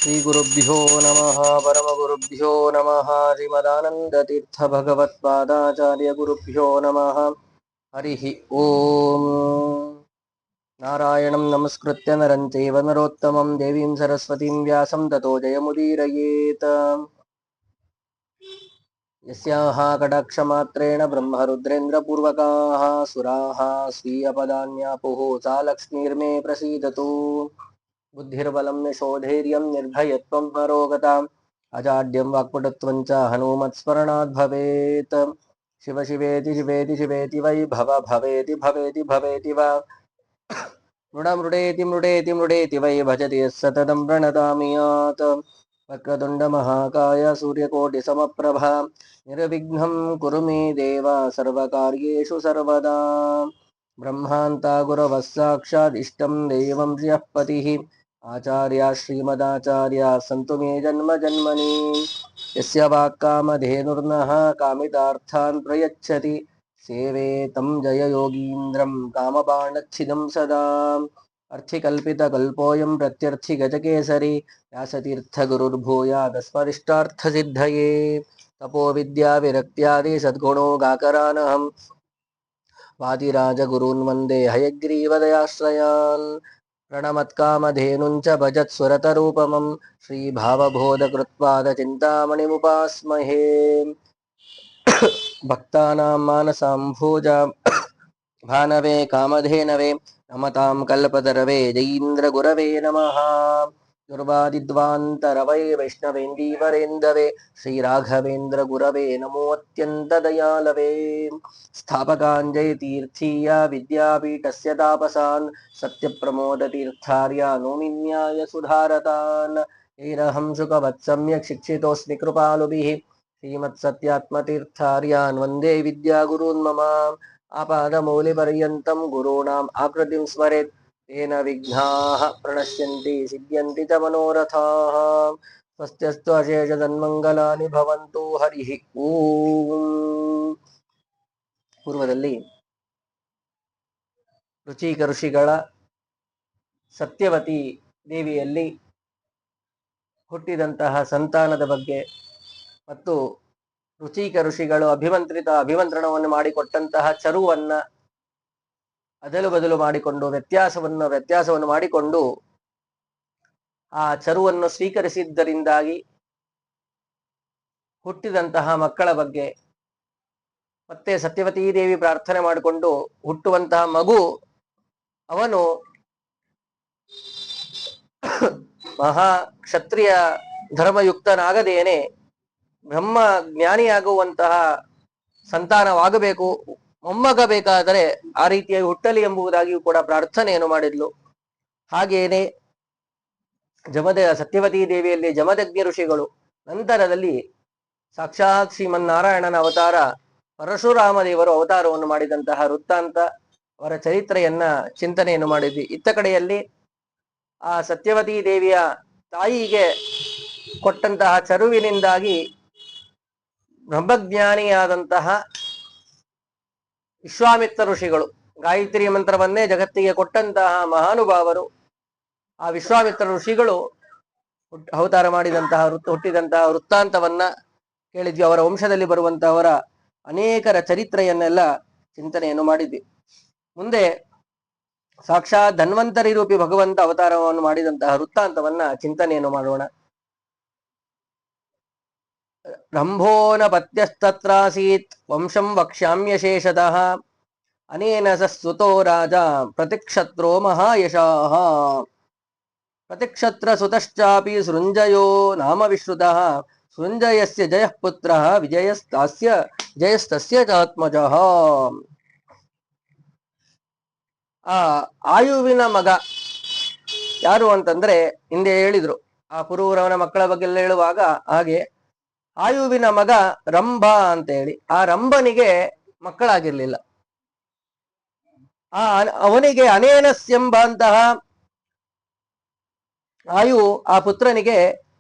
श्रीगुरुभ्यो नमः परमगुरुभ्यो नमः श्रीमदानन्दतीर्थभगवत्पादाचार्यगुरुभ्यो नमः हरिः ओम् नारायणं नमस्कृत्य नरं चैव नरोत्तमं देवीं सरस्वतीं व्यासं ततो जयमुदीरयेत् यस्याः कटाक्षमात्रेण ब्रह्मरुद्रेन्द्रपूर्वकाः सुराः स्वीयपदान्यापुः सा लक्ष्मीर्मे प्रसीदतु बुद्धिर्बलं यशोधैर्यं निर्भयत्वं परोगताम् अजाड्यं वाक्पटुत्वं च हनूमत्स्मरणात् भवेत् शिव शिवेति शिवेति शिवेति वै भव भवेति भवेति भवेति वा मृडमृडेति मृडेति मृडेति वै भजति यः सततं प्रणतामि यात् वक्रतुण्डमहाकाय सूर्यकोटिसमप्रभा निर्विघ्नं कुरु मे देव सर्वकार्येषु सर्वदा ब्रह्मान्ता गुरवः साक्षात् इष्टं दैवं श्रियः पतिः आचार्या श्रीमदाचार्या सन्तु मे जन्म जन्मनि यस्य वाक्कामधेनुर्नः कामितार्थान् प्रयच्छति सेवे तं जययोगीन्द्रं कामबाणच्छिदं सदा अर्थिकल्पितकल्पोऽयं प्रत्यर्थिगजकेसरी व्यासतीर्थगुरुर्भूयादस्मदिष्टार्थसिद्धये तपोविद्याविरक्त्यादि सद्गुणो गाकरानहं वादिराजगुरून् वन्दे हयग्रीवदयाश्रयान् प्रणमत्कामधेनुञ्च भजत्सुरतरूपमं श्रीभावबोधकृत्पादचिन्तामणिमुपास्महे भक्तानां मानसाम्भोजा भानवे कामधेनवे नमतां कल्पतरवे जयीन्द्रगुरवे नमः दुर्वादिध्वान्तरवै वैष्णवेन्दीवरेन्दवे श्रीराघवेन्द्रगुरवे नमोऽत्यन्तदयालवे स्थापकाञ्जयतीर्थीया विद्यापीठस्य तापसान् सत्यप्रमोदतीर्थार्या नोमिन्याय सुधारतान् ऐरहं शुकवत्सम्यक् शिक्षितोऽस्मि कृपालुभिः श्रीमत्सत्यात्मतीर्थार्यान् वन्दे विद्यागुरून् मम आपादमौलिपर्यन्तं गुरूणाम् आकृतिं स्मरेत् तेन विघ्नाः प्रणश्यन्ति सिद्ध्यन्ति च मनोरथाः स्वस्त्यस्तु अशेषसन्मङ्गलानि भवन्तु हरिः ಓಂ ಪೂರ್ವದಲ್ಲಿ ರುಚಿಕ ಋಷಿಗಳ ಸತ್ಯವತಿ ದೇವಿಯಲ್ಲಿ ಹುಟ್ಟಿದಂತಹ ಸಂತಾನದ ಬಗ್ಗೆ ಮತ್ತು ರುಚಿಕ ಋಷಿಗಳು ಅಭಿಮಂತ್ರಣವನ್ನು ಮಾಡಿಕೊಟ್ಟಂತಹ ಚರುವನ್ನ ಅದಲು ಬದಲು ಮಾಡಿಕೊಂಡು ವ್ಯತ್ಯಾಸವನ್ನು ಮಾಡಿಕೊಂಡು ಆ ಚರುವನ್ನು ಸ್ವೀಕರಿಸಿದ್ದರಿಂದಾಗಿ ಹುಟ್ಟಿದಂತಹ ಮಕ್ಕಳ ಬಗ್ಗೆ ಮತ್ತೆ ಸತ್ಯವತೀ ದೇವಿ ಪ್ರಾರ್ಥನೆ ಮಾಡಿಕೊಂಡು ಹುಟ್ಟುವಂತಹ ಮಗು ಅವನು ಮಹಾ ಕ್ಷತ್ರಿಯ ಧರ್ಮಯುಕ್ತನಾಗದೇನೆ ಬ್ರಹ್ಮ ಜ್ಞಾನಿಯಾಗುವಂತಹ ಸಂತಾನವಾಗಬೇಕು, ಮೊಮ್ಮಗ ಬೇಕಾದರೆ ಆ ರೀತಿಯಾಗಿ ಹುಟ್ಟಲಿ ಎಂಬುದಾಗಿಯೂ ಕೂಡ ಪ್ರಾರ್ಥನೆಯನ್ನು ಮಾಡಿದ್ಲು. ಹಾಗೇನೆ ಸತ್ಯವತೀ ದೇವಿಯಲ್ಲಿ ಜಮದಗ್ನಿ ಋಷಿಗಳು ನಂತರದಲ್ಲಿ ಸಾಕ್ಷಾತ್ ಶ್ರೀಮನ್ನಾರಾಯಣನ ಅವತಾರ ಪರಶುರಾಮ ದೇವರು ಅವತಾರವನ್ನು ಮಾಡಿದಂತಹ ವೃತ್ತಾಂತ ಅವರ ಚರಿತ್ರೆಯನ್ನ ಚಿಂತನೆಯನ್ನು ಮಾಡಿದ್ವಿ. ಇತ್ತ ಕಡೆಯಲ್ಲಿ ಆ ಸತ್ಯವತೀ ದೇವಿಯ ತಾಯಿಗೆ ಕೊಟ್ಟಂತಹ ಚರುವಿನಿಂದಾಗಿ ಬ್ರಹ್ಮಜ್ಞಾನಿಯಾದಂತಹ ವಿಶ್ವಾಮಿತ್ರ ಋಷಿಗಳು ಗಾಯತ್ರಿ ಮಂತ್ರವನ್ನೇ ಜಗತ್ತಿಗೆ ಕೊಟ್ಟಂತಹ ಮಹಾನುಭಾವರು ಆ ವಿಶ್ವಾಮಿತ್ರ ಋಷಿಗಳು ಅವತಾರ ಮಾಡಿದಂತಹ ಹುಟ್ಟಿದಂತಹ ವೃತ್ತಾಂತವನ್ನ ಕೇಳಿದ್ವಿ. ಅವರ ವಂಶದಲ್ಲಿ ಬರುವಂತಹವರ ಅನೇಕರ ಚರಿತ್ರೆಯನ್ನೆಲ್ಲ ಚಿಂತನೆಯನ್ನು ಮಾಡಿದ್ವಿ. ಮುಂದೆ ಸಾಕ್ಷಾತ್ ಧನ್ವಂತರಿ ರೂಪಿ ಭಗವಂತ ಅವತಾರವನ್ನು ಮಾಡಿದಂತಹ ವೃತ್ತಾಂತವನ್ನ ಚಿಂತನೆಯನ್ನು ಮಾಡೋಣ. ರಂಭೋನ ಪತ್ಯಸ್ತತ್ರಾಸೀತ್ ವಂಶಂ ವಕ್ಷ್ಯಾಮ್ಯಶೇಷತಃ ಅನೇನ ಸಸ್ತುತೋ ರಾಜ ಪ್ರತಿಕ್ಷತ್ರೋ ಮಹಾಯಶಾಃ ಪ್ರತಿಕ್ಷತ್ರ ಸುತಶ್ಚಾಪಿ ಸೃಂಜಯೋ ನಾಮ ವಿಶ್ರುತಃ ಸೃಂಜಯಸ್ಯ ಜಯಃ ಪುತ್ರಃ ಜಯಸ್ತಸ್ಯ ಚಾತ್ಮಜಃ. ಆ ಆಯುವಿನ ಮಗ ಯಾರು ಅಂತಂದ್ರೆ ಹಿಂದೆ ಹೇಳಿದ್ರು, ಆ ಪುರೂರವನ ಮಕ್ಕಳ ಬಗ್ಗೆ ಎಲ್ಲ ಹೇಳುವಾಗ ಹಾಗೆ ಆಯುವಿನ ಮಗ ರಂಭ ಅಂತ ಹೇಳಿ. ಆ ರಂಭನಿಗೆ ಮಕ್ಕಳಾಗಿರ್ಲಿಲ್ಲ. ಅವನಿಗೆ ಅನೇನಸ್ಯಂಬ ಅಂತಹ ಆಯು ಆ ಪುತ್ರನಿಗೆ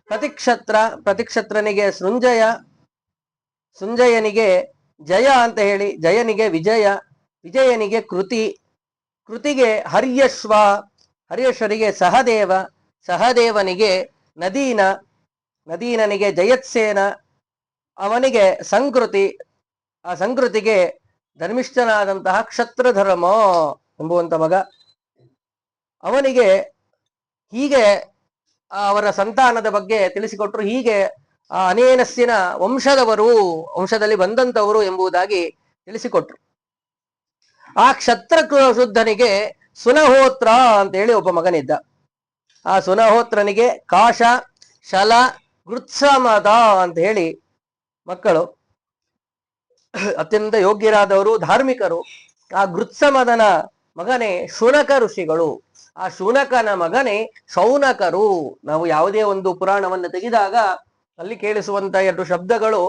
ಪ್ರತಿಕ್ಷತ್ರನಿಗೆ ಸೃಂಜಯನಿಗೆ ಜಯ ಅಂತ ಹೇಳಿ, ಜಯನಿಗೆ ವಿಜಯ, ವಿಜಯನಿಗೆ ಕೃತಿಗೆ ಹರ್ಯಶ್ವರಿಗೆ ಸಹದೇವನಿಗೆ ನದೀನ, ನದೀನನಿಗೆ ಜಯತ್ಸೇನ, ಅವನಿಗೆ ಸಂಕೃತಿ, ಆ ಸಂಕೃತಿಗೆ ಧರ್ಮಿಷ್ಠನಾದಂತಹ ಕ್ಷತ್ರಧರ್ಮ ಎಂಬುವಂತ ಮಗ. ಅವನಿಗೆ ಹೀಗೆ ಅವರ ಸಂತಾನದ ಬಗ್ಗೆ ತಿಳಿಸಿಕೊಟ್ರು. ಹೀಗೆ ಆ ಅನೇನಸ್ಸಿನ ವಂಶದಲ್ಲಿ ಬಂದಂತವರು ಎಂಬುದಾಗಿ ತಿಳಿಸಿಕೊಟ್ರು. ಆ ಕ್ಷತ್ರ ಶುದ್ಧನಿಗೆ ಸುನಹೋತ್ರ ಅಂತ ಹೇಳಿ ಒಬ್ಬ ಮಗನಿದ್ದ. ಆ ಸುನಹೋತ್ರನಿಗೆ ಕಾಶ, ಶಲ, ಗೃತ್ಸಮದ ಅಂತ ಹೇಳಿ ಮಕ್ಕಳು, ಅತ್ಯಂತ ಯೋಗ್ಯರಾದವರು, ಧಾರ್ಮಿಕರು. ಆ ಗೃತ್ಸಮದನ ಮಗನೇ ಶುನಕ ಋಷಿಗಳು. ಆ ಶುನಕನ ಮಗನೇ ಶೌನಕರು. ನಾವು ಯಾವುದೇ ಒಂದು ಪುರಾಣವನ್ನು ತೆಗೆದಾಗ ಅಲ್ಲಿ ಕೇಳಿಸುವಂತ ಎರಡು ಶಬ್ದಗಳು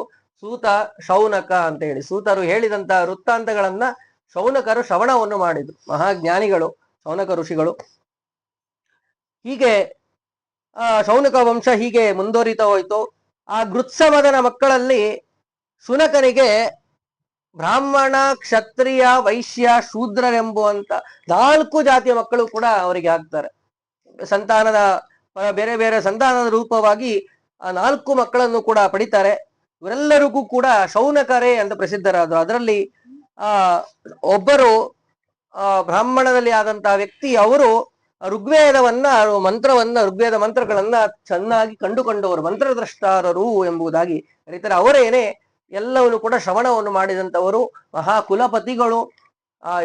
ಸೂತ, ಶೌನಕ ಅಂತ ಹೇಳಿ. ಸೂತರು ಹೇಳಿದಂತಹ ವೃತ್ತಾಂತಗಳನ್ನ ಶೌನಕರು ಶ್ರವಣವನ್ನು ಮಾಡಿದ್ರು. ಮಹಾಜ್ಞಾನಿಗಳು ಶೌನಕ ಋಷಿಗಳು. ಹೀಗೆ ಶೌನಕ ವಂಶ ಹೀಗೆ ಮುಂದುವರಿತಾ ಹೋಯ್ತು. ಆ ಗೃತ್ಸಮದನ ಮಕ್ಕಳಲ್ಲಿ ಶುನಕನಿಗೆ ಬ್ರಾಹ್ಮಣ, ಕ್ಷತ್ರಿಯ, ವೈಶ್ಯ, ಶೂದ್ರರೆಂಬುವಂತ 4 ಜಾತಿಯ ಮಕ್ಕಳು ಕೂಡ ಅವರಿಗೆ ಆಗ್ತಾರೆ. ಸಂತಾನದ ಬೇರೆ ಬೇರೆ ಸಂತಾನದ ರೂಪವಾಗಿ ಆ 4 ಮಕ್ಕಳನ್ನು ಕೂಡ ಪಡಿತಾರೆ. ಇವರೆಲ್ಲರಿಗೂ ಕೂಡ ಶೌನಕರೇ ಅಂತ ಪ್ರಸಿದ್ಧರಾದರು. ಅದರಲ್ಲಿ ಒಬ್ಬರು ಬ್ರಾಹ್ಮಣದಲ್ಲಿ ಆದಂತಹ ವ್ಯಕ್ತಿ, ಅವರು ಋಗ್ವೇದ ಮಂತ್ರಗಳನ್ನ ಚೆನ್ನಾಗಿ ಕಂಡುಕೊಂಡವರು, ಮಂತ್ರದ್ರಷ್ಟಾರರು ಎಂಬುದಾಗಿ ಕರೀತಾರೆ. ಅವರೇನೆ ಎಲ್ಲವನ್ನು ಕೂಡ ಶ್ರವಣವನ್ನು ಮಾಡಿದಂಥವರು, ಮಹಾಕುಲಪತಿಗಳು,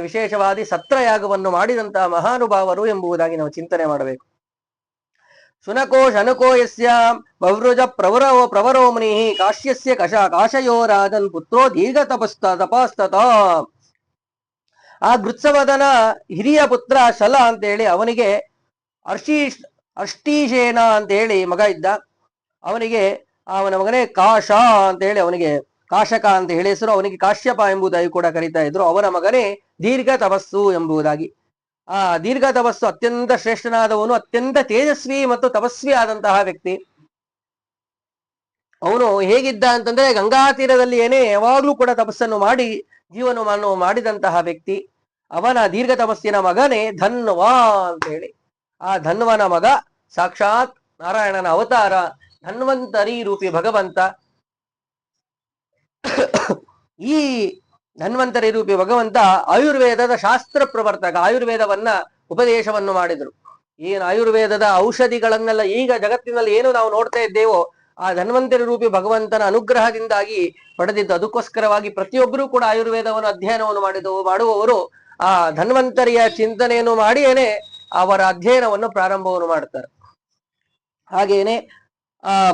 ವಿಶೇಷವಾದಿ ಸತ್ರಯಾಗವನ್ನು ಮಾಡಿದಂತಹ ಮಹಾನುಭಾವರು ಎಂಬುದಾಗಿ ನಾವು ಚಿಂತನೆ ಮಾಡಬೇಕು. ಶುನಕೋ ಶನಕೋ ಯಸ್ಯ ಬವೃಜ ಪ್ರವರೋ ಮುನಿ ಕಾಶ್ಯಸ್ಯ ಕಾಶಯೋ ರಾಜನ್ ಪುತ್ರೋ ದೀರ್ಘ ತಪಾಸ್ತತ. ಆ ಗೃತ್ಸವದನ ಹಿರಿಯ ಪುತ್ರ ಶಲ ಅಂತ ಹೇಳಿ, ಅವನಿಗೆ ಅಷ್ಟೀಶೇನ ಅಂತ ಹೇಳಿ ಮಗ ಇದ್ದ. ಅವನಿಗೆ ಅವನ ಮಗನೇ ಕಾಶ ಅಂತ ಹೇಳಿ, ಅವನಿಗೆ ಕಾಶಕ ಅಂತ ಹೇಳಿ ಹೆಸರು. ಅವನಿಗೆ ಕಾಶ್ಯಪ ಎಂಬುದಾಗಿ ಕೂಡ ಕರೀತಾ ಇದ್ರು. ಅವನ ಮಗನೇ ದೀರ್ಘ ತಪಸ್ಸು ಎಂಬುದಾಗಿ. ಆ ದೀರ್ಘ ತಪಸ್ಸು ಅತ್ಯಂತ ಶ್ರೇಷ್ಠನಾದವನು, ಅತ್ಯಂತ ತೇಜಸ್ವಿ ಮತ್ತು ತಪಸ್ವಿ ಆದಂತಹ ವ್ಯಕ್ತಿ. ಅವನು ಹೇಗಿದ್ದ ಅಂತಂದ್ರೆ, ಗಂಗಾ ತೀರದಲ್ಲಿ ಯಾವಾಗ್ಲೂ ಕೂಡ ತಪಸ್ಸನ್ನು ಮಾಡಿ ಜೀವನವನ್ನು ಮಾಡಿದಂತಹ ವ್ಯಕ್ತಿ. ಅವನ ದೀರ್ಘ ತಪಸ್ಸಿನ ಮಗನೇ ಧನ್ವ ಅಂತ ಹೇಳಿ. ಆ ಧನ್ವನ ಮಗ ಸಾಕ್ಷಾತ್ ನಾರಾಯಣನ ಅವತಾರ, ಧನ್ವಂತರಿ ರೂಪಿ ಭಗವಂತ. ಈ ಧನ್ವಂತರಿ ರೂಪಿ ಭಗವಂತ ಆಯುರ್ವೇದದ ಶಾಸ್ತ್ರ ಪ್ರವರ್ತಕ. ಆಯುರ್ವೇದವನ್ನ ಉಪದೇಶವನ್ನು ಮಾಡಿದ್ರು. ಏನು ಆಯುರ್ವೇದದ ಔಷಧಿಗಳನ್ನೆಲ್ಲ ಈಗ ಜಗತ್ತಿನಲ್ಲಿ ಏನು ನಾವು ನೋಡ್ತಾ ಇದ್ದೇವೋ, ಆ ಧನ್ವಂತರಿ ರೂಪಿ ಭಗವಂತನ ಅನುಗ್ರಹದಿಂದಾಗಿ ಪಡೆದಿದ್ದು. ಅದಕ್ಕೋಸ್ಕರವಾಗಿ ಪ್ರತಿಯೊಬ್ಬರೂ ಕೂಡ ಆಯುರ್ವೇದವನ್ನು ಅಧ್ಯಯನವನ್ನು ಮಾಡುವವರು ಆ ಧನ್ವಂತರಿಯ ಚಿಂತನೆಯನ್ನು ಮಾಡಿಯೇನೆ ಅವರ ಅಧ್ಯಯನವನ್ನು ಪ್ರಾರಂಭವನ್ನು ಮಾಡ್ತಾರೆ. ಹಾಗೇನೆ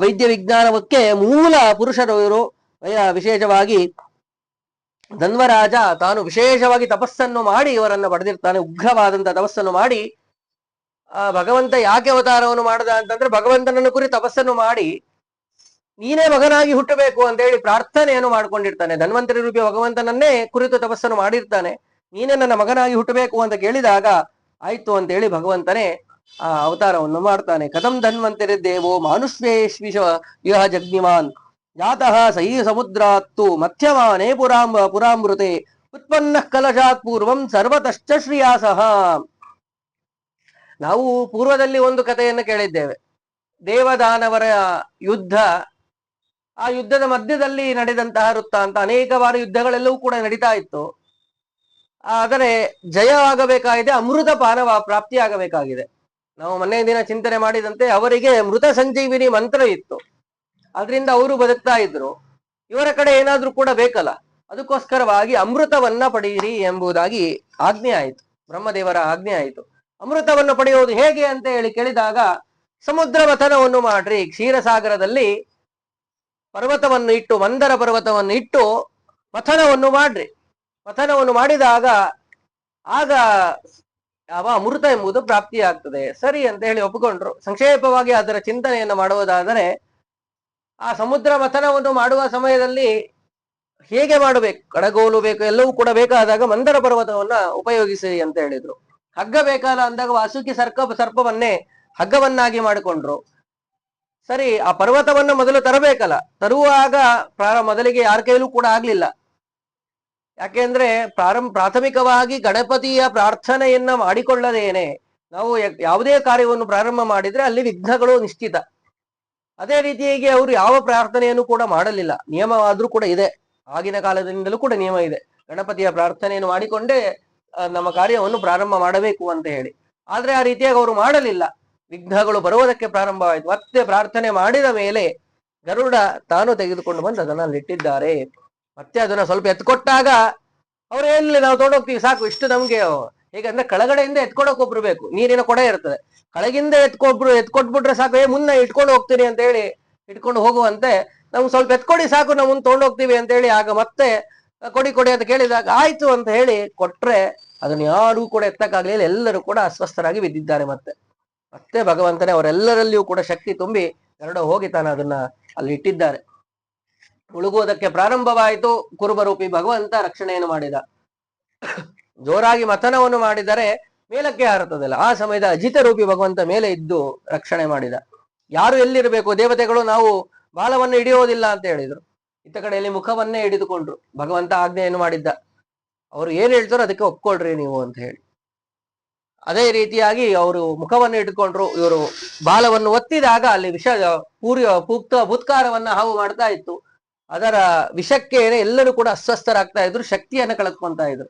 ವೈದ್ಯ ವಿಜ್ಞಾನಕ್ಕೆ ಮೂಲ ಪುರುಷರು ಇವರು. ವಿಶೇಷವಾಗಿ ಧನ್ವರಾಜ ತಾನು ವಿಶೇಷವಾಗಿ ತಪಸ್ಸನ್ನು ಮಾಡಿ ಇವರನ್ನ ಪಡೆದಿರ್ತಾನೆ. ಉಗ್ರವಾದಂತಹ ತಪಸ್ಸನ್ನು ಮಾಡಿ, ಭಗವಂತ ಯಾಕೆ ಅವತಾರವನ್ನು ಮಾಡದ ಅಂತಂದ್ರೆ, ಭಗವಂತನನ್ನು ಕುರಿತು ತಪಸ್ಸನ್ನು ಮಾಡಿ ನೀನೇ ಮಗನಾಗಿ ಹುಟ್ಟಬೇಕು ಅಂತ ಹೇಳಿ ಪ್ರಾರ್ಥನೆಯನ್ನು ಮಾಡ್ಕೊಂಡಿರ್ತಾನೆ. ಧನ್ವಂತರಿ ರೂಪಿ ಭಗವಂತನನ್ನೇ ಕುರಿತು ತಪಸ್ಸನ್ನು ಮಾಡಿರ್ತಾನೆ. ನೀನೇ ನನ್ನ ಮಗನಾಗಿ ಹುಟ್ಟಬೇಕು ಅಂತ ಕೇಳಿದಾಗ ಆಯ್ತು ಅಂತ ಹೇಳಿ ಭಗವಂತನೇ ಆ ಅವತಾರವನ್ನು ಮಾಡ್ತಾನೆ. ಕಥಂ ಧನ್ವಂತರಿ ದೇವೋ ಮಾನುಷ್ವೇಶ್ವಿಷ ವಿಹ ಜಗ್ನಿಮಾನ್ ಜಾತಃ ಸಹಿ ಸಮುದ್ರಾತ್ತು ಮಧ್ಯಮಾನೇ ಪುರಾಮೃತೆ ಉತ್ಪನ್ನ ಕಲಶಾತ್ ಪೂರ್ವಂ ಸರ್ವತಶ್ಚ ಶ್ರೀಯಾಸಃ. ನಾವು ಪೂರ್ವದಲ್ಲಿ ಒಂದು ಕಥೆಯನ್ನು ಕೇಳಿದ್ದೇವೆ. ದೇವದಾನವರ ಯುದ್ಧ. ಆ ಯುದ್ಧದ ಮಧ್ಯದಲ್ಲಿ ನಡೆದಂತಹ ವೃತ್ತಾಂತ. ಅನೇಕ ಬಾರಿ ಯುದ್ಧಗಳೆಲ್ಲವೂ ಕೂಡ ನಡೀತಾ ಇತ್ತು. ಆದರೆ ಜಯ ಆಗಬೇಕಾಗಿದೆ, ಅಮೃತ ಪಾನ ಪ್ರಾಪ್ತಿಯಾಗಬೇಕಾಗಿದೆ. ನಾವು ಮೊನ್ನೆ ದಿನ ಚಿಂತನೆ ಮಾಡಿದಂತೆ ಅವರಿಗೆ ಮೃತ ಸಂಜೀವಿನಿ ಮಂತ್ರ ಇತ್ತು. ಅದರಿಂದ ಅವರು ಬದುಕ್ತಾ ಇದ್ರು. ಇವರ ಕಡೆ ಏನಾದ್ರೂ ಕೂಡ ಬೇಕಲ್ಲ, ಅದಕ್ಕೋಸ್ಕರವಾಗಿ ಅಮೃತವನ್ನ ಪಡೆಯಿರಿ ಎಂಬುದಾಗಿ ಆಜ್ಞೆ ಆಯಿತು. ಬ್ರಹ್ಮದೇವರ ಆಜ್ಞೆ ಆಯಿತು. ಅಮೃತವನ್ನು ಪಡೆಯುವುದು ಹೇಗೆ ಅಂತ ಹೇಳಿ ಕೇಳಿದಾಗ, ಸಮುದ್ರ ಮಥನವನ್ನು ಮಾಡ್ರಿ. ಕ್ಷೀರಸಾಗರದಲ್ಲಿ ಪರ್ವತವನ್ನು ಇಟ್ಟು, ಮಂದರ ಪರ್ವತವನ್ನು ಇಟ್ಟು ಮಥನವನ್ನು ಮಾಡ್ರಿ. ಮಥನವನ್ನು ಮಾಡಿದಾಗ ಆಗ ಅಮೃತ ಎಂಬುದು ಪ್ರಾಪ್ತಿಯಾಗ್ತದೆ. ಸರಿ ಅಂತ ಹೇಳಿ ಒಪ್ಪಿಕೊಂಡ್ರು. ಸಂಕ್ಷೇಪವಾಗಿ ಅದರ ಚಿಂತನೆಯನ್ನು ಮಾಡುವುದಾದರೆ, ಆ ಸಮುದ್ರ ಮಥನವನ್ನು ಮಾಡುವ ಸಮಯದಲ್ಲಿ ಹೇಗೆ ಮಾಡಬೇಕು, ಕಡಗೋಲು ಬೇಕು, ಎಲ್ಲವೂ ಕೂಡ ಬೇಕಾದಾಗ ಮಂದರ ಪರ್ವತವನ್ನ ಉಪಯೋಗಿಸಿ ಅಂತ ಹೇಳಿದ್ರು. ಹಗ್ಗ ಬೇಕಲ್ಲ ಅಂದಾಗ ವಾಸುಕಿ ಸರ್ಪವನ್ನೇ ಹಗ್ಗವನ್ನಾಗಿ ಮಾಡಿಕೊಂಡ್ರು. ಸರಿ, ಆ ಪರ್ವತವನ್ನು ಮೊದಲು ತರಬೇಕಲ್ಲ. ತರುವಾಗ ಮೊದಲಿಗೆ ಯಾರ ಕೈಲೂ ಕೂಡ ಆಗ್ಲಿಲ್ಲ. ಯಾಕೆಂದ್ರೆ ಪ್ರಾಥಮಿಕವಾಗಿ ಗಣಪತಿಯ ಪ್ರಾರ್ಥನೆಯನ್ನ ಮಾಡಿಕೊಳ್ಳದೇನೆ ನಾವು ಯಾವುದೇ ಕಾರ್ಯವನ್ನು ಪ್ರಾರಂಭ ಮಾಡಿದ್ರೆ ಅಲ್ಲಿ ವಿಘ್ನಗಳು ನಿಶ್ಚಿತ. ಅದೇ ರೀತಿಯಾಗಿ ಅವರು ಯಾವ ಪ್ರಾರ್ಥನೆಯನ್ನು ಕೂಡ ಮಾಡಲಿಲ್ಲ. ನಿಯಮವಾದ್ರೂ ಕೂಡ ಇದೆ, ಆಗಿನ ಕಾಲದಿಂದಲೂ ಕೂಡ ನಿಯಮ ಇದೆ, ಗಣಪತಿಯ ಪ್ರಾರ್ಥನೆಯನ್ನು ಮಾಡಿಕೊಂಡೇ ನಮ್ಮ ಕಾರ್ಯವನ್ನು ಪ್ರಾರಂಭ ಮಾಡಬೇಕು ಅಂತ ಹೇಳಿ. ಆದ್ರೆ ಆ ರೀತಿಯಾಗಿ ಅವರು ಮಾಡಲಿಲ್ಲ. ವಿಘ್ನಗಳು ಬರುವುದಕ್ಕೆ ಪ್ರಾರಂಭವಾಯಿತು. ಮತ್ತೆ ಪ್ರಾರ್ಥನೆ ಮಾಡಿದ ಮೇಲೆ ಗರುಡ ತಾನು ತೆಗೆದುಕೊಂಡು ಬಂದು ಅದನ್ನ ಅಲ್ಲಿಟ್ಟಿದ್ದಾರೆ. ಮತ್ತೆ ಅದನ್ನ ಸ್ವಲ್ಪ ಎತ್ಕೊಟ್ಟಾಗ ಅವ್ರು ಎಲ್ಲಿ ನಾವು ತೊಗೊಂಡೋಗ್ತೀವಿ ಸಾಕು, ಇಷ್ಟು ನಮ್ಗೆ ಹೇಗಂದ್ರೆ ಕೆಳಗಡೆಯಿಂದ ಎತ್ಕೊಡಕ್ ಒಬ್ರು ಬೇಕು, ನೀರಿನ ಕೊಡ ಇರ್ತದೆ, ಕೆಳಗಿಂದ ಎತ್ಕೊಟ್ಬಿಟ್ರೆ ಸಾಕು, ಮುನ್ನ ಇಟ್ಕೊಂಡು ಹೋಗ್ತೀರಿ ಅಂತ ಹೇಳಿ ಇಟ್ಕೊಂಡು ಹೋಗುವಂತೆ ನಮ್ಗೆ ಸ್ವಲ್ಪ ಎತ್ಕೊಡಿ ಸಾಕು, ನಾವು ಮುಂದೆ ತೊಗೊಂಡು ಹೋಗ್ತೀವಿ ಅಂತ ಹೇಳಿ. ಆಗ ಮತ್ತೆ ಕೊಡಿ ಕೊಡಿ ಅಂತ ಕೇಳಿದಾಗ ಆಯ್ತು ಅಂತ ಹೇಳಿ ಕೊಟ್ರೆ ಅದನ್ನ ಯಾರು ಕೂಡ ಎತ್ತಕ್ಕಾಗ್ಲಿಲ್ಲ. ಎಲ್ಲರೂ ಕೂಡ ಅಸ್ವಸ್ಥರಾಗಿ ಬಿದ್ದಿದ್ದಾರೆ. ಮತ್ತೆ ಮತ್ತೆ ಭಗವಂತನೇ ಅವರೆಲ್ಲರಲ್ಲಿಯೂ ಕೂಡ ಶಕ್ತಿ ತುಂಬಿ ಗರುಡ ಹೋಗಿ ತಾನು ಅದನ್ನ ಅಲ್ಲಿ ಇಟ್ಟಿದ್ದಾರೆ. ಮುಳುಗುವುದಕ್ಕೆ ಪ್ರಾರಂಭವಾಯಿತು. ಕುರುಬರೂಪಿ ಭಗವಂತ ರಕ್ಷಣೆಯನ್ನು ಮಾಡಿದ. ಜೋರಾಗಿ ಮಥನವನ್ನು ಮಾಡಿದರೆ ಮೇಲಕ್ಕೆ ಹಾರುತ್ತದಲ್ಲ, ಆ ಸಮಯದ ಅಜಿತ ರೂಪಿ ಭಗವಂತ ಮೇಲೆ ಇದ್ದು ರಕ್ಷಣೆ ಮಾಡಿದ. ಯಾರು ಎಲ್ಲಿರ್ಬೇಕು? ದೇವತೆಗಳು ನಾವು ಬಾಲವನ್ನು ಹಿಡಿಯೋದಿಲ್ಲ ಅಂತ ಹೇಳಿದ್ರು. ಇತ್ತ ಕಡೆಯಲ್ಲಿ ಮುಖವನ್ನೇ ಹಿಡಿದುಕೊಂಡ್ರು. ಭಗವಂತ ಆಜ್ಞೆಯನ್ನು ಮಾಡಿದ್ದ, ಅವರು ಏನ್ ಹೇಳ್ತಾರೋ ಅದಕ್ಕೆ ಒಪ್ಕೊಳ್ರಿ ನೀವು ಅಂತ ಹೇಳಿ. ಅದೇ ರೀತಿಯಾಗಿ ಅವರು ಮುಖವನ್ನು ಇಟ್ಕೊಂಡ್ರು. ಇವರು ಬಾಲವನ್ನು ಒತ್ತಿದಾಗ ಅಲ್ಲಿ ವಿಷ ಭೂತ್ಕಾರವನ್ನ ಹಾವು ಮಾಡ್ತಾ ಇತ್ತು. ಅದರ ವಿಷಕ್ಕೇನೆ ಎಲ್ಲರೂ ಕೂಡ ಅಸ್ವಸ್ಥರಾಗ್ತಾ ಇದ್ರು, ಶಕ್ತಿಯನ್ನು ಕಳೆದುಕೊಂತಾ ಇದ್ರು.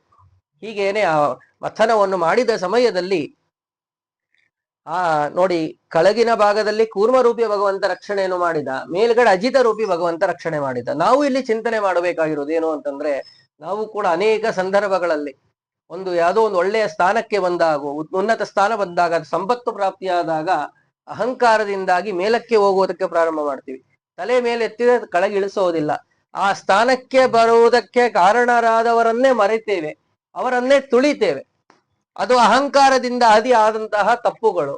ಹೀಗೇನೆ ಆ ಮಥನವನ್ನು ಮಾಡಿದ ಸಮಯದಲ್ಲಿ ನೋಡಿ, ಕೆಳಗಿನ ಭಾಗದಲ್ಲಿ ಕೂರ್ಮರೂಪಿ ಭಗವಂತ ರಕ್ಷಣೆಯನ್ನು ಮಾಡಿದ, ಮೇಲ್ಗಡೆ ಅಜಿತ ರೂಪಿ ಭಗವಂತ ರಕ್ಷಣೆ ಮಾಡಿದ. ನಾವು ಇಲ್ಲಿ ಚಿಂತನೆ ಮಾಡಬೇಕಾಗಿರೋದು ಏನು ಅಂತಂದ್ರೆ, ನಾವು ಕೂಡ ಅನೇಕ ಸಂದರ್ಭಗಳಲ್ಲಿ ಯಾವುದೋ ಒಂದು ಒಳ್ಳೆಯ ಸ್ಥಾನಕ್ಕೆ ಬಂದಾಗ, ಉನ್ನತ ಸ್ಥಾನ ಬಂದಾಗ, ಸಂಪತ್ತು ಪ್ರಾಪ್ತಿಯಾದಾಗ ಅಹಂಕಾರದಿಂದಾಗಿ ಮೇಲಕ್ಕೆ ಹೋಗುವುದಕ್ಕೆ ಪ್ರಾರಂಭ ಮಾಡ್ತೀವಿ. ತಲೆ ಮೇಲೆ ಎತ್ತಿದ ಕೆಳಗೆ ಇಳಿಸೋದಿಲ್ಲ. ಆ ಸ್ಥಾನಕ್ಕೆ ಬರುವುದಕ್ಕೆ ಕಾರಣರಾದವರನ್ನೇ ಮರೆತೇವೆ, ಅವರನ್ನೇ ತುಳಿತೇವೆ. ಅದು ಅಹಂಕಾರದಿಂದ ಆದಂತಹ ತಪ್ಪುಗಳು.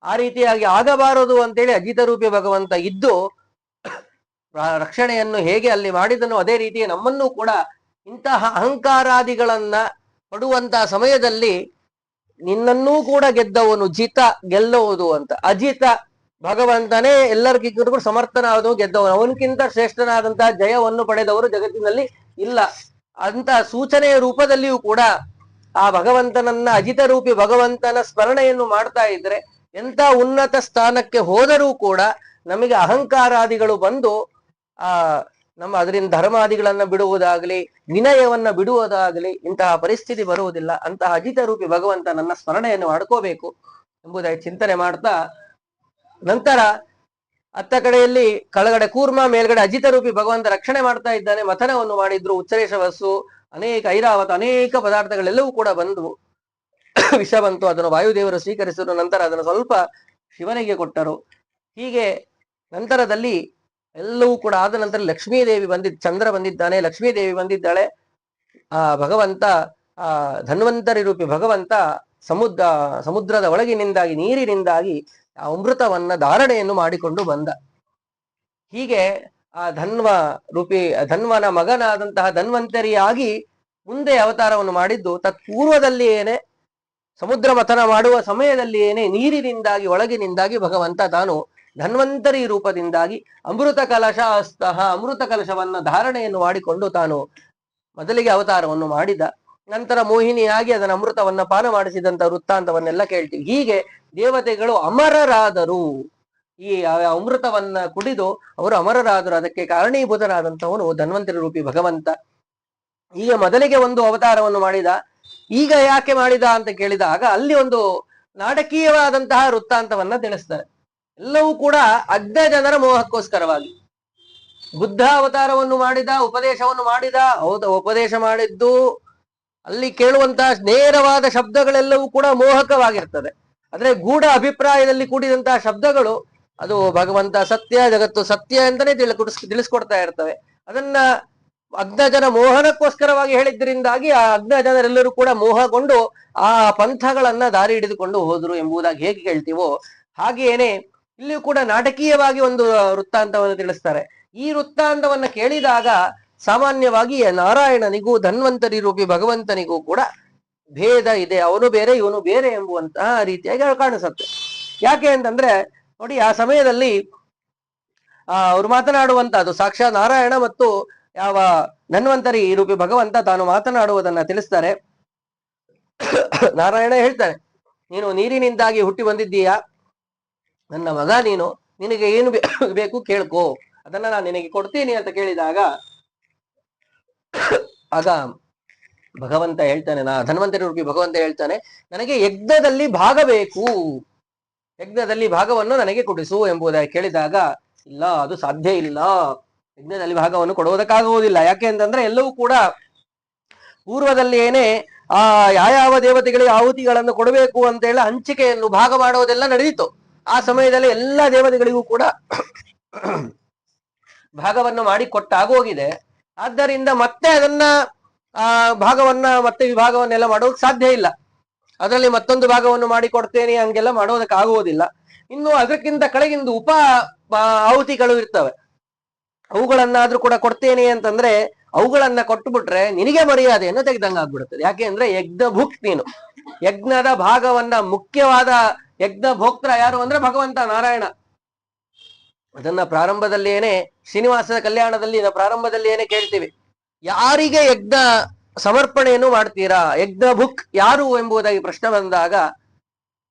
ಆ ರೀತಿಯಾಗಿ ಆಗಬಾರದು ಅಂತೇಳಿ ಅಜಿತ ರೂಪಿ ಭಗವಂತ ಇದ್ದು ರಕ್ಷಣೆಯನ್ನು ಹೇಗೆ ಅಲ್ಲಿ ಮಾಡಿದನೋ ಅದೇ ರೀತಿ ನಮ್ಮನ್ನು ಕೂಡ ಇಂತಹ ಅಹಂಕಾರಾದಿಗಳನ್ನ ಪಡುವಂತಹ ಸಮಯದಲ್ಲಿ ನಿನ್ನನ್ನೂ ಕೂಡ ಗೆದ್ದವನು ಜಿತ ಗೆಲ್ಲುವುದು ಅಂತ. ಅಜಿತ ಭಗವಂತನೇ ಎಲ್ಲರಿಗೂ ಸಮರ್ಥನಾದವು ಗೆದ್ದವನು, ಅವನಕ್ಕಿಂತ ಶ್ರೇಷ್ಠನಾದಂತಹ ಜಯವನ್ನು ಪಡೆದವರು ಜಗತ್ತಿನಲ್ಲಿ ಇಲ್ಲ ಅಂತ ಸೂಚನೆಯ ರೂಪದಲ್ಲಿಯೂ ಕೂಡ ಆ ಭಗವಂತನನ್ನ, ಅಜಿತ ರೂಪಿ ಭಗವಂತನ ಸ್ಮರಣೆಯನ್ನು ಮಾಡ್ತಾ ಇದ್ರೆ ಎಂತ ಉನ್ನತ ಸ್ಥಾನಕ್ಕೆ ಹೋದರೂ ಕೂಡ ನಮಗೆ ಅಹಂಕಾರಾದಿಗಳು ಬಂದು ನಮ್ಮ ಅದರಿಂದ ಧರ್ಮಾದಿಗಳನ್ನ ಬಿಡುವುದಾಗಲಿ, ವಿನಯವನ್ನ ಬಿಡುವುದಾಗಲಿ ಇಂತಹ ಪರಿಸ್ಥಿತಿ ಬರುವುದಿಲ್ಲ. ಅಂತಹ ಅಜಿತ ರೂಪಿ ಭಗವಂತನನ್ನ ಸ್ಮರಣೆಯನ್ನು ಮಾಡ್ಕೋಬೇಕು ಎಂಬುದಾಗಿ ಚಿಂತನೆ ಮಾಡ್ತಾ, ನಂತರ ಅತ್ತ ಕಡೆಯಲ್ಲಿ ಕೆಳಗಡೆ ಕೂರ್ಮ, ಮೇಲ್ಗಡೆ ಅಜಿತ ರೂಪಿ ಭಗವಂತ ರಕ್ಷಣೆ ಮಾಡ್ತಾ ಇದ್ದಾನೆ. ಮಥನವನ್ನು ಮಾಡಿದ್ರು. ಉಚ್ಚರೇಶ ವಸ್ಸು, ಅನೇಕ ಐರಾವತ, ಅನೇಕ ಪದಾರ್ಥಗಳೆಲ್ಲವೂ ಕೂಡ ಬಂದು ವಿಷ ಬಂತು. ಅದನ್ನು ವಾಯುದೇವರು ಸ್ವೀಕರಿಸಿದ್ರು. ನಂತರ ಅದನ್ನು ಸ್ವಲ್ಪ ಶಿವನಿಗೆ ಕೊಟ್ಟರು. ಹೀಗೆ ನಂತರದಲ್ಲಿ ಎಲ್ಲವೂ ಕೂಡ ಆದ ನಂತರ ಲಕ್ಷ್ಮೀದೇವಿ ಚಂದ್ರ ಬಂದಿದ್ದಾನೆ, ಲಕ್ಷ್ಮೀದೇವಿ ಬಂದಿದ್ದಾಳೆ. ಆ ಭಗವಂತ, ಆ ಧನ್ವಂತರಿ ರೂಪಿ ಭಗವಂತ ಸಮುದ್ರದ ಒಳಗಿನಿಂದಾಗಿ, ನೀರಿನಿಂದಾಗಿ ಆ ಅಮೃತವನ್ನ ಧಾರಣೆಯನ್ನು ಮಾಡಿಕೊಂಡು ಬಂದ. ಹೀಗೆ ಆ ಧನ್ವನ ಮಗನಾದಂತಹ ಧನ್ವಂತರಿಯಾಗಿ ಮುಂದೆ ಅವತಾರವನ್ನು ಮಾಡಿದ್ದು. ತತ್ಪೂರ್ವದಲ್ಲಿಯೇನೆ ಸಮುದ್ರ ಮಥನ ಮಾಡುವ ಸಮಯದಲ್ಲಿಯೇನೆ ನೀರಿನಿಂದಾಗಿ, ಒಳಗಿನಿಂದಾಗಿ ಭಗವಂತ ತಾನು ಧನ್ವಂತರಿ ರೂಪದಿಂದಾಗಿ ಅಮೃತ ಕಲಶ ಅಮೃತ ಕಲಶವನ್ನ ಧಾರಣೆಯನ್ನು ಮಾಡಿಕೊಂಡು ತಾನು ಮೊದಲಿಗೆ ಅವತಾರವನ್ನು ಮಾಡಿದ. ನಂತರ ಮೋಹಿನಿಯಾಗಿ ಅದನ್ನ ಅಮೃತವನ್ನ ಪಾನ ಮಾಡಿಸಿದಂತ ವೃತ್ತಾಂತವನ್ನೆಲ್ಲ ಕೇಳ್ತೀವಿ. ಹೀಗೆ ದೇವತೆಗಳು ಅಮರರಾದರು. ಈ ಅಮೃತವನ್ನ ಕುಡಿದು ಅವರು ಅಮರರಾದರು. ಅದಕ್ಕೆ ಕಾರಣೀಭೂತರಾದಂತವನು ಧನ್ವಂತರಿ ರೂಪಿ ಭಗವಂತ. ಈಗ ಮೊದಲಿಗೆ ಒಂದು ಅವತಾರವನ್ನು ಮಾಡಿದ. ಈಗ ಯಾಕೆ ಮಾಡಿದ ಅಂತ ಕೇಳಿದಾಗ ಅಲ್ಲಿ ಒಂದು ನಾಟಕೀಯವಾದಂತಹ ವೃತ್ತಾಂತವನ್ನ ತಿಳಿಸ್ತಾರೆ. ಎಲ್ಲವೂ ಕೂಡ ಅಜ್ಞ ಜನರ ಮೋಹಕ್ಕೋಸ್ಕರವಾಗಿ. ಬುದ್ಧ ಅವತಾರವನ್ನು ಮಾಡಿದ, ಉಪದೇಶವನ್ನು ಮಾಡಿದ. ಉಪದೇಶ ಮಾಡಿದ್ದು ಅಲ್ಲಿ ಕೇಳುವಂತಹ ನೇರವಾದ ಶಬ್ದಗಳೆಲ್ಲವೂ ಕೂಡ ಮೋಹಕವಾಗಿರ್ತದೆ. ಆದ್ರೆ ಗೂಢ ಅಭಿಪ್ರಾಯದಲ್ಲಿ ಕೂಡಿದಂತಹ ಶಬ್ದಗಳು ಅದು ಭಗವಂತ ಸತ್ಯ, ಜಗತ್ತು ಸತ್ಯ ಅಂತಾನೆ ತಿಳಿಸ್ಕೊಡ್ತಾ ಇರ್ತವೆ. ಅದನ್ನ ಅಜ್ಞಜನ ಮೋಹನಕ್ಕೋಸ್ಕರವಾಗಿ ಹೇಳಿದ್ರಿಂದಾಗಿ ಆ ಅಜ್ಞ ಜನರೆಲ್ಲರೂ ಕೂಡ ಮೋಹಗೊಂಡು ಆ ಪಂಥಗಳನ್ನ ದಾರಿ ಹಿಡಿದುಕೊಂಡು ಹೋದ್ರು ಎಂಬುದಾಗಿ ಹೇಗೆ ಕೇಳ್ತೀವೋ ಹಾಗೇನೆ ಇಲ್ಲಿಯೂ ಕೂಡ ನಾಟಕೀಯವಾಗಿ ಒಂದು ವೃತ್ತಾಂತವನ್ನು ತಿಳಿಸ್ತಾರೆ. ಈ ವೃತ್ತಾಂತವನ್ನ ಕೇಳಿದಾಗ ಸಾಮಾನ್ಯವಾಗಿ ನಾರಾಯಣನಿಗೂ ಧನ್ವಂತರಿ ರೂಪಿ ಭಗವಂತನಿಗೂ ಕೂಡ ಭೇದ ಇದೆ, ಅವನು ಬೇರೆ ಇವನು ಬೇರೆ ಎಂಬುವಂತಹ ರೀತಿಯಾಗಿ ಕಾಣಿಸುತ್ತೆ. ಯಾಕೆ ಅಂತಂದ್ರೆ ನೋಡಿ, ಆ ಸಮಯದಲ್ಲಿ ಅವ್ರು ಮಾತನಾಡುವಂತಹದ್ದು ಸಾಕ್ಷಾತ್ ನಾರಾಯಣ ಮತ್ತು ಯಾವ ಧನ್ವಂತರಿ ರೂಪಿ ಭಗವಂತ ತಾನು ಮಾತನಾಡುವುದನ್ನ ತಿಳಿಸ್ತಾರೆ. ನಾರಾಯಣ ಹೇಳ್ತಾನೆ, ನೀನು ನೀರಿನಿಂದಾಗಿ ಹುಟ್ಟಿ ಬಂದಿದ್ದೀಯಾ, ನನ್ನ ಮಗ ನೀನು, ನಿನಗೆ ಏನು ಬೇಕು ಕೇಳ್ಕೋ, ಅದನ್ನ ನಾನು ನಿನಗೆ ಕೊಡ್ತೀನಿ ಅಂತ ಕೇಳಿದಾಗ ಆಗ ಭಗವಂತ ಹೇಳ್ತಾನೆ, ಧನ್ವಂತರಿ ರೂಪಿ ಭಗವಂತ ಹೇಳ್ತಾನೆ, ನನಗೆ ಯಜ್ಞದಲ್ಲಿ ಭಾಗ ಬೇಕು, ಯಜ್ಞದಲ್ಲಿ ಭಾಗವನ್ನು ನನಗೆ ಕೊಡಿಸು ಎಂಬುದಾಗಿ ಕೇಳಿದಾಗ, ಇಲ್ಲ ಅದು ಸಾಧ್ಯ ಇಲ್ಲ, ಯಜ್ಞದಲ್ಲಿ ಭಾಗವನ್ನು ಕೊಡುವುದಕ್ಕಾಗುವುದಿಲ್ಲ. ಯಾಕೆ ಅಂತಂದ್ರೆ ಎಲ್ಲವೂ ಕೂಡ ಪೂರ್ವದಲ್ಲಿ ಏನೇ ಯಾವ ದೇವತೆಗಳಿಗೆ ಆಹುತಿಗಳನ್ನು ಕೊಡಬೇಕು ಅಂತ ಹೇಳಿ ಹಂಚಿಕೆಯನ್ನು ಭಾಗ ಮಾಡುವುದೆಲ್ಲ ನಡೆಯಿತು. ಆ ಸಮಯದಲ್ಲಿ ಎಲ್ಲ ದೇವತೆಗಳಿಗೂ ಕೂಡ ಭಾಗವನ್ನು ಮಾಡಿ ಕೊಟ್ಟಾಗೋಗಿದೆ. ಆದ್ದರಿಂದ ಮತ್ತೆ ಅದನ್ನ ಭಾಗವನ್ನ ಮತ್ತೆ ವಿಭಾಗವನ್ನೆಲ್ಲ ಮಾಡೋದಕ್ಕೆ ಸಾಧ್ಯ ಇಲ್ಲ. ಅದರಲ್ಲಿ ಮತ್ತೊಂದು ಭಾಗವನ್ನು ಮಾಡಿ ಕೊಡ್ತೇನೆ ಹಂಗೆಲ್ಲ ಮಾಡೋದಕ್ಕಾಗುವುದಿಲ್ಲ. ಇನ್ನು ಅದಕ್ಕಿಂತ ಕೆಳಗಿಂದ ಆಹುತಿಗಳು ಇರ್ತವೆ, ಅವುಗಳನ್ನಾದ್ರೂ ಕೂಡ ಕೊಡ್ತೇನೆ ಅಂತಂದ್ರೆ ಅವುಗಳನ್ನ ಕೊಟ್ಟು ಬಿಟ್ರೆ ನಿನಗೆ ಮರ್ಯಾದೆಯನ್ನು ತೆಗೆದಂಗ ಆಗ್ಬಿಡುತ್ತದೆ. ಯಾಕೆ ಅಂದ್ರೆ ಯಜ್ಞ ಭುಕ್ ನೀನು, ಯಜ್ಞದ ಭಾಗವನ್ನ ಮುಖ್ಯವಾದ ಯಜ್ಞ ಭೋಕ್ತ ಯಾರು ಅಂದ್ರೆ ಭಗವಂತ ನಾರಾಯಣ. ಅದನ್ನ ಪ್ರಾರಂಭದಲ್ಲಿ ಏನೇ ಶ್ರೀನಿವಾಸದ ಕಲ್ಯಾಣದಲ್ಲಿ ಪ್ರಾರಂಭದಲ್ಲಿ ಏನೇ ಕೇಳ್ತೀವಿ, ಯಾರಿಗೆ ಯಜ್ಞ ಸಮರ್ಪಣೆಯನ್ನು ಮಾಡ್ತೀರಾ, ಯಜ್ಞ ಭುಕ್ ಯಾರು ಎಂಬುದಾಗಿ ಪ್ರಶ್ನೆ ಬಂದಾಗ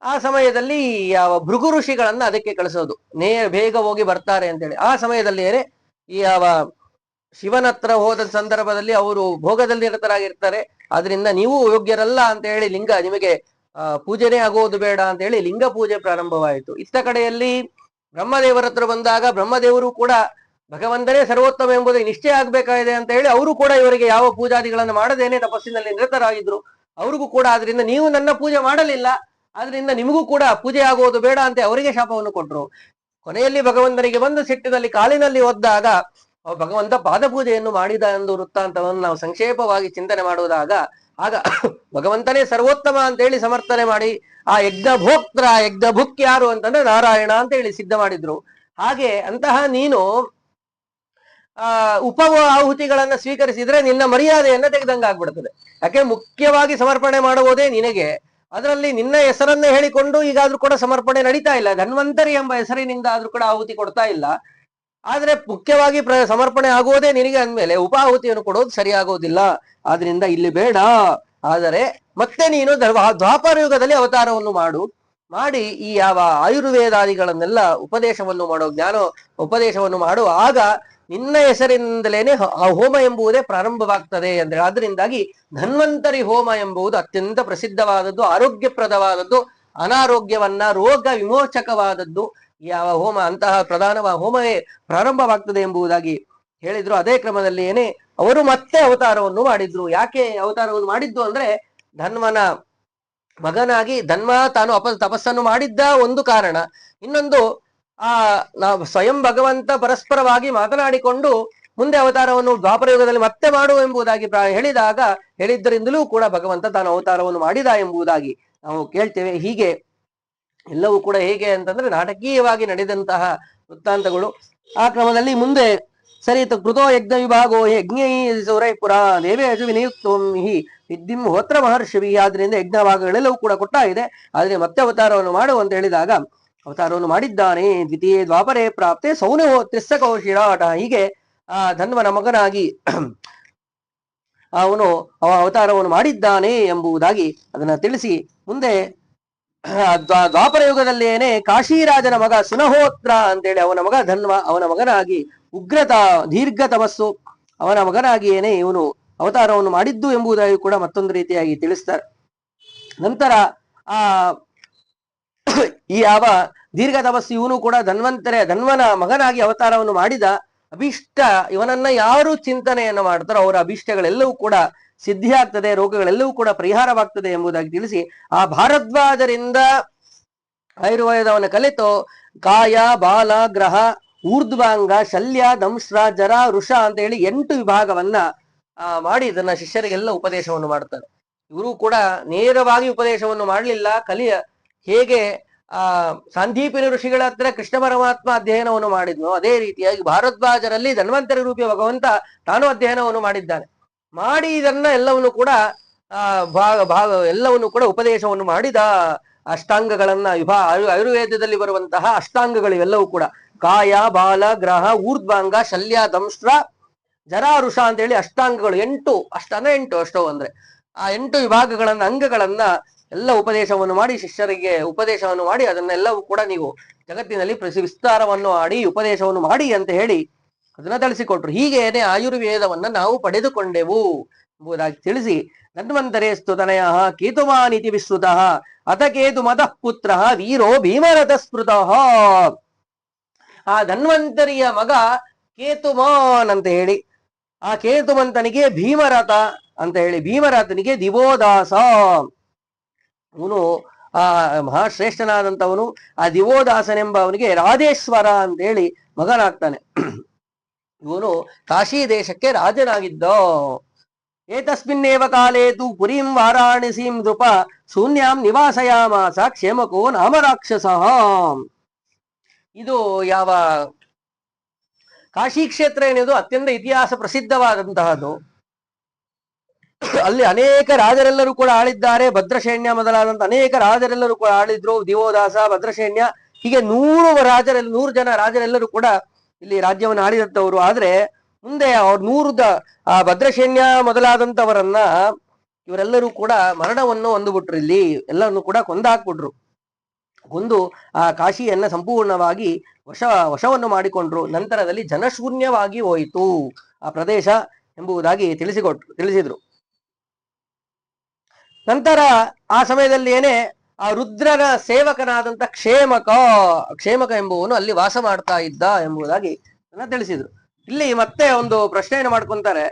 ಆ ಸಮಯದಲ್ಲಿ ಯಾವ ಭೃಗು ಋಷಿಗಳನ್ನ ಅದಕ್ಕೆ ಕಳಿಸೋದು, ಬೇಗ ಹೋಗಿ ಬರ್ತಾರೆ ಅಂತೇಳಿ. ಆ ಸಮಯದಲ್ಲಿ ಏನೇ ಈ ಯಾವ ಶಿವನ ಹತ್ರ ಹೋದ ಸಂದರ್ಭದಲ್ಲಿ ಅವರು ಭೋಗದಲ್ಲಿ ನಿರತರಾಗಿರ್ತಾರೆ. ಆದ್ರಿಂದ ನೀವು ಯೋಗ್ಯರಲ್ಲ ಅಂತ ಹೇಳಿ ಲಿಂಗ ನಿಮಗೆ ಪೂಜೆನೇ ಆಗುವುದು ಬೇಡ ಅಂತ ಹೇಳಿ ಲಿಂಗ ಪೂಜೆ ಪ್ರಾರಂಭವಾಯಿತು. ಇತ್ತ ಕಡೆಯಲ್ಲಿ ಬ್ರಹ್ಮದೇವರ ಹತ್ರ ಬಂದಾಗ ಬ್ರಹ್ಮದೇವರು ಕೂಡ ಭಗವಂತನೇ ಸರ್ವೋತ್ತಮ ಎಂಬುದಕ್ಕೆ ನಿಶ್ಚಯ ಆಗ್ಬೇಕಾಗಿದೆ ಅಂತ ಹೇಳಿ ಅವರು ಕೂಡ ಇವರಿಗೆ ಯಾವ ಪೂಜಾದಿಗಳನ್ನು ಮಾಡದೇನೆ ತಪಸ್ಸಿನಲ್ಲಿ ನಿರತರಾಗಿದ್ರು. ಅವ್ರಿಗೂ ಕೂಡ ಆದ್ರಿಂದ ನೀವು ನನ್ನ ಪೂಜೆ ಮಾಡಲಿಲ್ಲ, ಆದ್ರಿಂದ ನಿಮಗೂ ಕೂಡ ಪೂಜೆ ಆಗುವುದು ಬೇಡ ಅಂತ ಅವರಿಗೆ ಶಾಪವನ್ನು ಕೊಟ್ರು. ಕೊನೆಯಲ್ಲಿ ಭಗವಂತನಿಗೆ ಬಂದು ಸಿಟ್ಟಿನಲ್ಲಿ ಕಾಲಿನಲ್ಲಿ ಒದ್ದಾಗ ಭಗವಂತ ಪಾದಪೂಜೆಯನ್ನು ಮಾಡಿದ ಎಂದು ವೃತ್ತಾಂತವನ್ನು ನಾವು ಸಂಕ್ಷೇಪವಾಗಿ ಚಿಂತನೆ ಮಾಡುವುದಾಗ ಆಗ ಭಗವಂತನೇ ಸರ್ವೋತ್ತಮ ಅಂತ ಹೇಳಿ ಸಮರ್ಥನೆ ಮಾಡಿ ಆ ಯಜ್ಞ ಭೋಕ್ತ ಯಜ್ಞ ಭುಕ್ ಯಾರು ಅಂತಂದ್ರೆ ನಾರಾಯಣ ಅಂತ ಹೇಳಿ ಸಿದ್ಧ ಮಾಡಿದ್ರು. ಹಾಗೆ ಅಂತಹ ನೀನು ಉಪ ಆಹುತಿಗಳನ್ನ ಸ್ವೀಕರಿಸಿದ್ರೆ ನಿನ್ನ ಮರ್ಯಾದೆಯನ್ನ ತೆಗೆದಂಗ ಆಗ್ಬಿಡ್ತದೆ. ಯಾಕೆ ಮುಖ್ಯವಾಗಿ ಸಮರ್ಪಣೆ ಮಾಡುವುದೇ ನಿನಗೆ, ಅದರಲ್ಲಿ ನಿನ್ನ ಹೆಸರನ್ನ ಹೇಳಿಕೊಂಡು ಈಗಾದ್ರೂ ಕೂಡ ಸಮರ್ಪಣೆ ನಡೀತಾ ಇಲ್ಲ, ಧನ್ವಂತರಿ ಎಂಬ ಹೆಸರಿನಿಂದ ಆದ್ರೂ ಕೂಡ ಆಹುತಿ ಕೊಡ್ತಾ ಇಲ್ಲ. ಆದ್ರೆ ಮುಖ್ಯವಾಗಿ ಸಮರ್ಪಣೆ ಆಗುವುದೇ ನಿನಗೆ ಅಂದ್ಮೇಲೆ ಉಪಾಹುತಿಯನ್ನು ಕೊಡೋದು ಸರಿಯಾಗುವುದಿಲ್ಲ. ಆದ್ರಿಂದ ಇಲ್ಲಿ ಬೇಡ, ಆದರೆ ಮತ್ತೆ ನೀನು ದ್ವಾಪರ ಯುಗದಲ್ಲಿ ಅವತಾರವನ್ನು ಮಾಡಿ ಈ ಯಾವ ಆಯುರ್ವೇದಾದಿಗಳನ್ನೆಲ್ಲ ಉಪದೇಶವನ್ನು ಮಾಡೋ ಜ್ಞಾನ ಉಪದೇಶವನ್ನು ಮಾಡು, ಆಗ ನಿನ್ನ ಹೆಸರಿನಿಂದಲೇನೆ ಹೋಮ ಎಂಬುದೇ ಪ್ರಾರಂಭವಾಗ್ತದೆ ಅಂದ್ರೆ. ಆದ್ರಿಂದಾಗಿ ಧನ್ವಂತರಿ ಹೋಮ ಎಂಬುದು ಅತ್ಯಂತ ಪ್ರಸಿದ್ಧವಾದದ್ದು, ಆರೋಗ್ಯಪ್ರದವಾದದ್ದು, ಅನಾರೋಗ್ಯವನ್ನ ರೋಗ ವಿಮೋಚಕವಾದದ್ದು ಯಾವ ಹೋಮ, ಅಂತಹ ಪ್ರಧಾನವಾದ ಹೋಮವೇ ಪ್ರಾರಂಭವಾಗ್ತದೆ ಎಂಬುದಾಗಿ ಹೇಳಿದ್ರು. ಅದೇ ಕ್ರಮದಲ್ಲಿ ಏನೇ ಅವರು ಮತ್ತೆ ಅವತಾರವನ್ನು ಮಾಡಿದ್ರು. ಯಾಕೆ ಅವತಾರವನ್ನು ಮಾಡಿದ್ದು ಅಂದ್ರೆ ಧನ್ವನ ಮಗನಾಗಿ ಧನ್ವ ತಾನು ತಪಸ್ಸನ್ನು ಮಾಡಿದ್ದ ಒಂದು ಕಾರಣ, ಇನ್ನೊಂದು ನಾವು ಸ್ವಯಂ ಭಗವಂತ ಪರಸ್ಪರವಾಗಿ ಮಾತನಾಡಿಕೊಂಡು ಮುಂದೆ ಅವತಾರವನ್ನು ದ್ವಾಪರ ಯುಗದಲ್ಲಿ ಮತ್ತೆ ಮಾಡು ಎಂಬುದಾಗಿ ಹೇಳಿದ್ದರಿಂದಲೂ ಕೂಡ ಭಗವಂತ ತಾನು ಅವತಾರವನ್ನು ಮಾಡಿದ ಎಂಬುದಾಗಿ ನಾವು ಕೇಳ್ತೇವೆ. ಹೀಗೆ ಎಲ್ಲವೂ ಕೂಡ ಹೇಗೆ ಅಂತಂದ್ರೆ ನಾಟಕೀಯವಾಗಿ ನಡೆದಂತಹ ವೃತ್ತಾಂತಗಳು. ಆ ಕ್ರಮದಲ್ಲಿ ಮುಂದೆ ಸರಿತ ಕೃತೋ ಯಜ್ಞ ವಿಭಾಗೋ ಯಜ್ಞೈ ಸೌರೈ ಪುರ ದೇವೇಶು ವಿನಿಯುಕ್ತೋಹಿ ವಿದ್ಯುಂ ಹೋತ್ರ ಮಹರ್ಷಿವಿ. ಆದ್ರಿಂದ ಯಜ್ಞ ಭಾಗಗಳೆಲ್ಲವೂ ಕೂಡ ಕೊಟ್ಟಾಗಿದೆ, ಆದ್ರೆ ಮತ್ತೆ ಅವತಾರವನ್ನು ಮಾಡು ಅಂತ ಹೇಳಿದಾಗ ಅವತಾರವನ್ನು ಮಾಡಿದ್ದಾನೆ. ದ್ವಿತೀಯ ದ್ವಾಪರೇ ಪ್ರಾಪ್ತೆ ಸೌನಹೋತ್ರಿಸ್ಸ ಕೌಶಿರಾಟ. ಹೀಗೆ ಧನ್ವನ ಮಗನಾಗಿ ಅವನು ಅವತಾರವನ್ನು ಮಾಡಿದ್ದಾನೆ ಎಂಬುದಾಗಿ ಅದನ್ನ ತಿಳಿಸಿ ಮುಂದೆ ದ್ವಾಪರ ಯುಗದಲ್ಲೇನೆ ಕಾಶಿರಾಜನ ಮಗ ಸುನಹೋತ್ರ ಅಂತೇಳಿ ಅವನ ಮಗ ಧನ್ವ, ಅವನ ಮಗನಾಗಿ ಉಗ್ರತ ದೀರ್ಘ ತಪಸ್ಸು ಅವನ ಮಗನಾಗಿ ಏನೇ ಇವನು ಅವತಾರವನ್ನು ಮಾಡಿದ್ದು ಎಂಬುದಾಗಿ ಕೂಡ ಮತ್ತೊಂದು ರೀತಿಯಾಗಿ ತಿಳಿಸ್ತಾರೆ. ನಂತರ ಈ ಯಾವ ದೀರ್ಘ ತಪಸ್ಸು ಇವನು ಕೂಡ ಧನ್ವನ ಮಗನಾಗಿ ಅವತಾರವನ್ನು ಮಾಡಿದ. ಅಭಿಷ್ಟ ಇವನನ್ನ ಯಾರು ಚಿಂತನೆಯನ್ನು ಮಾಡ್ತಾರೋ ಅವರ ಅಭಿಷ್ಟಗಳೆಲ್ಲವೂ ಕೂಡ ಸಿದ್ಧಿ ಆಗ್ತದೆ, ರೋಗಗಳೆಲ್ಲವೂ ಕೂಡ ಪರಿಹಾರವಾಗ್ತದೆ ಎಂಬುದಾಗಿ ತಿಳಿಸಿ ಆ ಭಾರದ್ವಾಜರಿಂದ ಆಯುರ್ವೇದವನ್ನು ಕಲಿತು ಕಾಯ ಬಾಲ ಗ್ರಹ ಊರ್ಧ್ವಾಂಗ ಶಲ್ಯ ದಂಶ್ರ ಜರ ಋಷ ಅಂತ ಹೇಳಿ 8 ವಿಭಾಗವನ್ನ ಮಾಡಿ ಇದನ್ನ ಶಿಷ್ಯರಿಗೆಲ್ಲ ಉಪದೇಶವನ್ನು ಮಾಡ್ತಾರೆ. ಇವರು ಕೂಡ ನೇರವಾಗಿ ಉಪದೇಶವನ್ನು ಮಾಡಲಿಲ್ಲ, ಹೇಗೆ ಸಾಂದೀಪಿನ ಋಷಿಗಳ ಹತ್ರ ಕೃಷ್ಣ ಪರಮಾತ್ಮ ಅಧ್ಯಯನವನ್ನು ಮಾಡಿದ್ನು ಅದೇ ರೀತಿಯಾಗಿ ಭಾರದ್ವಾಜರಲ್ಲಿ ಧನ್ವಂತರಿ ರೂಪಿ ಭಗವಂತ ತಾನು ಅಧ್ಯಯನವನ್ನು ಮಾಡಿದ್ದಾನೆ. ಮಾಡಿ ಇದನ್ನ ಎಲ್ಲವನ್ನು ಕೂಡ ಎಲ್ಲವನ್ನು ಕೂಡ ಉಪದೇಶವನ್ನು ಮಾಡಿದ. ಅಷ್ಟಾಂಗಗಳನ್ನ ಆಯುರ್ವೇದದಲ್ಲಿ ಬರುವಂತಹ ಅಷ್ಟಾಂಗಗಳು ಇವೆಲ್ಲವೂ ಕೂಡ ಕಾಯ ಬಾಲ ಗ್ರಹ ಊರ್ಧ್ವಾಂಗ ಶಲ್ಯ ದಂಶ್ರ ಜರಾ ಋಷ ಅಂತ ಹೇಳಿ ಅಷ್ಟಾಂಗಗಳು 8 ಅಷ್ಟೋ ಅಂದ್ರೆ ಆ 8 ವಿಭಾಗಗಳನ್ನ ಅಂಗಗಳನ್ನ ಎಲ್ಲ ಉಪದೇಶವನ್ನು ಮಾಡಿ ಶಿಷ್ಯರಿಗೆ ಉಪದೇಶವನ್ನು ಮಾಡಿ ಅದನ್ನೆಲ್ಲವೂ ಕೂಡ ನೀವು ಜಗತ್ತಿನಲ್ಲಿ ವಿಸ್ತಾರವನ್ನು ಮಾಡಿ ಉಪದೇಶವನ್ನು ಮಾಡಿ ಅಂತ ಹೇಳಿ ಅದನ್ನ ತಿಳಿಸಿಕೊಟ್ರು. ಹೀಗೇನೆ ಆಯುರ್ವೇದವನ್ನ ನಾವು ಪಡೆದುಕೊಂಡೆವು ಎಂಬುದಾಗಿ ತಿಳಿಸಿ, ಧನ್ವಂತರೇ ಸ್ತುತನಯ ಕೇತುಮಾನಿತಿ ವಿಶ್ರುತಃ ಅತ ಕೇತು ಮತಃ ಪುತ್ರ ವೀರೋ ಭೀಮರಥ ಸ್ಮೃತಃ. ಆ ಧನ್ವಂತರಿಯ ಮಗ ಕೇತುಮಾನ್ ಅಂತ ಹೇಳಿ, ಆ ಕೇತುಮಂತನಿಗೆ ಭೀಮರಥ ಅಂತ ಹೇಳಿ, ಭೀಮರಥನಿಗೆ ದಿವೋದಾಸ, ಅವನು ಆ ಮಹಾಶ್ರೇಷ್ಠನಾದಂಥವನು. ಆ ದಿವೋದಾಸನೆಂಬ ಅವನಿಗೆ ರಾಜೇಶ್ವರ ಅಂತ ಹೇಳಿ ಮಗನಾಗ್ತಾನೆ. ಇವನು ಕಾಶಿ ದೇಶಕ್ಕೆ ರಾಜನಾಗಿದ್ದ. ಏತಸ್ಮಿನ್ನೇವ ಕಾಲೇ ತು ಪುರೀಂ ವಾರಾಣಸೀಂ ನೃಪ ಶೂನ್ಯಾಂ ನಿವಾಸಯಾಮಾಸ ಕ್ಷೇಮಕೋ ನಾಮ ರಾಕ್ಷಸ. ಇದು ಯಾವ ಕಾಶಿ ಕ್ಷೇತ್ರ ಏನಿದು ಅತ್ಯಂತ ಇತಿಹಾಸ ಪ್ರಸಿದ್ಧವಾದಂತಹದ್ದು. ಅಲ್ಲಿ ಅನೇಕ ರಾಜರೆಲ್ಲರೂ ಕೂಡ ಆಳಿದ್ದಾರೆ. ಭದ್ರಶೇಣ್ಯ ಮೊದಲಾದಂತ ಅನೇಕ ರಾಜರೆಲ್ಲರೂ ಕೂಡ ಆಳಿದ್ರು. ದಿವೋದಾಸ, ಭದ್ರಶೇಣ್ಯ, ಹೀಗೆ 100 ಜನ ರಾಜರೆಲ್ಲರೂ ಕೂಡ ಇಲ್ಲಿ ರಾಜ್ಯವನ್ನು ಆಳಿದಂತವರು. ಆದ್ರೆ ಮುಂದೆ ಅವ್ರ 100 ಆ ಭದ್ರಶೇಣ್ಯ ಮೊದಲಾದಂತವರನ್ನ ಇವರೆಲ್ಲರೂ ಕೂಡ ಮರಣವನ್ನು ಹೊಂದ್ಬಿಟ್ರು. ಇಲ್ಲಿ ಎಲ್ಲರನ್ನು ಕೂಡ ಕೊಂದಾಕ್ಬಿಟ್ರು. ಕೊಂದು ಆ ಕಾಶಿಯನ್ನ ಸಂಪೂರ್ಣವಾಗಿ ವಶವನ್ನು ಮಾಡಿಕೊಂಡ್ರು. ನಂತರದಲ್ಲಿ ಜನಶೂನ್ಯವಾಗಿ ಹೋಯಿತು ಆ ಪ್ರದೇಶ ಎಂಬುದಾಗಿ ತಿಳಿಸಿದ್ರು. ನಂತರ ಆ ಸಮಯದಲ್ಲಿ ಏನೇ ಆ ರುದ್ರನ ಸೇವಕನಾದಂತ ಕ್ಷೇಮಕ ಎಂಬುವನು ಅಲ್ಲಿ ವಾಸ ಮಾಡ್ತಾ ಇದ್ದ ಎಂಬುದಾಗಿ ತಿಳಿಸಿದ್ರು. ಇಲ್ಲಿ ಮತ್ತೆ ಒಂದು ಪ್ರಶ್ನೆಯನ್ನು ಮಾಡ್ಕೊಂತಾರೆ.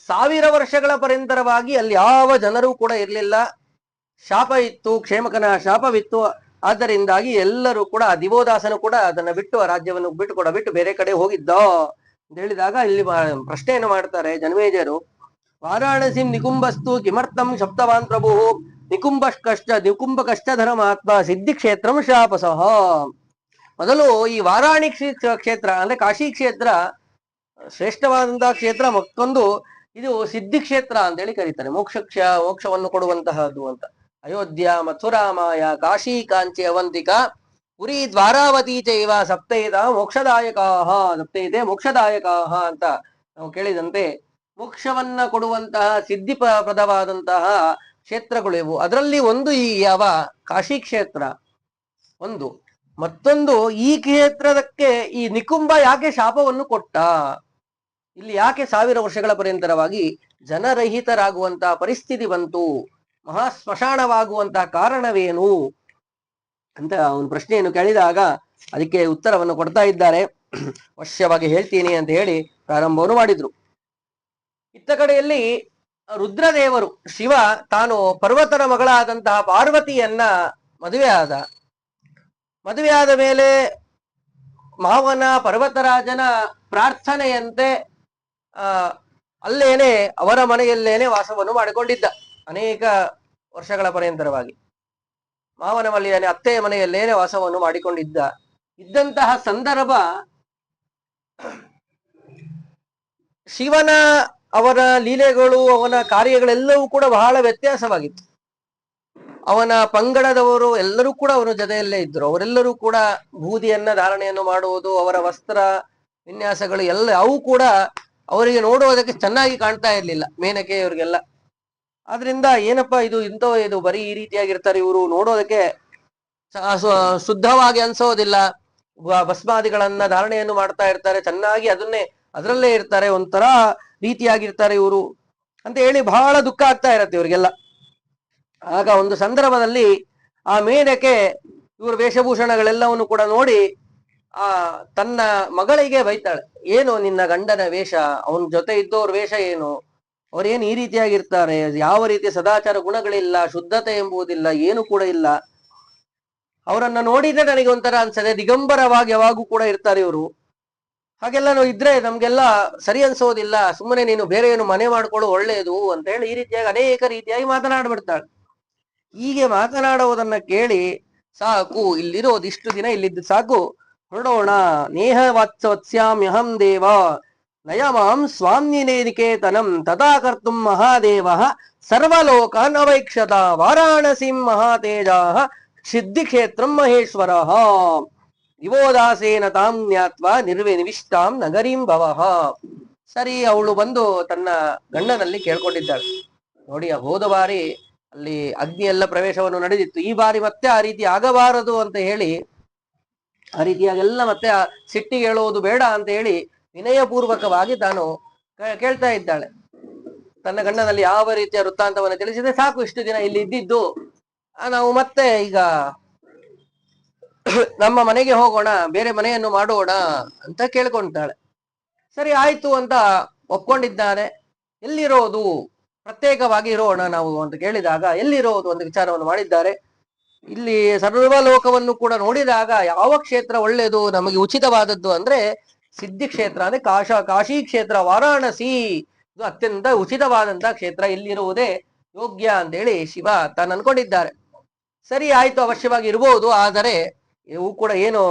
1000 ವರ್ಷಗಳ ಪರ್ಯಂತರವಾಗಿ ಅಲ್ಲಿ ಯಾವ ಜನರು ಕೂಡ ಇರಲಿಲ್ಲ. ಶಾಪ ಇತ್ತು, ಕ್ಷೇಮಕನ ಶಾಪವಿತ್ತು. ಆದ್ದರಿಂದಾಗಿ ಎಲ್ಲರೂ ಕೂಡ ದಿವೋದಾಸನು ಕೂಡ ಅದನ್ನ ಬಿಟ್ಟು ಆ ರಾಜ್ಯವನ್ನು ಬಿಟ್ಟು ಬೇರೆ ಕಡೆ ಹೋಗಿದ್ದ ಅಂತ ಹೇಳಿದಾಗ ಇಲ್ಲಿ ಪ್ರಶ್ನೆಯನ್ನು ಮಾಡ್ತಾರೆ ಜನಮೇಜರು. ವಾರಾಣಸಿಂ ನಿಕುಂಬಸ್ತು ಕಿಮರ್ಥಂ ಶಬ್ದವಾನ್ ಪ್ರಭು ನಿಕುಂಬ ಕಷ್ಟ ಧರ್ಮಾತ್ಮ ಸಿದ್ಧಿ ಕ್ಷೇತ್ರಂ ಶಾಪಸಃ. ಮೊದಲು ಈ ವಾರಾಣಸಿ ಕ್ಷೇತ್ರ ಅಂದ್ರೆ ಕಾಶಿ ಕ್ಷೇತ್ರ ಶ್ರೇಷ್ಠವಾದಂತಹ ಕ್ಷೇತ್ರ. ಮತ್ತೊಂದು ಇದು ಸಿದ್ಧಿ ಕ್ಷೇತ್ರ ಅಂತ ಹೇಳಿ ಕರೀತಾರೆ. ಮೋಕ್ಷವನ್ನು ಕೊಡುವಂತಹದ್ದು ಅಂತ. ಅಯೋಧ್ಯ, ಮಥುರಾಮಾಯ, ಕಾಶಿ, ಕಾಂಚಿ, ಅವಂತಿಕ, ಪುರಿ, ದ್ವಾರಾವತಿ ಚೈವ ಸಪ್ತೈತೆ ಮೋಕ್ಷದಾಯಕಾಹ ಅಂತ ನಾವು ಕೇಳಿದಂತೆ ಮೋಕ್ಷವನ್ನ ಕೊಡುವಂತಹ ಸಿದ್ಧಿಪ್ರದವಾದಂತಹ ಕ್ಷೇತ್ರಗಳು ಇವು. ಅದರಲ್ಲಿ ಒಂದು ಈ ಯಾವ ಕಾಶಿ ಕ್ಷೇತ್ರ ಒಂದು. ಮತ್ತೊಂದು ಈ ಕ್ಷೇತ್ರದಕ್ಕೆ ಈ ನಿಕುಂಬ ಯಾಕೆ ಶಾಪವನ್ನು ಕೊಟ್ಟ, ಇಲ್ಲಿ ಯಾಕೆ 1000 ವರ್ಷಗಳ ಪರ್ಯಂತರವಾಗಿ ಜನರಹಿತರಾಗುವಂತಹ ಪರಿಸ್ಥಿತಿ ಬಂತು, ಮಹಾ ಸ್ಮಶಾನವಾಗುವಂತಹ ಕಾರಣವೇನು ಅಂತ ಒಂದು ಪ್ರಶ್ನೆಯನ್ನು ಕೇಳಿದಾಗ ಅದಕ್ಕೆ ಉತ್ತರವನ್ನು ಕೊಡ್ತಾ ಇದ್ದಾರೆ. ಅವಶ್ಯವಾಗಿ ಹೇಳ್ತೀನಿ ಅಂತ ಹೇಳಿ ಪ್ರಾರಂಭವನ್ನು ಮಾಡಿದ್ರು. ಇತ್ತ ಕಡೆಯಲ್ಲಿ ರುದ್ರದೇವರು ಶಿವ ತಾನು ಪರ್ವತನ ಮಗಳಾದಂತಹ ಪಾರ್ವತಿಯನ್ನ ಮದುವೆ ಆದ ಮೇಲೆ ಮಾವನ ಪರ್ವತರಾಜನ ಪ್ರಾರ್ಥನೆಯಂತೆ ಅಲ್ಲೇನೆ ಅವರ ಮನೆಯಲ್ಲೇನೆ ವಾಸವನ್ನು ಮಾಡಿಕೊಂಡಿದ್ದ ಅನೇಕ ವರ್ಷಗಳ ಪರ್ಯಂತರವಾಗಿ. ಮಾವನ ಮನೆಯಲ್ಲಿ ಅತ್ತೆಯ ಮನೆಯಲ್ಲೇನೆ ವಾಸವನ್ನು ಇದ್ದಂತಹ ಸಂದರ್ಭ ಶಿವನ ಅವನ ಲೀಲೆಗಳು, ಅವನ ಕಾರ್ಯಗಳೆಲ್ಲವೂ ಕೂಡ ಬಹಳ ವ್ಯತ್ಯಾಸವಾಗಿತ್ತು. ಅವನ ಪಂಗಡದವರು ಎಲ್ಲರೂ ಕೂಡ ಅವನ ಜೊತೆಯಲ್ಲೇ ಇದ್ರು. ಅವರೆಲ್ಲರೂ ಕೂಡ ಬೂದಿಯನ್ನ ಧಾರಣೆಯನ್ನು ಮಾಡುವುದು, ಅವರ ವಸ್ತ್ರ ವಿನ್ಯಾಸಗಳು ಎಲ್ಲ ಅವು ಕೂಡ ಅವರಿಗೆ ನೋಡುವುದಕ್ಕೆ ಚೆನ್ನಾಗಿ ಕಾಣ್ತಾ ಇರ್ಲಿಲ್ಲ, ಮೇನಕೆ ಇವರಿಗೆಲ್ಲ. ಆದ್ರಿಂದ ಏನಪ್ಪಾ ಇದು ಬರೀ ಈ ರೀತಿಯಾಗಿರ್ತಾರೆ ಇವರು, ನೋಡೋದಕ್ಕೆ ಶುದ್ಧವಾಗಿ ಅನ್ಸೋದಿಲ್ಲ. ಭಸ್ಮಾದಿಗಳನ್ನ ಧಾರಣೆಯನ್ನು ಮಾಡ್ತಾ ಇರ್ತಾರೆ, ಚೆನ್ನಾಗಿ ಅದರಲ್ಲೇ ಇರ್ತಾರೆ, ಒಂಥರ ರೀತಿಯಾಗಿರ್ತಾರೆ ಇವರು ಅಂತ ಹೇಳಿ ಬಹಳ ದುಃಖ ಆಗ್ತಾ ಇರತ್ತೆ ಇವರಿಗೆಲ್ಲ. ಆಗ ಒಂದು ಸಂದರ್ಭದಲ್ಲಿ ಆ ಮೇನಕೆ ಇವ್ರ ವೇಷಭೂಷಣಗಳೆಲ್ಲವನ್ನು ಕೂಡ ನೋಡಿ ತನ್ನ ಮಗಳಿಗೆ ಬೈತಾಳೆ. ಏನು ನಿನ್ನ ಗಂಡನ ವೇಷ, ಅವನ ಜೊತೆ ಇದ್ದವ್ರ ವೇಷ ಏನು, ಅವ್ರೇನು ಈ ರೀತಿಯಾಗಿರ್ತಾರೆ, ಯಾವ ರೀತಿಯ ಸದಾಚಾರ ಗುಣಗಳಿಲ್ಲ, ಶುದ್ಧತೆ ಎಂಬುದಿಲ್ಲ, ಏನು ಕೂಡ ಇಲ್ಲ. ಅವರನ್ನ ನೋಡಿದ್ರೆ ನನಗೆ ಒಂಥರ ಅನ್ಸದೆ, ದಿಗಂಬರವಾಗಿ ಯಾವಾಗೂ ಕೂಡ ಇರ್ತಾರೆ ಇವರು. ಹಾಗೆಲ್ಲ ಇದ್ರೆ ನಮ್ಗೆಲ್ಲ ಸರಿ ಅನ್ಸೋದಿಲ್ಲ, ಸುಮ್ಮನೆ ನೀನು ಬೇರೆ ಏನು ಮನೆ ಮಾಡ್ಕೊಳ್ಳೋ ಒಳ್ಳೆಯದು ಅಂತ ಹೇಳಿ ಈ ರೀತಿಯಾಗಿ ಅನೇಕ ರೀತಿಯಾಗಿ ಮಾತನಾಡ್ಬಿಡ್ತಾಳೆ. ಹೀಗೆ ಮಾತನಾಡುವುದನ್ನ ಕೇಳಿ ಸಾಕು, ಇಲ್ಲಿರೋದು ಇಷ್ಟು ದಿನ ಇಲ್ಲಿದ್ದು ಸಾಕು, ಹೊರಡೋಣ. ನೇಹ ವಾತ್ಸವತ್ಸ್ಯಾಮ್ಯಹಂ ದೇವ ನಯಮಾಂ ಸ್ವಾಮ್ಯನಿಕೇತನಂ ತಥಾ ಕರ್ತುಂ ಮಹಾದೇವ ಸರ್ವಲೋಕಾನ್ ಅವೈಕ್ಷತ ವಾರಾಣಸಿಂ ಮಹಾತೇಜಾ ಸಿದ್ಧಿಕ್ಷೇತ್ರಂ ಮಹೇಶ್ವರ ದಿವೋದಾಸೇನ ತಾಂ ಜ್ಞಾತ್ವಾ ನಿವಿಷ್ಟಾಂ ನಗರೀಂ ಭವಃ. ಸರಿ, ಅವಳು ಬಂದು ತನ್ನ ಗಂಡನಲ್ಲಿ ಕೇಳ್ಕೊಂಡಿದ್ದಾಳೆ. ನೋಡಿ, ಹೋದ ಬಾರಿ ಅಲ್ಲಿ ಅಗ್ನಿ ಎಲ್ಲ ಪ್ರವೇಶವನ್ನು ನಡೆದಿತ್ತು, ಈ ಬಾರಿ ಮತ್ತೆ ಆ ರೀತಿ ಆಗಬಾರದು ಅಂತ ಹೇಳಿ ಆ ರೀತಿಯಾಗೆಲ್ಲ ಮತ್ತೆ ಆ ಸಿಟ್ಟಿಗೆ ಹೇಳುವುದು ಬೇಡ ಅಂತ ಹೇಳಿ ವಿನಯಪೂರ್ವಕವಾಗಿ ತಾನು ಕೇಳ್ತಾ ಇದ್ದಾಳೆ. ತನ್ನ ಗಂಡನಲ್ಲಿ ಯಾವ ರೀತಿಯ ವೃತ್ತಾಂತವನ್ನು ತಿಳಿಸಿದ್ರೆ ಸಾಕು, ಇಷ್ಟು ದಿನ ಇಲ್ಲಿ ಇದ್ದಿದ್ದು ನಾವು ಮತ್ತೆ ಈಗ ನಮ್ಮ ಮನೆಗೆ ಹೋಗೋಣ, ಬೇರೆ ಮನೆಯನ್ನು ಮಾಡೋಣ ಅಂತ ಕೇಳ್ಕೊಂತಾಳೆ. ಸರಿ ಆಯ್ತು ಅಂತ ಒಪ್ಕೊಂಡಿದ್ದಾನೆ. ಎಲ್ಲಿರೋದು, ಪ್ರತ್ಯೇಕವಾಗಿ ಇರೋಣ ನಾವು ಅಂತ ಕೇಳಿದಾಗ ಎಲ್ಲಿರೋದು ಒಂದು ವಿಚಾರವನ್ನು ಮಾಡಿದ್ದಾರೆ. ಇಲ್ಲಿ ಸರ್ವಲೋಕವನ್ನು ಕೂಡ ನೋಡಿದಾಗ ಯಾವ ಕ್ಷೇತ್ರ ಒಳ್ಳೆಯದು, ನಮಗೆ ಉಚಿತವಾದದ್ದು ಅಂದ್ರೆ ಸಿದ್ಧಿ ಕ್ಷೇತ್ರ, ಅಂದ್ರೆ ಕಾಶಿ ಕ್ಷೇತ್ರ, ವಾರಾಣಸಿ ಇದು ಅತ್ಯಂತ ಉಚಿತವಾದಂತಹ ಕ್ಷೇತ್ರ, ಇಲ್ಲಿರುವುದೇ ಯೋಗ್ಯ ಅಂತ ಹೇಳಿ ಶಿವ ತಾನು ಅನ್ಕೊಂಡಿದ್ದಾರೆ. ಸರಿ ಆಯ್ತು, ಅವಶ್ಯವಾಗಿ ಇರ್ಬೋದು. ಆದರೆ ಇವು ಕೂಡ ಏನು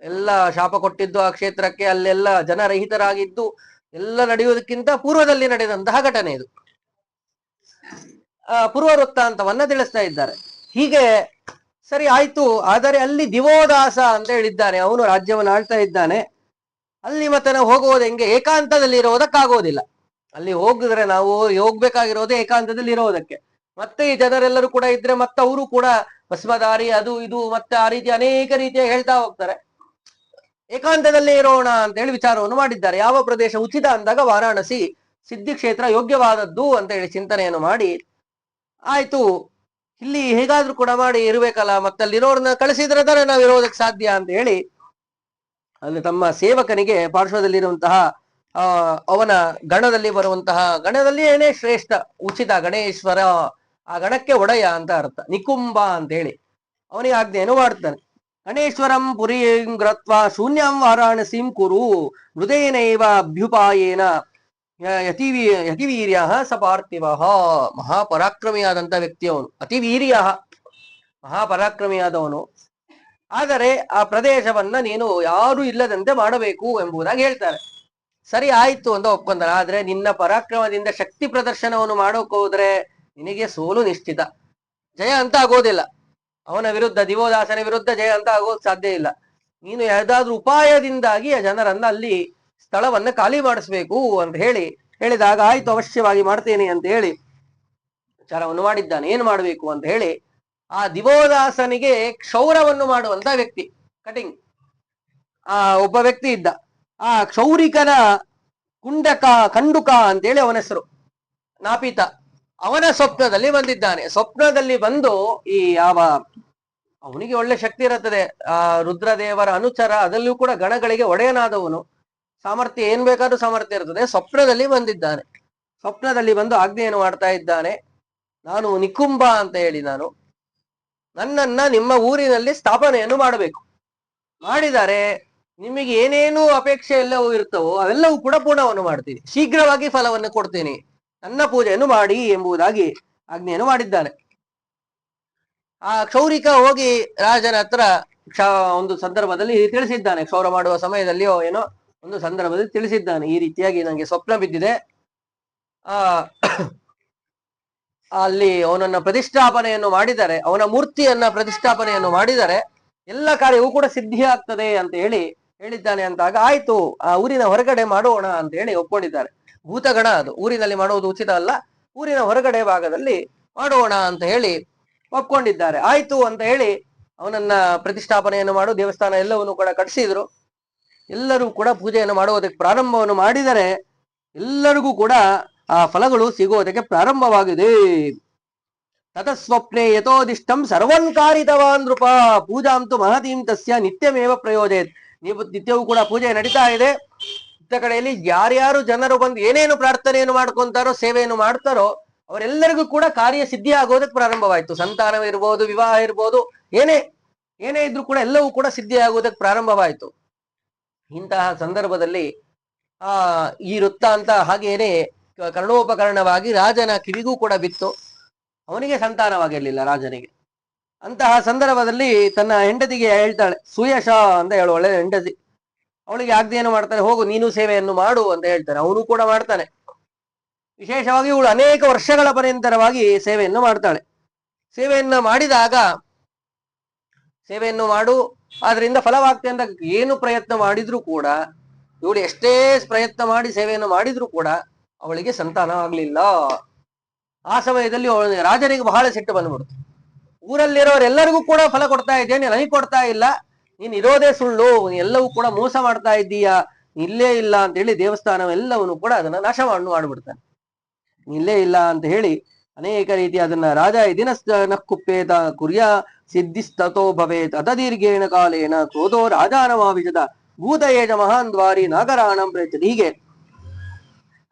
ಎಲ್ಲ ಶಾಪ ಕೊಟ್ಟಿದ್ದು ಆ ಕ್ಷೇತ್ರಕ್ಕೆ, ಅಲ್ಲೆಲ್ಲ ಜನರಹಿತರಾಗಿದ್ದು ಎಲ್ಲ ನಡೆಯುವುದಕ್ಕಿಂತ ಪೂರ್ವದಲ್ಲಿ ನಡೆದಂತಹ ಘಟನೆ ಇದು. ಪೂರ್ವ ವೃತ್ತಾಂತವನ್ನ ತಿಳಿಸ್ತಾ ಇದ್ದಾರೆ. ಹೀಗೆ ಸರಿ ಆಯ್ತು. ಆದರೆ ಅಲ್ಲಿ ದಿವೋದಾಸ ಅಂತ ಹೇಳಿದ್ದಾನೆ, ಅವನು ರಾಜ್ಯವನ್ನು ಆಳ್ತಾ ಇದ್ದಾನೆ. ಅಲ್ಲಿ ಮತ್ತೆ ನಾವು ಹೋಗುವುದು ಹೆಂಗೆ, ಏಕಾಂತದಲ್ಲಿ ಇರೋದಕ್ಕಾಗೋದಿಲ್ಲ. ಅಲ್ಲಿ ಹೋಗಿದ್ರೆ ನಾವು ಹೋಗ್ಬೇಕಾಗಿರೋದು ಏಕಾಂತದಲ್ಲಿ ಇರೋದಕ್ಕೆ. ಮತ್ತೆ ಈ ಜನರೆಲ್ಲರೂ ಕೂಡ ಇದ್ರೆ ಮತ್ತೆ ಅವರು ಕೂಡ ಭಸ್ಮಧಾರಿ ಅದು ಇದು ಮತ್ತೆ ಆ ರೀತಿ ಅನೇಕ ರೀತಿಯ ಹೇಳ್ತಾ ಹೋಗ್ತಾರೆ. ಏಕಾಂತದಲ್ಲೇ ಇರೋಣ ಅಂತ ಹೇಳಿ ವಿಚಾರವನ್ನು ಮಾಡಿದ್ದಾರೆ. ಯಾವ ಪ್ರದೇಶ ಉಚಿತ ಅಂದಾಗ ವಾರಾಣಸಿ ಸಿದ್ಧಿ ಕ್ಷೇತ್ರ ಯೋಗ್ಯವಾದದ್ದು ಅಂತ ಹೇಳಿ ಚಿಂತನೆಯನ್ನು ಮಾಡಿ ಆಯ್ತು, ಇಲ್ಲಿ ಹೇಗಾದ್ರೂ ಕೂಡ ಮಾಡಿ ಇರ್ಬೇಕಲ್ಲ, ಮತ್ತೆ ಅಲ್ಲಿರೋರ್ನ ಕಳಿಸಿದ್ರೆ ತಾನೇ ನಾವು ಇರೋದಕ್ಕೆ ಸಾಧ್ಯ ಅಂತ ಹೇಳಿ ಅಲ್ಲಿ ತಮ್ಮ ಸೇವಕನಿಗೆ ಪಾರ್ಶ್ವದಲ್ಲಿರುವಂತಹ ಅವನ ಗಣದಲ್ಲಿ ಬರುವಂತಹ, ಗಣದಲ್ಲಿ ಏನೇ ಶ್ರೇಷ್ಠ ಉಚಿತ ಗಣೇಶ್ವರ, ಆ ಗಣಕ್ಕೆ ಒಡೆಯ ಅಂತ ಅರ್ಥ, ನಿಕುಂಬ ಅಂತ ಹೇಳಿ ಅವನಿಗೆ ಆಜ್ಞೆಯನ್ನು ಮಾಡ್ತಾನೆ. ಗಣೇಶ್ವರಂ ಪುರೀಂ ಗೃತ್ವಾ ಶೂನ್ಯಂ ವಾರಾಣಸೀಂ ಕುರು ಮೃದೇನೈವ ಅಭ್ಯುಪಾಯೇನ ಯತಿವೀರ್ಯ ಸ ಪಾರ್ಥಿವ. ಮಹಾಪರಾಕ್ರಮಿಯಾದಂತ ವ್ಯಕ್ತಿ ಅವನು, ಅತಿವೀರ್ಯ, ಮಹಾಪರಾಕ್ರಮಿಯಾದವನು. ಆದರೆ ಆ ಪ್ರದೇಶವನ್ನ ನೀನು ಯಾರು ಇಲ್ಲದಂತೆ ಮಾಡಬೇಕು ಎಂಬುದಾಗಿ ಹೇಳ್ತಾರೆ. ಸರಿ ಆಯ್ತು ಅಂತ ಒಪ್ಕೊಂತಾರೆ. ಆದ್ರೆ ನಿನ್ನ ಪರಾಕ್ರಮದಿಂದ ಶಕ್ತಿ ಪ್ರದರ್ಶನವನ್ನು ಮಾಡೋಕೆ ಹೋದ್ರೆ ನಿನಗೆ ಸೋಲು ನಿಶ್ಚಿತ, ಜಯ ಅಂತ ಆಗೋದಿಲ್ಲ. ಅವನ ವಿರುದ್ಧ, ದಿವೋದಾಸನ ವಿರುದ್ಧ ಜಯ ಅಂತ ಆಗೋಕ್ ಸಾಧ್ಯ ಇಲ್ಲ. ನೀನು ಯಾವ್ದಾದ್ರು ಉಪಾಯದಿಂದಾಗಿ ಆ ಜನರನ್ನ ಅಲ್ಲಿ ಸ್ಥಳವನ್ನ ಖಾಲಿ ಮಾಡಿಸ್ಬೇಕು ಅಂತ ಹೇಳಿದಾಗ ಆಯ್ತು ಅವಶ್ಯವಾಗಿ ಮಾಡ್ತೇನೆ ಅಂತ ಹೇಳಿ ವಿಚಾರವನ್ನು ಮಾಡಿದ್ದಾನೆ. ಏನ್ ಮಾಡ್ಬೇಕು ಅಂತ ಹೇಳಿ ಆ ದಿವೋದಾಸನಿಗೆ ಕ್ಷೌರವನ್ನು ಮಾಡುವಂತ ವ್ಯಕ್ತಿ, ಕಟಿಂಗ್ ಒಬ್ಬ ವ್ಯಕ್ತಿ ಇದ್ದ. ಆ ಕ್ಷೌರಿಕನ ಕಂಡುಕ ಅಂತೇಳಿ ಅವನ ಹೆಸರು, ನಾಪಿತ. ಅವನ ಸ್ವಪ್ನದಲ್ಲಿ ಬಂದಿದ್ದಾನೆ. ಸ್ವಪ್ನದಲ್ಲಿ ಬಂದು ಈ ಅವನಿಗೆ ಒಳ್ಳೆ ಶಕ್ತಿ ಇರುತ್ತದೆ, ಆ ರುದ್ರದೇವರ ಅನುಚರ, ಅದರಲ್ಲೂ ಕೂಡ ಗಣಗಳಿಗೆ ಒಡೆಯನಾದವನು, ಸಾಮರ್ಥ್ಯ ಏನ್ ಬೇಕಾದ್ರೂ ಸಾಮರ್ಥ್ಯ ಇರ್ತದೆ. ಸ್ವಪ್ನದಲ್ಲಿ ಬಂದಿದ್ದಾನೆ. ಸ್ವಪ್ನದಲ್ಲಿ ಬಂದು ಆಜ್ಞೆಯನ್ನು ಮಾಡ್ತಾ ಇದ್ದಾನೆ, ನಾನು ನಿಕುಂಬ ಅಂತ ಹೇಳಿ ನನ್ನನ್ನ ನಿಮ್ಮ ಊರಿನಲ್ಲಿ ಸ್ಥಾಪನೆಯನ್ನು ಮಾಡಬೇಕು. ಮಾಡಿದರೆ ನಿಮಗೆ ಏನೇನು ಅಪೇಕ್ಷೆ ಎಲ್ಲವೂ ಇರ್ತವೋ ಅವೆಲ್ಲವೂ ಕೂಡ ಪೂರ್ಣವನ್ನು ಮಾಡ್ತೀನಿ, ಶೀಘ್ರವಾಗಿ ಫಲವನ್ನು ಕೊಡ್ತೀನಿ, ನನ್ನ ಪೂಜೆಯನ್ನು ಮಾಡಿ ಎಂಬುದಾಗಿ ಆಜ್ಞೆಯನ್ನು ಮಾಡಿದ್ದಾನೆ. ಆ ಕ್ಷೌರಿಕ ಹೋಗಿ ರಾಜನ ಹತ್ರ ಒಂದು ಸಂದರ್ಭದಲ್ಲಿ ತಿಳಿಸಿದ್ದಾನೆ, ಕ್ಷೌರ ಮಾಡುವ ಸಮಯದಲ್ಲಿಯೋ ಏನೋ ಒಂದು ಸಂದರ್ಭದಲ್ಲಿ ತಿಳಿಸಿದ್ದಾನೆ, ಈ ರೀತಿಯಾಗಿ ನನಗೆ ಸ್ವಪ್ನ ಬಿದ್ದಿದೆ, ಅಲ್ಲಿ ಅವನನ್ನ ಪ್ರತಿಷ್ಠಾಪನೆಯನ್ನು ಮಾಡಿದರೆ, ಅವನ ಮೂರ್ತಿಯನ್ನ ಪ್ರತಿಷ್ಠಾಪನೆಯನ್ನು ಮಾಡಿದರೆ ಎಲ್ಲ ಕಾರ್ಯವೂ ಕೂಡ ಸಿದ್ಧಿ ಆಗ್ತದೆ ಅಂತ ಹೇಳಿದ್ದಾನೆ. ಅಂತಾಗ ಆಯ್ತು, ಆ ಊರಿನ ಹೊರಗಡೆ ಮಾಡೋಣ ಅಂತ ಹೇಳಿ ಒಪ್ಕೊಂಡಿದ್ದಾರೆ. ಭೂತಗಣ ಅದು, ಊರಿನಲ್ಲಿ ಮಾಡುವುದು ಉಚಿತ ಅಲ್ಲ, ಊರಿನ ಹೊರಗಡೆ ಭಾಗದಲ್ಲಿ ಮಾಡೋಣ ಅಂತ ಹೇಳಿ ಒಪ್ಕೊಂಡಿದ್ದಾರೆ. ಆಯ್ತು ಅಂತ ಹೇಳಿ ಅವನನ್ನ ಪ್ರತಿಷ್ಠಾಪನೆಯನ್ನು ಮಾಡು, ದೇವಸ್ಥಾನ ಎಲ್ಲವನ್ನು ಕೂಡ ಕಟ್ಟಿಸಿದ್ರು. ಎಲ್ಲರೂ ಕೂಡ ಪೂಜೆಯನ್ನು ಮಾಡುವುದಕ್ಕೆ ಪ್ರಾರಂಭವನ್ನು ಮಾಡಿದರೆ ಎಲ್ಲರಿಗೂ ಕೂಡ ಆ ಫಲಗಳು ಸಿಗುವುದಕ್ಕೆ ಪ್ರಾರಂಭವಾಗಿದೆ. ತತಸ್ವಪ್ನೆ ಯಥೋದಿಷ್ಟಂ ಸರ್ವನ್ ಕಾರಿತವಾನ್ ನೃಪ ಪೂಜಾಂತು ಮಹತೀಂ ತಸ್ಯ ನಿತ್ಯಮೇವ ಪ್ರಯೋಜಯತ್. ನೀವು ನಿತ್ಯವೂ ಕೂಡ ಪೂಜೆ ನಡೀತಾ ಇದೆ. ಇತ್ತ ಕಡೆಯಲ್ಲಿ ಯಾರ್ಯಾರು ಜನರು ಬಂದು ಏನೇನು ಪ್ರಾರ್ಥನೆಯನ್ನು ಮಾಡ್ಕೊಂತಾರೋ, ಸೇವೆಯನ್ನು ಮಾಡ್ತಾರೋ ಅವರೆಲ್ಲರಿಗೂ ಕೂಡ ಕಾರ್ಯ ಸಿದ್ಧಿ ಆಗೋದಕ್ಕೆ ಪ್ರಾರಂಭವಾಯ್ತು. ಸಂತಾನವಿರ್ಬೋದು, ವಿವಾಹ ಇರ್ಬೋದು, ಏನೇ ಇದ್ರೂ ಕೂಡ ಎಲ್ಲವೂ ಕೂಡ ಸಿದ್ಧಿ ಆಗೋದಕ್ಕೆ ಪ್ರಾರಂಭವಾಯಿತು. ಇಂತಹ ಸಂದರ್ಭದಲ್ಲಿ ಈ ವೃತ್ತಾಂತ ಹಾಗೇನೆ ಕರ್ಣೋಪಕರಣವಾಗಿ ರಾಜನ ಕಿವಿಗೂ ಕೂಡ ಬಿತ್ತು. ಅವನಿಗೆ ಸಂತಾನವಾಗಿರ್ಲಿಲ್ಲ ರಾಜನಿಗೆ. ಅಂತಹ ಸಂದರ್ಭದಲ್ಲಿ ತನ್ನ ಹೆಂಡತಿಗೆ ಹೇಳ್ತಾಳೆ, ಸುಯಶ ಅಂತ ಹೇಳು, ಒಳ್ಳೆ ಹೆಂಡತಿ. ಅವಳಿಗೆ ಆಜ್ಞೆಯನ್ನು ಮಾಡ್ತಾನೆ, ಹೋಗು ನೀನು ಸೇವೆಯನ್ನು ಮಾಡು ಅಂತ ಹೇಳ್ತಾನೆ. ಅವನು ಕೂಡ ಮಾಡ್ತಾನೆ. ವಿಶೇಷವಾಗಿ ಇವಳು ಅನೇಕ ವರ್ಷಗಳ ಪರ್ಯಂತರವಾಗಿ ಸೇವೆಯನ್ನು ಮಾಡ್ತಾಳೆ. ಸೇವೆಯನ್ನು ಮಾಡಿದಾಗ ಸೇವೆಯನ್ನು ಮಾಡು, ಆದ್ರಿಂದ ಫಲವಾಗ್ತದೆ ಅಂತ ಏನು ಪ್ರಯತ್ನ ಮಾಡಿದ್ರು ಕೂಡ, ಇವಳು ಎಷ್ಟೇ ಪ್ರಯತ್ನ ಮಾಡಿ ಸೇವೆಯನ್ನು ಮಾಡಿದ್ರು ಕೂಡ ಅವಳಿಗೆ ಸಂತಾನ ಆಗ್ಲಿಲ್ಲ. ಆ ಸಮಯದಲ್ಲಿ ರಾಜನಿಗೆ ಬಹಳ ಸಿಟ್ಟು ಬಂದ್ಬಿಡ್ತು. ಊರಲ್ಲಿರೋರೆಲ್ಲರಿಗೂ ಕೂಡ ಫಲ ಕೊಡ್ತಾ ಇದ್ದೇನೆ, ನನಗೆ ಕೊಡ್ತಾ ಇಲ್ಲ, ನೀನ್ ಇರೋದೇ ಸುಳ್ಳು, ಎಲ್ಲವೂ ಕೂಡ ಮೋಸ ಮಾಡ್ತಾ ಇದ್ದೀಯಾ, ಇಲ್ಲೇ ಇಲ್ಲ ಅಂತ ಹೇಳಿ ದೇವಸ್ಥಾನವೆಲ್ಲವನ್ನು ಕೂಡ ಅದನ್ನ ನಾಶ ಮಾಡ್ಬಿಡ್ತಾನೆ. ಇಲ್ಲೇ ಇಲ್ಲ ಅಂತ ಹೇಳಿ ಅನೇಕ ರೀತಿ ಅದನ್ನ ರಾಜ ದಿನ ನಕ್ಕುಪ್ಪೇತ ಕುರ್ಯ ಸಿದ್ಧಿಸ್ತೋ ಭವೇತ್ ಅತದೀರ್ಘೇಣ ಕಾಲೇನ ಕ್ರೋಧೋ ರಾಜಾನಮಾವಿಷದ ಭೂತಯೇಜ ಮಹಾನ್ ದ್ವಾರಿ ನಾಗರಾಣಂ ಪ್ರಯತ್ನ. ಹೀಗೆ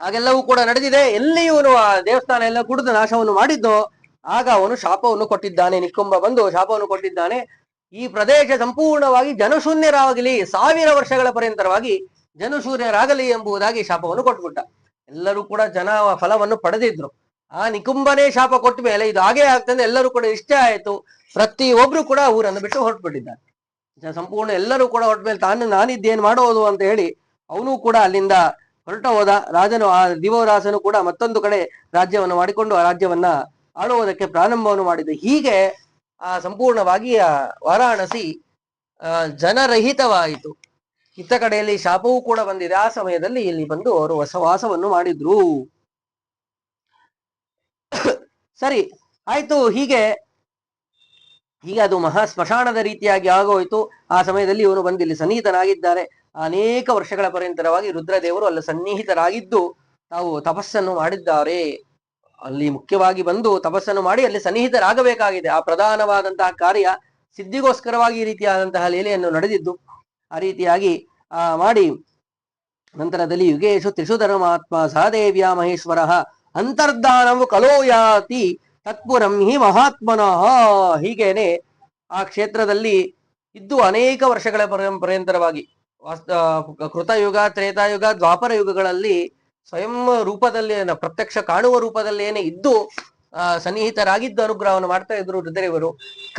ಹಾಗೆಲ್ಲವೂ ಕೂಡ ನಡೆದಿದೆ. ಎಲ್ಲಿ ಇವನು ಆ ದೇವಸ್ಥಾನ ಎಲ್ಲ ಕುಡಿದು ನಾಶವನ್ನು ಮಾಡಿದ್ದೋ ಆಗ ಅವನು ಶಾಪವನ್ನು ಕೊಟ್ಟಿದ್ದಾನೆ. ನಿಕ್ಕುಂಬ ಬಂದು ಶಾಪವನ್ನು ಕೊಟ್ಟಿದ್ದಾನೆ. ಈ ಪ್ರದೇಶ ಸಂಪೂರ್ಣವಾಗಿ ಜನಶೂನ್ಯರಾಗಲಿ, 1000 ವರ್ಷಗಳ ಪರ್ಯಂತರವಾಗಿ ಜನಶೂನ್ಯರಾಗಲಿ ಎಂಬುದಾಗಿ ಶಾಪವನ್ನು ಕೊಟ್ಬಿಟ್ಟ. ಎಲ್ಲರೂ ಕೂಡ ಜನ ಫಲವನ್ನು ಪಡೆದಿದ್ರು. ಆ ನಿಕುಂಬನೇ ಶಾಪ ಕೊಟ್ಟ ಮೇಲೆ ಇದು ಹಾಗೇ ಆಗ್ತದೆ ಎಲ್ಲರೂ ಕೂಡ ಇಷ್ಟ ಆಯ್ತು. ಪ್ರತಿಯೊಬ್ರು ಕೂಡ ಊರನ್ನು ಬಿಟ್ಟು ಹೊರಟ್ಬಿಟ್ಟಿದ್ದಾರೆ. ಸಂಪೂರ್ಣ ಎಲ್ಲರೂ ಕೂಡ ಹೊರಟ ಮೇಲೆ ನಾನಿದ್ದೇನ್ ಮಾಡೋದು ಅಂತ ಹೇಳಿ ಅವನು ಕೂಡ ಅಲ್ಲಿಂದ ಹೊರಟ ಹೋದ. ರಾಜನು ಆ ದಿವೋದಾಸನು ಕೂಡ ಮತ್ತೊಂದು ಕಡೆ ರಾಜ್ಯವನ್ನು ಮಾಡಿಕೊಂಡು ಆ ರಾಜ್ಯವನ್ನ ಆಳುವುದಕ್ಕೆ ಪ್ರಾರಂಭವನ್ನು ಮಾಡಿದ. ಹೀಗೆ ಸಂಪೂರ್ಣವಾಗಿ ಆ ವಾರಾಣಸಿ ಜನರಹಿತವಾಯಿತು. ಇತ್ತ ಕಡೆಯಲ್ಲಿ ಶಾಪವೂ ಕೂಡ ಬಂದಿದೆ. ಆ ಸಮಯದಲ್ಲಿ ಇಲ್ಲಿ ಬಂದು ಅವರು ವಸವಾಸವನ್ನು ಮಾಡಿದ್ರು. ಸರಿ ಆಯ್ತು. ಹೀಗೆ ಅದು ಮಹಾ ಸ್ಮಶಾನದ ರೀತಿಯಾಗಿ ಆಗೋಯ್ತು. ಆ ಸಮಯದಲ್ಲಿ ಇವನು ಬಂದು ಇಲ್ಲಿ ಸನ್ನಿಹಿತನಾಗಿದ್ದಾರೆ. ಅನೇಕ ವರ್ಷಗಳ ಪರ್ಯಂತರವಾಗಿ ರುದ್ರದೇವರು ಅಲ್ಲಿ ಸನ್ನಿಹಿತರಾಗಿದ್ದು ತಾವು ತಪಸ್ಸನ್ನು ಮಾಡಿದ್ದಾರೆ. ಅಲ್ಲಿ ಮುಖ್ಯವಾಗಿ ಬಂದು ತಪಸ್ಸನ್ನು ಮಾಡಿ ಅಲ್ಲಿ ಸನ್ನಿಹಿತರಾಗಬೇಕಾಗಿದೆ. ಆ ಪ್ರಧಾನವಾದಂತಹ ಕಾರ್ಯ ಸಿದ್ಧಿಗೋಸ್ಕರವಾಗಿ ಈ ರೀತಿಯಾದಂತಹ ಲೀಲೆಯನ್ನು ನಡೆದಿದ್ದು. ಆ ರೀತಿಯಾಗಿ ಮಾಡಿ ನಂತರದಲ್ಲಿ ಯುಗೇಶು ತ್ರಿಷು ಧರ್ಮಾತ್ಮ ಸಹದೇವ್ಯ ಮಹೇಶ್ವರ ಅಂತರ್ಧಾನವು ಕಲೋಯಾತಿ ತತ್ಪುರಂ ಹಿ ಮಹಾತ್ಮನಃ. ಹೀಗೇನೆ ಆ ಕ್ಷೇತ್ರದಲ್ಲಿ ಇದ್ದು ಅನೇಕ ವರ್ಷಗಳ ಪರ್ಯಂತರವಾಗಿ ಕೃತಯುಗ, ತ್ರೇತಾಯುಗ, ದ್ವಾಪರ ಯುಗಗಳಲ್ಲಿ ಸ್ವಯಂ ರೂಪದಲ್ಲಿ ಪ್ರತ್ಯಕ್ಷ ಕಾಣುವ ರೂಪದಲ್ಲೇನೆ ಇದ್ದು ಸನ್ನಿಹಿತರಾಗಿದ್ದು ಅನುಗ್ರಹವನ್ನು ಮಾಡ್ತಾ ಇದ್ರು ರುದ್ರದೇವರು.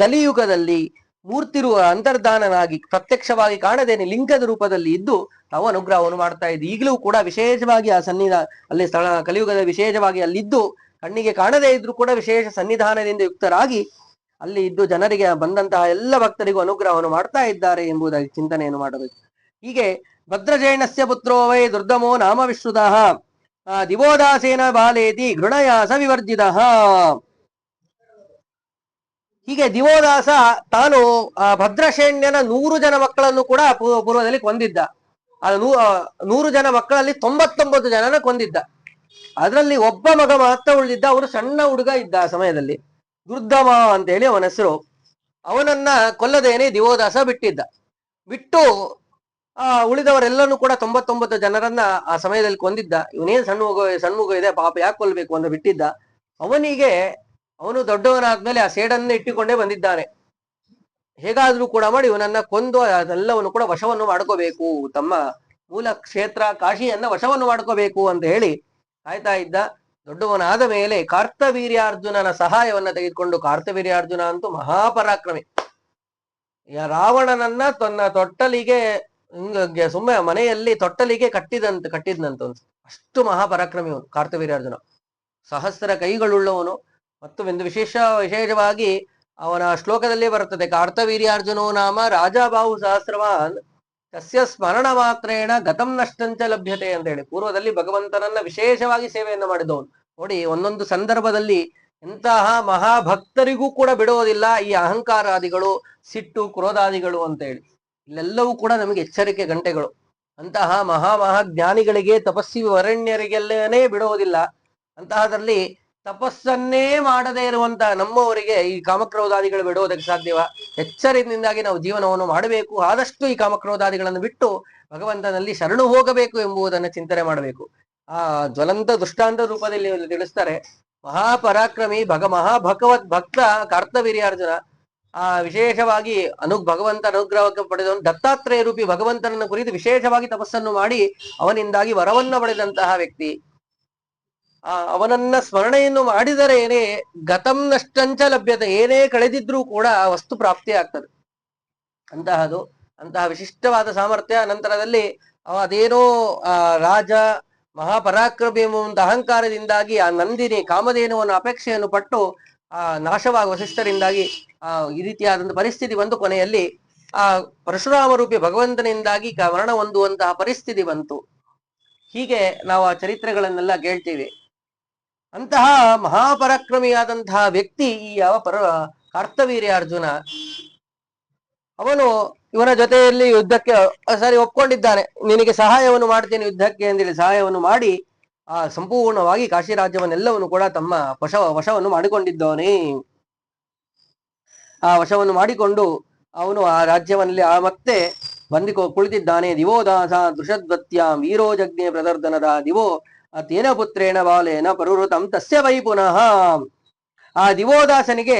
ಕಲಿಯುಗದಲ್ಲಿ ಮೂರ್ತಿರುವ ಅಂತರ್ಧಾನನಾಗಿ ಪ್ರತ್ಯಕ್ಷವಾಗಿ ಕಾಣದೇನೆ ಲಿಂಗದ ರೂಪದಲ್ಲಿ ಇದ್ದು ತಾವು ಅನುಗ್ರಹವನ್ನು ಮಾಡ್ತಾ ಇದ್ದು. ಈಗಲೂ ಕೂಡ ವಿಶೇಷವಾಗಿ ಆ ಅಲ್ಲಿ ಸ್ಥಳ ಕಲಿಯುಗದ ವಿಶೇಷವಾಗಿ ಅಲ್ಲಿದ್ದು ಕಣ್ಣಿಗೆ ಕಾಣದೇ ಇದ್ರು ಕೂಡ ವಿಶೇಷ ಸನ್ನಿಧಾನದಿಂದ ಯುಕ್ತರಾಗಿ ಅಲ್ಲಿ ಇದ್ದು ಜನರಿಗೆ ಬಂದಂತಹ ಎಲ್ಲ ಭಕ್ತರಿಗೂ ಅನುಗ್ರಹವನ್ನು ಮಾಡ್ತಾ ಇದ್ದಾರೆ ಎಂಬುದಾಗಿ ಚಿಂತನೆಯನ್ನು ಮಾಡಬೇಕು. ಹೀಗೆ ಭದ್ರಜೈನಸ್ಯ ಪುತ್ರೋ ವೈ ದುರ್ದಮೋ ನಾಮ ವಿಶ್ರುತ ದಿವೋದಾಸೇನ ಬಾಲೇತಿ ಘೃಣಯಾಸ ವಿವರ್ಜಿತ. ಹೀಗೆ ದಿವೋದಾಸ ತಾನು ಭದ್ರಶೇಣ್ಯನ 100 ಜನ ಮಕ್ಕಳನ್ನು ಕೂಡ ಪೂರ್ವದಲ್ಲಿ ಕೊಂದಿದ್ದ. 100 ಜನ ಮಕ್ಕಳಲ್ಲಿ 99 ಜನನ ಕೊಂದಿದ್ದ. ಅದರಲ್ಲಿ ಒಬ್ಬ ಮಗ ಮಾತ್ರ ಉಳಿದಿದ್ದ. ಅವನು ಸಣ್ಣ ಹುಡುಗ ಇದ್ದ ಆ ಸಮಯದಲ್ಲಿ, ದುರ್ದಮ ಅಂತ ಹೇಳಿ ಅವನ ಹೆಸರು. ಅವನನ್ನ ಕೊಲ್ಲದೇನೆ ದಿವೋದಾಸ ಬಿಟ್ಟು ಉಳಿದವರೆಲ್ಲರೂ ಕೂಡ 99 ಜನರನ್ನ ಆ ಸಮಯದಲ್ಲಿ ಕೊಂದಿದ್ದ. ಇವನೇನ್ ಸಣ್ಣ ಮಗು ಇದೆ ಪಾಪ ಯಾಕೆ ಕೊಲ್ಬೇಕು ಅಂತ ಬಿಟ್ಟಿದ್ದ. ಅವನು ದೊಡ್ಡವನಾದ್ಮೇಲೆ ಆ ಸೇಡನ್ನೇ ಇಟ್ಟುಕೊಂಡೇ ಬಂದಿದ್ದಾನೆ. ಹೇಗಾದ್ರೂ ಕೂಡ ಮಾಡಿ ಇವನನ್ನ ಕೊಂದು ಅದೆಲ್ಲವನ್ನು ಕೂಡ ವಶವನ್ನು ಮಾಡ್ಕೋಬೇಕು, ತಮ್ಮ ಮೂಲ ಕ್ಷೇತ್ರ ಕಾಶಿಯನ್ನ ವಶವನ್ನು ಮಾಡ್ಕೋಬೇಕು ಅಂತ ಹೇಳಿ ಕಾಯ್ತಾ ಇದ್ದ. ದೊಡ್ಡವನಾದ ಮೇಲೆ ಕಾರ್ತವೀರ್ಯಾರ್ಜುನನ ಸಹಾಯವನ್ನ ತೆಗೆದುಕೊಂಡು, ಕಾರ್ತವೀರ್ಯಾರ್ಜುನ ಅಂತೂ ಮಹಾಪರಾಕ್ರಮಿ, ರಾವಣನನ್ನ ತನ್ನ ತೊಟ್ಟಲಿಗೆ ಸುಮ್ಮನೆ ಮನೆಯಲ್ಲಿ ತೊಟ್ಟಲಿಗೆ ಕಟ್ಟಿದ್ನಂತ ಅಷ್ಟು ಮಹಾಪರಾಕ್ರಮಿ ಅವನು ಕಾರ್ತವೀರ್ಯಾರ್ಜುನ. ಸಹಸ್ರ ಕೈಗಳುಳ್ಳವನು. ಮತ್ತು ಒಂದು ವಿಶೇಷವಾಗಿ ಅವನ ಶ್ಲೋಕದಲ್ಲಿ ಬರುತ್ತದೆ, ಕಾರ್ತವೀರ್ಯಾರ್ಜುನೋ ನಾಮ ರಾಜಾಬಾಹು ಸಹಸ್ರವಾನ್ ತಸ್ಯ ಸ್ಮರಣ ಮಾತ್ರೇಣ ಗತಂ ನಷ್ಟಂಚ ಲಭ್ಯತೆ ಅಂತ ಹೇಳಿ ಪೂರ್ವದಲ್ಲಿ ಭಗವಂತನನ್ನ ವಿಶೇಷವಾಗಿ ಸೇವೆಯನ್ನು ಮಾಡಿದವನು. ನೋಡಿ, ಒಂದೊಂದು ಸಂದರ್ಭದಲ್ಲಿ ಎಂತಹ ಮಹಾಭಕ್ತರಿಗೂ ಕೂಡ ಬಿಡೋದಿಲ್ಲ ಈ ಅಹಂಕಾರಾದಿಗಳು, ಸಿಟ್ಟು, ಕ್ರೋಧಾದಿಗಳು ಅಂತ ಹೇಳಿ. ಇಲ್ಲೆಲ್ಲವೂ ಕೂಡ ನಮಗೆ ಎಚ್ಚರಿಕೆ ಗಂಟೆಗಳು. ಅಂತಹ ಮಹಾಜ್ಞಾನಿಗಳಿಗೆ, ತಪಸ್ವಿ ವರಣ್ಯರಿಗೆಲ್ಲನೇ ಬಿಡೋದಿಲ್ಲ. ಅಂತಹದ್ರಲ್ಲಿ ತಪಸ್ಸನ್ನೇ ಮಾಡದೇ ಇರುವಂತಹ ನಮ್ಮವರಿಗೆ ಈ ಕಾಮಕ್ರೋಧಾದಿಗಳು ಬಿಡುವುದಕ್ಕೆ ಸಾಧ್ಯವ? ಎಚ್ಚರಿಕೆಯಿಂದಾಗಿ ನಾವು ಜೀವನವನ್ನು ಮಾಡಬೇಕು. ಆದಷ್ಟು ಈ ಕಾಮಕ್ರೋಧಾದಿಗಳನ್ನು ಬಿಟ್ಟು ಭಗವಂತನಲ್ಲಿ ಶರಣು ಹೋಗಬೇಕು ಎಂಬುದನ್ನು ಚಿಂತನೆ ಮಾಡಬೇಕು. ಆ ಜ್ವಲಂತ ದೃಷ್ಟಾಂತ ರೂಪದಲ್ಲಿ ತಿಳಿಸ್ತಾರೆ. ಮಹಾಪರಾಕ್ರಮಿ ಮಹಾಭಗವತ್ ಭಕ್ತ ಕಾರ್ತವೀರ್ಯಾರ್ಜುನ ವಿಶೇಷವಾಗಿ ಭಗವಂತ ಅನುಗ್ರಹಕ್ಕೆ ಪಡೆದವನು. ದತ್ತಾತ್ರೇಯ ರೂಪಿ ಭಗವಂತನನ್ನು ಕುರಿತು ವಿಶೇಷವಾಗಿ ತಪಸ್ಸನ್ನು ಮಾಡಿ ಅವನಿಂದಾಗಿ ವರವನ್ನು ಪಡೆದಂತಹ ವ್ಯಕ್ತಿ. ಅವನನ್ನ ಸ್ಮರಣೆಯನ್ನು ಮಾಡಿದರೇನೆ ಗತಂ ನಷ್ಟಂಚ ಲಭ್ಯತೆ, ಏನೇ ಕಳೆದಿದ್ರೂ ಕೂಡ ವಸ್ತು ಪ್ರಾಪ್ತಿ ಆಗ್ತದೆ. ಅಂತಹ ವಿಶಿಷ್ಟವಾದ ಸಾಮರ್ಥ್ಯ. ನಂತರದಲ್ಲಿ ಅದೇನೋ ರಾಜ ಮಹಾಪರಾಕ್ರಮಿ ಎಂಬ ಅಹಂಕಾರದಿಂದಾಗಿ ಆ ನಂದಿನಿ ಕಾಮಧೇನುವನ್ನು ಅಪೇಕ್ಷೆಯನ್ನು ಪಟ್ಟು ನಾಶವಾಗಿ ವಸಿಷ್ಠರಿಂದಾಗಿ ಈ ರೀತಿಯಾದಂಥ ಪರಿಸ್ಥಿತಿ ಬಂದು ಕೊನೆಯಲ್ಲಿ ಪರಶುರಾಮ ರೂಪಿ ಭಗವಂತನಿಂದಾಗಿ ಮರಣ ಹೊಂದುವಂತಹ ಪರಿಸ್ಥಿತಿ ಬಂತು. ಹೀಗೆ ನಾವು ಆ ಚರಿತ್ರೆಗಳನ್ನೆಲ್ಲ ಕೇಳ್ತೀವಿ. ಅಂತಹ ಮಹಾಪರಾಕ್ರಮಿಯಾದಂತಹ ವ್ಯಕ್ತಿ ಈ ಕಾರ್ತವೀರ್ಯಾರ್ಜುನ. ಅವನು ಇವನ ಜೊತೆಯಲ್ಲಿ ಯುದ್ಧಕ್ಕೆ ಸರಿ ಒಪ್ಕೊಂಡಿದ್ದಾನೆ, ನಿನಗೆ ಸಹಾಯವನ್ನು ಮಾಡ್ತೇನೆ ಯುದ್ಧಕ್ಕೆ ಅಂತೇಳಿ ಸಹಾಯವನ್ನು ಮಾಡಿ ಆ ಸಂಪೂರ್ಣವಾಗಿ ಕಾಶಿ ರಾಜ್ಯವನ್ನೆಲ್ಲವನ್ನು ಕೂಡ ತಮ್ಮ ವಶವನ್ನು ಮಾಡಿಕೊಂಡಿದ್ದಾನೆ. ಆ ವಶವನ್ನು ಮಾಡಿಕೊಂಡು ಅವನು ಆ ರಾಜ್ಯವನ್ನಲ್ಲಿ ಮತ್ತೆ ಕುಳಿತಿದ್ದಾನೆ. ದಿವೋದಾಸ ದೃಷದ್ವತ್ಯಾಂ ವೀರೋ ಜಜ್ಞೆ ಪ್ರದರ್ದನದ ದಿವೋ ತೇನ ಪುತ್ರೇಣ ಬಾಲೇನ ಪರುಋತಂ ತಸ್ಯ ವೈ ಪುನಃ. ಆ ದಿವೋದಾಸನಿಗೆ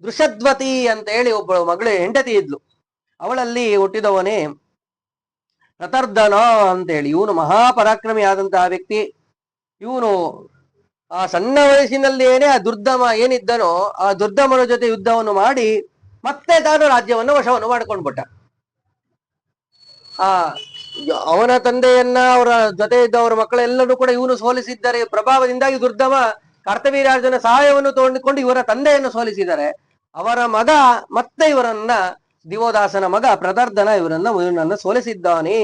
ದೃಷದ್ವತಿ ಅಂತ ಹೇಳಿ ಒಬ್ಬಳು ಮಗಳು ಹೆಂಡತಿ ಇದ್ಲು. ಅವಳಲ್ಲಿ ಹುಟ್ಟಿದವನೇ ಪ್ರತರ್ಧನ ಅಂತೇಳಿ. ಇವನು ಮಹಾಪರಾಕ್ರಮಿ ಆದಂತಹ ವ್ಯಕ್ತಿ. ಇವನು ಆ ಸಣ್ಣ ವಯಸ್ಸಿನಲ್ಲೇನೆ ಆ ದುರ್ದಮ ಏನಿದ್ದನೋ ಆ ದುರ್ದಮನ ಜೊತೆ ಯುದ್ಧವನ್ನು ಮಾಡಿ ಮತ್ತೆ ತಾನು ರಾಜ್ಯವನ್ನು ವಶವನ್ನು ಮಾಡ್ಕೊಂಡ್ಬಿಟ್ಟ. ಆ ಅವನ ತಂದೆಯನ್ನ ಅವರ ಜೊತೆ ಇದ್ದವರ ಮಕ್ಕಳೆಲ್ಲರೂ ಕೂಡ ಇವನು ಸೋಲಿಸಿದ್ದಾರೆ. ಪ್ರಭಾವದಿಂದಾಗಿ ದುರ್ದಮ ಕರ್ತವೀರ್ಯಾರ್ಜುನ ಸಹಾಯವನ್ನು ತಗೊಂಡುಕೊಂಡು ಇವರ ತಂದೆಯನ್ನು ಸೋಲಿಸಿದ್ದಾರೆ. ಅವರ ಮಗ ಮತ್ತೆ ಇವರನ್ನ ದಿವೋದಾಸನ ಮಗ ಪ್ರದರ್ಧನ ಇವನನ್ನ ಸೋಲಿಸಿದ್ದಾನೆ.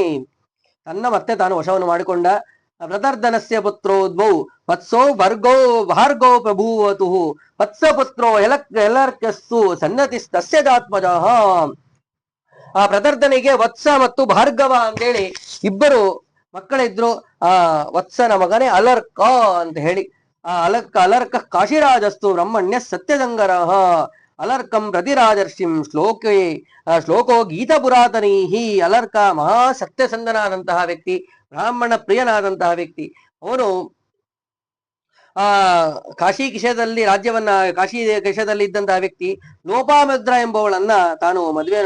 ತನ್ನ ಮತ್ತೆ ತಾನು ವಶವನ್ನು ಮಾಡಿಕೊಂಡ. ಪ್ರದರ್ಧನಸ್ಯ ಪುತ್ರೋದ್ಭೌ ವತ್ಸೋ ಭಾರ್ಗೋ ಪ್ರಭೂವತು ವತ್ಸ ಪುತ್ರೋ ಎಲರ್ಕಸ್ಸು ಸನ್ನತಿಸ್ತಸ್ಯ ಜಾತ್ಮಜ. ಆ ಪ್ರದರ್ಧನಿಗೆ ವತ್ಸ ಮತ್ತು ಭಾರ್ಗವ ಅಂತೇಳಿ ಇಬ್ಬರು ಮಕ್ಕಳಿದ್ರು. ಆ ವತ್ಸನ ಮಗನೇ ಅಲರ್ಕ ಅಂತ ಹೇಳಿ. ಆ ಅಲರ್ಕ ಕಾಶಿರಾಜಸ್ತು ಬ್ರಹ್ಮಣ್ಯ ಸತ್ಯಸಂಗರ. ಅಲರ್ಕಂ ಪ್ರತಿರಾಜರ್ಷಿಂ ಶ್ಲೋಕೋ ಗೀತ ಪುರಾತನೀಹಿ. ಅಲರ್ಕ ಮಹಾ ಸತ್ಯಸಂಧನಾದಂತಹ ವ್ಯಕ್ತಿ, ಬ್ರಾಹ್ಮಣ ಪ್ರಿಯನಾದಂತಹ ವ್ಯಕ್ತಿ. ಅವನು ಆ ಕಾಶಿ ಕಿಶದಲ್ಲಿ ಕಾಶಿ ಕಿಶದಲ್ಲಿ ಇದ್ದಂತಹ ವ್ಯಕ್ತಿ ಲೋಪಾಮುದ್ರ ಎಂಬುವಳನ್ನ ತಾನು ಮದುವೆ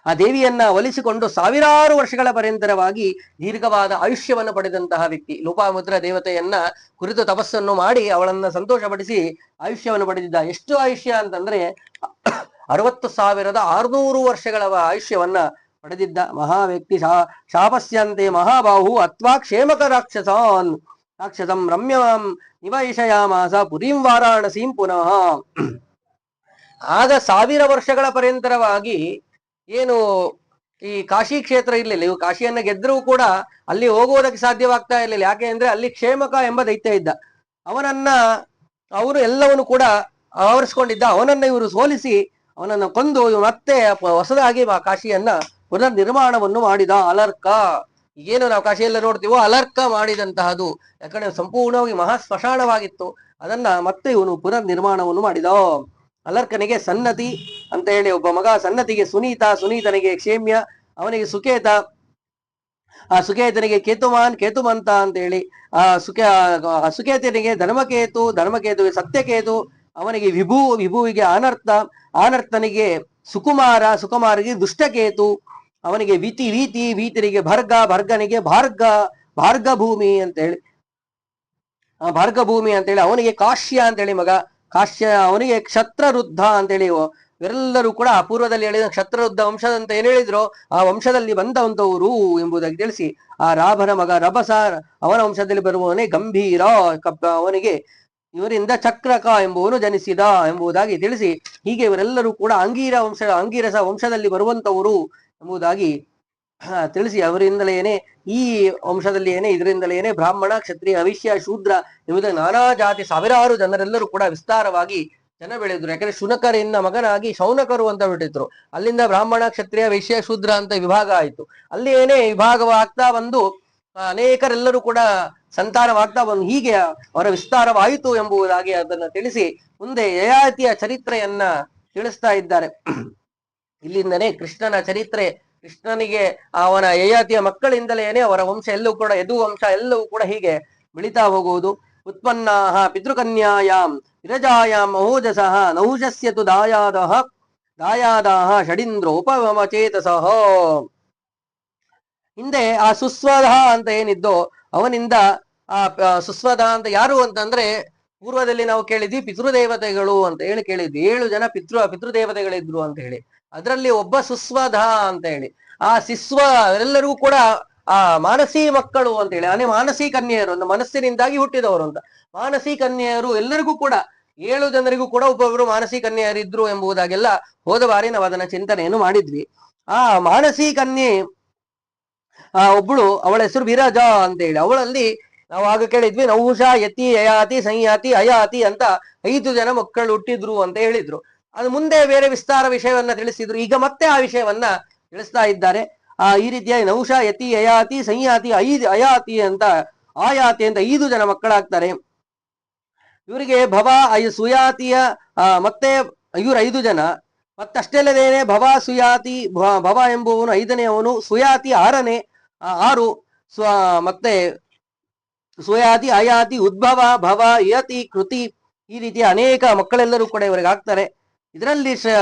ಆ ದೇವಿಯನ್ನ ಒಲಿಸಿಕೊಂಡು ಸಾವಿರಾರು ವರ್ಷಗಳ ಪರ್ಯಂತರವಾಗಿ ದೀರ್ಘವಾದ ಆಯುಷ್ಯವನ್ನು ಪಡೆದಂತಹ ವ್ಯಕ್ತಿ. ಲೋಪಾಮುದ್ರ ದೇವತೆಯನ್ನ ಕುರಿತು ತಪಸ್ಸನ್ನು ಮಾಡಿ ಅವಳನ್ನ ಸಂತೋಷಪಡಿಸಿ ಆಯುಷ್ಯವನ್ನು ಪಡೆದಿದ್ದ. ಎಷ್ಟು ಆಯುಷ್ಯ ಅಂತಂದ್ರೆ 60,600 ವರ್ಷಗಳ ಆಯುಷ್ಯವನ್ನ ಪಡೆದಿದ್ದ ಮಹಾ ವ್ಯಕ್ತಿ. ಶಾಪಸ್ಯಂತೆ ಮಹಾಬಾಹು ಅಥ್ವಾ ಕ್ಷೇಮಕ ರಾಕ್ಷಸಂ ರಮ್ಯಂ ನಿವೈಷಯಾಮಾಸ ಪುರೀಂ ವಾರಾಣಸೀಂ ಪುನಃ. ಆಗ 1000 ವರ್ಷಗಳ ಪರ್ಯಂತರವಾಗಿ ಏನು ಈ ಕಾಶಿ ಕ್ಷೇತ್ರ ಇರ್ಲಿಲ್ಲ. ಇವು ಕಾಶಿಯನ್ನ ಗೆದ್ದರೂ ಕೂಡ ಅಲ್ಲಿ ಹೋಗುವುದಕ್ಕೆ ಸಾಧ್ಯವಾಗ್ತಾ ಇರ್ಲಿಲ್ಲ. ಯಾಕೆ ಅಂದ್ರೆ ಅಲ್ಲಿ ಕ್ಷೇಮಕ ಎಂಬ ದೈತ್ಯ ಇದ್ದ. ಅವನು ಎಲ್ಲವನ್ನು ಕೂಡ ಆವರಿಸ್ಕೊಂಡಿದ್ದ. ಅವನನ್ನ ಇವರು ಸೋಲಿಸಿ ಅವನನ್ನು ಕೊಂದು ಮತ್ತೆ ಹೊಸದಾಗಿ ಕಾಶಿಯನ್ನ ಪುನರ್ ನಿರ್ಮಾಣವನ್ನು ಮಾಡಿದ ಅಲರ್ಕ. ಏನು ನಾವು ಕಾಶಿಯೆಲ್ಲ ನೋಡ್ತೀವೋ ಅಲರ್ಕ ಮಾಡಿದಂತಹದು. ಯಾಕಂದ್ರೆ ಸಂಪೂರ್ಣವಾಗಿ ಮಹಾ ಸ್ಮಶಾನವಾಗಿತ್ತು. ಅದನ್ನ ಮತ್ತೆ ಇವನು ಪುನರ್ ನಿರ್ಮಾಣವನ್ನು ಮಾಡಿದ. ಅಲರ್ಕನಿಗೆ ಸನ್ನತಿ ಅಂತ ಹೇಳಿ ಒಬ್ಬ ಮಗ. ಸನ್ನತಿಗೆ ಸುನೀತ, ಸುನೀತನಿಗೆ ಕ್ಷೇಮ್ಯ, ಅವನಿಗೆ ಸುಕೇತ, ಆ ಸುಕೇತನಿಗೆ ಕೇತುಮಂತ ಅಂತ ಹೇಳಿ. ಸುಕೇತನಿಗೆ ಧರ್ಮಕೇತು, ಧರ್ಮಕೇತುವಿಗೆ ಸತ್ಯಕೇತು, ಅವನಿಗೆ ವಿಭುವಿಗೆ ಆನರ್ತನಿಗೆ ಸುಕುಮಾರ, ಸುಕುಮಾರಿಗೆ ದುಷ್ಟಕೇತು, ಅವನಿಗೆ ವೀತನಿಗೆ ಭರ್ಗನಿಗೆ ಭಾರ್ಗಭೂಮಿ ಅಂತ ಹೇಳಿ ಭಾರ್ಗಭೂಮಿ ಅಂತೇಳಿ. ಅವನಿಗೆ ಕಾಶ್ಯ ಅಂತೇಳಿ ಮಗ. ಕಾಶ್ಯ ಅವನಿಗೆ ಕ್ಷತ್ರವೃದ್ಧ ಅಂತೇಳಿ. ಇವರೆಲ್ಲರೂ ಕೂಡ ಪೂರ್ವದಲ್ಲಿ ಹೇಳಿದ ಕ್ಷತ್ರವೃದ್ಧ ವಂಶದ ಅಂತ ಏನ್ ಹೇಳಿದ್ರು ಆ ವಂಶದಲ್ಲಿ ಬಂದಂತವರು ಎಂಬುದಾಗಿ ತಿಳಿಸಿ. ಆ ರಾಭನ ಮಗ ರಭಸ, ಅವನ ವಂಶದಲ್ಲಿ ಬರುವವನೇ ಗಂಭೀರ. ಅವನಿಗೆ ಇವರಿಂದ ಚಕ್ರಕ ಎಂಬುವನು ಜನಿಸಿದ ಎಂಬುದಾಗಿ ತಿಳಿಸಿ. ಹೀಗೆ ಇವರೆಲ್ಲರೂ ಕೂಡ ಅಂಗೀರಸ ವಂಶದಲ್ಲಿ ಬರುವಂತವರು ಎಂಬುದಾಗಿ ತಿಳಿಸಿ ಅವರಿಂದಲೇನೆ ಈ ವಂಶದಲ್ಲಿ ಇದರಿಂದಲೇನೆ ಬ್ರಾಹ್ಮಣ, ಕ್ಷತ್ರಿಯ, ವೈಶ್ಯ, ಶೂದ್ರ ಎಂಬುದಾಗಿ ನಾನಾ ಜಾತಿ ಸಾವಿರಾರು ಜನರೆಲ್ಲರೂ ಕೂಡ ವಿಸ್ತಾರವಾಗಿ ಜನ ಬೆಳೆದ್ರು. ಯಾಕಂದ್ರೆ ಶುನಕರಿಂದ ಮಗನಾಗಿ ಶೌನಕರು ಅಂತ ಬಿಟ್ಟಿದ್ರು. ಅಲ್ಲಿಂದ ಬ್ರಾಹ್ಮಣ, ಕ್ಷತ್ರಿಯ, ವೈಶ್ಯ, ಶೂದ್ರ ಅಂತ ವಿಭಾಗ ಆಯ್ತು. ಅಲ್ಲಿ ವಿಭಾಗವಾಗ್ತಾ ಬಂದು ಅನೇಕರೆಲ್ಲರೂ ಕೂಡ ಸಂತಾನವಾಗ್ತಾ ಬಂದು ಹೀಗೆ ಅವರ ವಿಸ್ತಾರವಾಯಿತು ಎಂಬುದಾಗಿ ಅದನ್ನ ತಿಳಿಸಿ ಮುಂದೆ ಯಯಾತಿಯ ಚರಿತ್ರೆಯನ್ನ ತಿಳಿಸ್ತಾ ಇದ್ದಾರೆ. ಇಲ್ಲಿಂದನೇ ಕೃಷ್ಣನ ಚರಿತ್ರೆ, ಕೃಷ್ಣನಿಗೆ ಅವನ ಯಯಾತಿಯ ಮಕ್ಕಳಿಂದಲೇನೆ ಅವರ ವಂಶ ಎಲ್ಲವೂ ಕೂಡ ಯದು ವಂಶ ಎಲ್ಲವೂ ಕೂಡ ಹೀಗೆ ಬೆಳಿತಾ ಹೋಗುವುದು. ಉತ್ಪನ್ನಾಹ ಪಿತೃಕನ್ಯಾಯಾಂ ವಿರಜಾಯಾಂ ಮಹೋಜಸಃ ನಹುಷಸ್ಯತು ದಾಯಾದಾಹ ಷಡೀಂದ್ರೋಪಮಚೇತಸಃ. ಹಿಂದೆ ಆ ಸುಸ್ವಧ ಅಂತ ಏನಿದ್ದೋ ಅವನಿಂದ ಆ ಸುಸ್ವಧ ಅಂತ ಯಾರು ಅಂತಂದ್ರೆ ಪೂರ್ವದಲ್ಲಿ ನಾವು ಕೇಳಿದ್ವಿ ಪಿತೃದೇವತೆಗಳು ಅಂತ ಹೇಳಿ ಕೇಳಿದ್ವಿ. 7 ಜನ ಪಿತೃದೇವತೆಗಳಿದ್ರು ಅಂತ ಹೇಳಿ. ಅದರಲ್ಲಿ ಒಬ್ಬ ಸುಸ್ವಧ ಅಂತ ಹೇಳಿ. ಆ ಸಿಸ್ವ ಎಲ್ಲರೂ ಕೂಡ ಆ ಮಾನಸಿ ಮಕ್ಕಳು ಅಂತ ಹೇಳಿ. ಮಾನಸಿ ಕನ್ಯೆಯರು ಒಂದು ಮನಸ್ಸಿನಿಂದಾಗಿ ಹುಟ್ಟಿದವರು ಅಂತ. ಮಾನಸಿ ಕನ್ಯೆಯರು ಎಲ್ಲರಿಗೂ ಕೂಡ 7 ಜನರಿಗೂ ಕೂಡ ಒಬ್ಬೊಬ್ರು ಮಾನಸಿ ಕನ್ಯೆಯರಿದ್ರು ಎಂಬುದಾಗೆಲ್ಲ ಹೋದ ಬಾರಿ ನಾವು ಅದನ್ನ ಚಿಂತನೆಯನ್ನು ಮಾಡಿದ್ವಿ. ಆ ಮಾನಸಿ ಕನ್ಯೆ ಒಬ್ಬಳು, ಅವಳ ಹೆಸರು ವಿರಜ ಅಂತ ಹೇಳಿ. ಅವಳಲ್ಲಿ ನಾವು ಆಗ ಕೇಳಿದ್ವಿ ನಹುಷ, ಯತಿ, ಯಯಾತಿ, ಸಂಯಾತಿ, ಅಯಾತಿ ಅಂತ 5 ಜನ ಮಕ್ಕಳು ಹುಟ್ಟಿದ್ರು ಅಂತ ಹೇಳಿದ್ರು. ಅದು ಮುಂದೆ ಬೇರೆ ವಿಸ್ತಾರ ವಿಷಯವನ್ನ ತಿಳಿಸಿದ್ರು. ಈಗ ಮತ್ತೆ ಆ ವಿಷಯವನ್ನ ತಿಳಿಸ್ತಾ ಇದ್ದಾರೆ. ಈ ರೀತಿಯಾಗಿ ನೌಷ, ಯತಿ, ಯಯಾತಿ, ಸಂಯಾತಿ, ಅಯಾತಿ ಅಂತ ಆಯಾತಿ ಅಂತ 5 ಜನ ಮಕ್ಕಳಾಗ್ತಾರೆ. ಇವರಿಗೆ ಭವ ಸುಯಾತಿಯ ಮತ್ತೆ ಇವರು 5 ಜನ. ಮತ್ತಷ್ಟೇ ಅಲ್ಲದೇನೆ ಭವ ಸುಯಾತಿ, ಭವ ಎಂಬುವನು 5ನೇಯವನು, ಸುಯಾತಿ 6ನೇ 6 ಮತ್ತೆ ಸುಯಾತಿ, ಅಯಾತಿ, ಉದ್ಭವ, ಭವ, ಯತಿ, ಕೃತಿ, ಈ ರೀತಿಯ ಅನೇಕ ಮಕ್ಕಳೆಲ್ಲರೂ ಕೂಡ ಇವರಿಗೆ ಆಗ್ತಾರೆ. ಇದರಲ್ಲಿ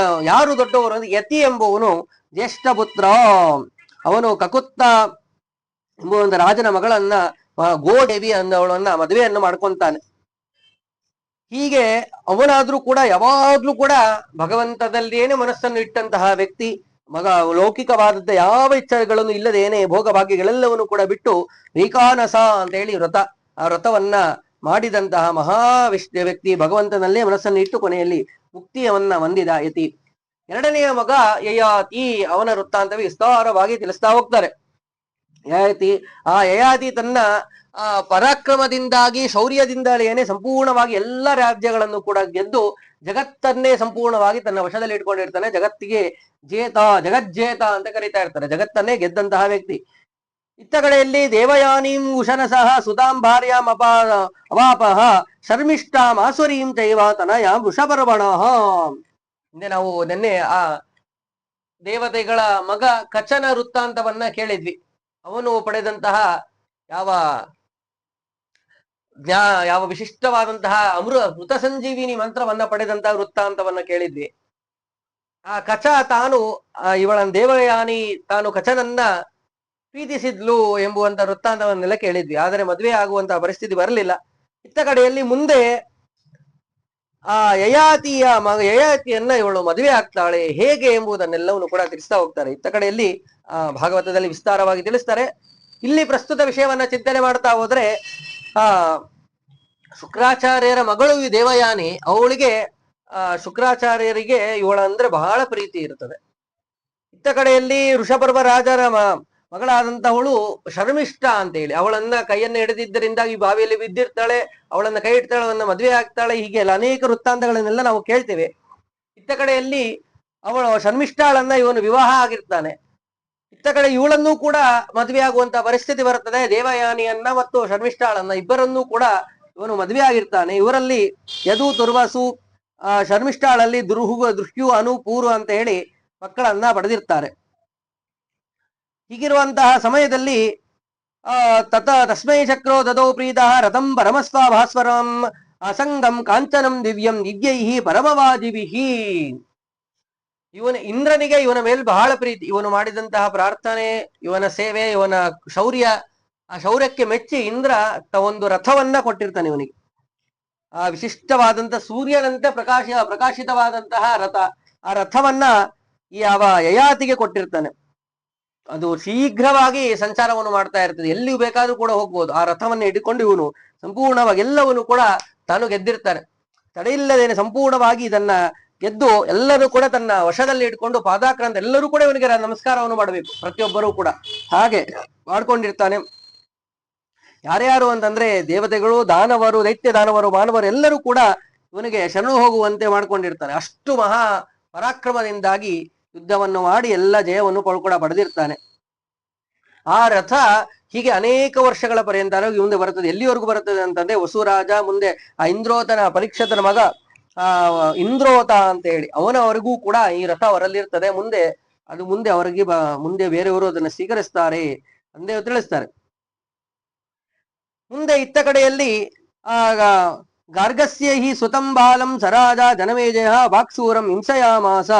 ಯಾರು ದೊಡ್ಡವರು ಅಂದ್ರೆ ಯತಿ ಎಂಬುವನು ಜ್ಯೇಷ್ಠ ಪುತ್ರ. ಅವನು ಕಕುತ್ತ ಎಂಬ ಒಂದು ರಾಜನ ಮಗಳನ್ನ ಗೋದೇವಿ ಅಂದವಳನ್ನ ಮದುವೆಯನ್ನು ಮಾಡ್ಕೊಂತಾನೆ. ಹೀಗೆ ಅವನಾದ್ರೂ ಕೂಡ ಯಾವಾಗ್ಲೂ ಕೂಡ ಭಗವಂತದಲ್ಲಿಯೇನೆ ಮನಸ್ಸನ್ನು ಇಟ್ಟಂತಹ ವ್ಯಕ್ತಿ. ಲೌಕಿಕವಾದದ್ದ ಯಾವ ಇಚ್ಛೆಗಳನ್ನು ಇಲ್ಲದೇನೆ ಭೋಗ ಭಾಗ್ಯಗಳೆಲ್ಲವನ್ನು ಕೂಡ ಬಿಟ್ಟು ಏಕಾನಸ ಅಂತ ಹೇಳಿ ಆ ವ್ರತವನ್ನ ಮಾಡಿದಂತಹ ಮಹಾವಿಷ್ಣು ವ್ಯಕ್ತಿ, ಭಗವಂತನಲ್ಲೇ ಮನಸ್ಸನ್ನು ಇಟ್ಟು ಕೊನೆಯಲ್ಲಿ ಮುಕ್ತಿಯವನ್ನ ಹೊಂದಿದ ಯತಿ. 2ನೆಯ ಮಗ ಯಯಾತಿ. ಅವನ ವೃತ್ತಾಂತವೇ ವಿಸ್ತಾರವಾಗಿ ತಿಳಿಸ್ತಾ ಹೋಗ್ತಾರೆ. ಯಯಾತಿ ತನ್ನ ಪರಾಕ್ರಮದಿಂದಾಗಿ, ಶೌರ್ಯದಿಂದಲೇನೆ ಸಂಪೂರ್ಣವಾಗಿ ಎಲ್ಲ ರಾಜ್ಯಗಳನ್ನು ಕೂಡ ಗೆದ್ದು ಜಗತ್ತನ್ನೇ ಸಂಪೂರ್ಣವಾಗಿ ತನ್ನ ವಶದಲ್ಲಿ ಇಟ್ಕೊಂಡಿರ್ತಾನೆ. ಜಗತ್ತಿಗೆ ಜಗಜ್ಜೇತ ಅಂತ ಕರೀತಾ ಇರ್ತಾರೆ. ಜಗತ್ತನ್ನೇ ಗೆದ್ದಂತಹ ವ್ಯಕ್ತಿ. ಇತ್ತ ಕಡೆಯಲ್ಲಿ ದೇವಯಾನೀಂ ಉಶನಸಃ ಸುತಾಂ ಭಾರ್ಯಾಂ ಅವಾಪಹ ಶರ್ಮಿಷ್ಠಾಂ ಆಸುರೀಂ ಚೈವ ತನಯ ವೃಷಪರ್ವಣಃ. ನಾವು ನಿನ್ನೆ ಆ ದೇವತೆಗಳ ಮಗ ಕಚನ ವೃತ್ತಾಂತವನ್ನ ಕೇಳಿದ್ವಿ. ಅವನು ಪಡೆದಂತಹ ಯಾವ ವಿಶಿಷ್ಟವಾದಂತಹ ಮೃತ ಸಂಜೀವಿನಿ ಮಂತ್ರವನ್ನ ಪಡೆದಂತಹ ವೃತ್ತಾಂತವನ್ನ ಕೇಳಿದ್ವಿ. ಆ ಕಚ ತಾನು ದೇವಯಾನಿ ತಾನು ಕಚನನ್ನ ಪ್ರೀತಿಸಿದ್ಲು ಎಂಬುವಂತ ವೃತ್ತಾಂತವನ್ನೆಲ್ಲ ಕೇಳಿದ್ವಿ. ಆದರೆ ಮದುವೆ ಆಗುವಂತಹ ಪರಿಸ್ಥಿತಿ ಬರಲಿಲ್ಲ. ಇತ್ತ ಕಡೆಯಲ್ಲಿ ಮುಂದೆ ಯಯಾತಿಯನ್ನ ಇವಳು ಮದುವೆ ಆಗ್ತಾಳೆ ಹೇಗೆ ಎಂಬುದನ್ನೆಲ್ಲವನ್ನು ಕೂಡ ತಿಳಿಸ್ತಾ ಹೋಗ್ತಾರೆ. ಇತ್ತ ಕಡೆಯಲ್ಲಿ ಭಾಗವತದಲ್ಲಿ ವಿಸ್ತಾರವಾಗಿ ತಿಳಿಸ್ತಾರೆ. ಇಲ್ಲಿ ಪ್ರಸ್ತುತ ವಿಷಯವನ್ನ ಚಿಂತನೆ ಮಾಡ್ತಾ ಹೋದ್ರೆ ಶುಕ್ರಾಚಾರ್ಯರ ಮಗಳು ಈ ದೇವಯಾನಿ. ಅವಳಿಗೆ ಶುಕ್ರಾಚಾರ್ಯರಿಗೆ ಇವಳಂದ್ರೆ ಬಹಳ ಪ್ರೀತಿ ಇರುತ್ತದೆ. ಇತ್ತ ಕಡೆಯಲ್ಲಿ ಋಷಪರ್ವ ರಾಜರ ಮಗಳಾದಂತವಳು ಶರ್ಮಿಷ್ಠ ಅಂತ ಹೇಳಿ ಅವಳನ್ನ ಕೈಯನ್ನ ಹಿಡಿದಿದ್ದರಿಂದಾಗಿ ಬಾವಿಯಲ್ಲಿ ಬಿದ್ದಿರ್ತಾಳೆ, ಅವಳನ್ನ ಕೈ ಇಡ್ತಾಳೆ, ಅವಳನ್ನ ಮದುವೆ ಆಗ್ತಾಳೆ. ಹೀಗೆ ಅನೇಕ ವೃತ್ತಾಂತಗಳನ್ನೆಲ್ಲ ನಾವು ಕೇಳ್ತೇವೆ. ಇತ್ತ ಕಡೆಯಲ್ಲಿ ಶರ್ಮಿಷ್ಠಾಳನ್ನ ಇವನು ವಿವಾಹ ಆಗಿರ್ತಾನೆ. ಇತ್ತ ಕಡೆ ಇವಳನ್ನೂ ಕೂಡ ಮದುವೆ ಆಗುವಂತ ಪರಿಸ್ಥಿತಿ ಬರುತ್ತದೆ. ದೇವಯಾನಿಯನ್ನ ಮತ್ತು ಶರ್ಮಿಷ್ಠಾಳನ್ನ ಇಬ್ಬರನ್ನೂ ಕೂಡ ಇವನು ಮದುವೆ ಆಗಿರ್ತಾನೆ. ಇವರಲ್ಲಿ ಯದು, ತುರ್ವಸು, ಶರ್ಮಿಷ್ಠಾಳಲ್ಲಿ ದೃಷ್ಟ್ಯು, ಅನು, ಪೂರ್ವ ಅಂತ ಹೇಳಿ ಮಕ್ಕಳನ್ನ ಪಡೆದಿರ್ತಾರೆ. ಹೀಗಿರುವಂತಹ ಸಮಯದಲ್ಲಿ ತಸ್ಮೈ ಚಕ್ರೋ ದದೋ ಪ್ರೀತಃ ರಥಂ ಪರಮಸ್ವ ಭಾಸ್ವರಂ ಅಸಂಗಂ ಕಾಂಚನಂ ದಿವ್ಯಂ ದಿವ್ಯೈಹಿ ಪರಮವಾದಿಭಿಹಿ. ಇಂದ್ರನಿಗೆ ಇವನ ಮೇಲೆ ಬಹಳ ಪ್ರೀತಿ. ಇವನು ಮಾಡಿದಂತಹ ಪ್ರಾರ್ಥನೆ, ಇವನ ಸೇವೆ, ಇವನ ಶೌರ್ಯ, ಆ ಶೌರ್ಯಕ್ಕೆ ಮೆಚ್ಚಿ ಇಂದ್ರ ಒಂದು ರಥವನ್ನ ಕೊಟ್ಟಿರ್ತಾನೆ ಇವನಿಗೆ. ಆ ವಿಶಿಷ್ಟವಾದಂತಹ ಸೂರ್ಯನಂತೆ ಪ್ರಕಾಶಿತವಾದಂತಹ ರಥ. ಆ ರಥವನ್ನ ಯಯಾತಿಗೆ ಕೊಟ್ಟಿರ್ತಾನೆ. ಅದು ಶೀಘ್ರವಾಗಿ ಸಂಚಾರವನ್ನು ಮಾಡ್ತಾ ಇರ್ತದೆ. ಎಲ್ಲಿಯೂ ಬೇಕಾದ್ರೂ ಕೂಡ ಹೋಗ್ಬೋದು. ಆ ರಥವನ್ನ ಇಟ್ಟುಕೊಂಡು ಇವನು ಸಂಪೂರ್ಣವಾಗಿ ಎಲ್ಲವನ್ನು ಕೂಡ ತಾನು ಗೆದ್ದಿರ್ತಾನೆ. ತಡೆಯಿಲ್ಲದೇನೆ ಸಂಪೂರ್ಣವಾಗಿ ಇದನ್ನ ಗೆದ್ದು ಎಲ್ಲರೂ ಕೂಡ ತನ್ನ ವಶದಲ್ಲಿ ಇಟ್ಕೊಂಡು ಪಾದಾಕ್ರಾಂತ ಎಲ್ಲರೂ ಕೂಡ ಇವನಿಗೆ ನಮಸ್ಕಾರವನ್ನು ಮಾಡಬೇಕು, ಪ್ರತಿಯೊಬ್ಬರೂ ಕೂಡ ಹಾಗೆ ಮಾಡ್ಕೊಂಡಿರ್ತಾನೆ. ಯಾರ್ಯಾರು ಅಂತಂದ್ರೆ ದೇವತೆಗಳು, ದಾನವರು, ದೈತ್ಯ ದಾನವರು, ಮಾನವರು ಎಲ್ಲರೂ ಕೂಡ ಇವನಿಗೆ ಶರಣು ಹೋಗುವಂತೆ ಮಾಡ್ಕೊಂಡಿರ್ತಾನೆ. ಅಷ್ಟು ಮಹಾ ಪರಾಕ್ರಮದಿಂದಾಗಿ ಯುದ್ಧವನ್ನು ಮಾಡಿ ಎಲ್ಲ ಜಯವನ್ನು ಕೂಡ ಪಡೆದಿರ್ತಾನೆ. ಆ ರಥ ಹೀಗೆ ಅನೇಕ ವರ್ಷಗಳ ಪರ್ಯಂತ ಮುಂದೆ ಬರುತ್ತದೆ. ಎಲ್ಲಿವರೆಗೂ ಬರುತ್ತದೆ ಅಂತಂದ್ರೆ ವಸುರಾಜ, ಮುಂದೆ ಆ ಇಂದ್ರೋತನ ಪರೀಕ್ಷತನ ಮಗ ಇಂದ್ರೋತ ಅಂತ ಹೇಳಿ ಅವನವರೆಗೂ ಕೂಡ ಈ ರಥ ಅವರಲ್ಲಿರ್ತದೆ. ಮುಂದೆ ಅವರಿಗೆ ಮುಂದೆ ಬೇರೆಯವರು ಅದನ್ನು ಸ್ವೀಕರಿಸ್ತಾರೆ ಅಂದೇ ತಿಳಿಸ್ತಾರೆ. ಮುಂದೆ ಇತ್ತ ಕಡೆಯಲ್ಲಿ ಗಾರ್ಗಸ್ಯ ಹಿ ಸುತಂ ಬಾಲಂ ಸರಾಜ ಜನಮೇಜಯ ವಾಕ್ಸೂರಂ ಹಿಂಸಯಾಮಾಸ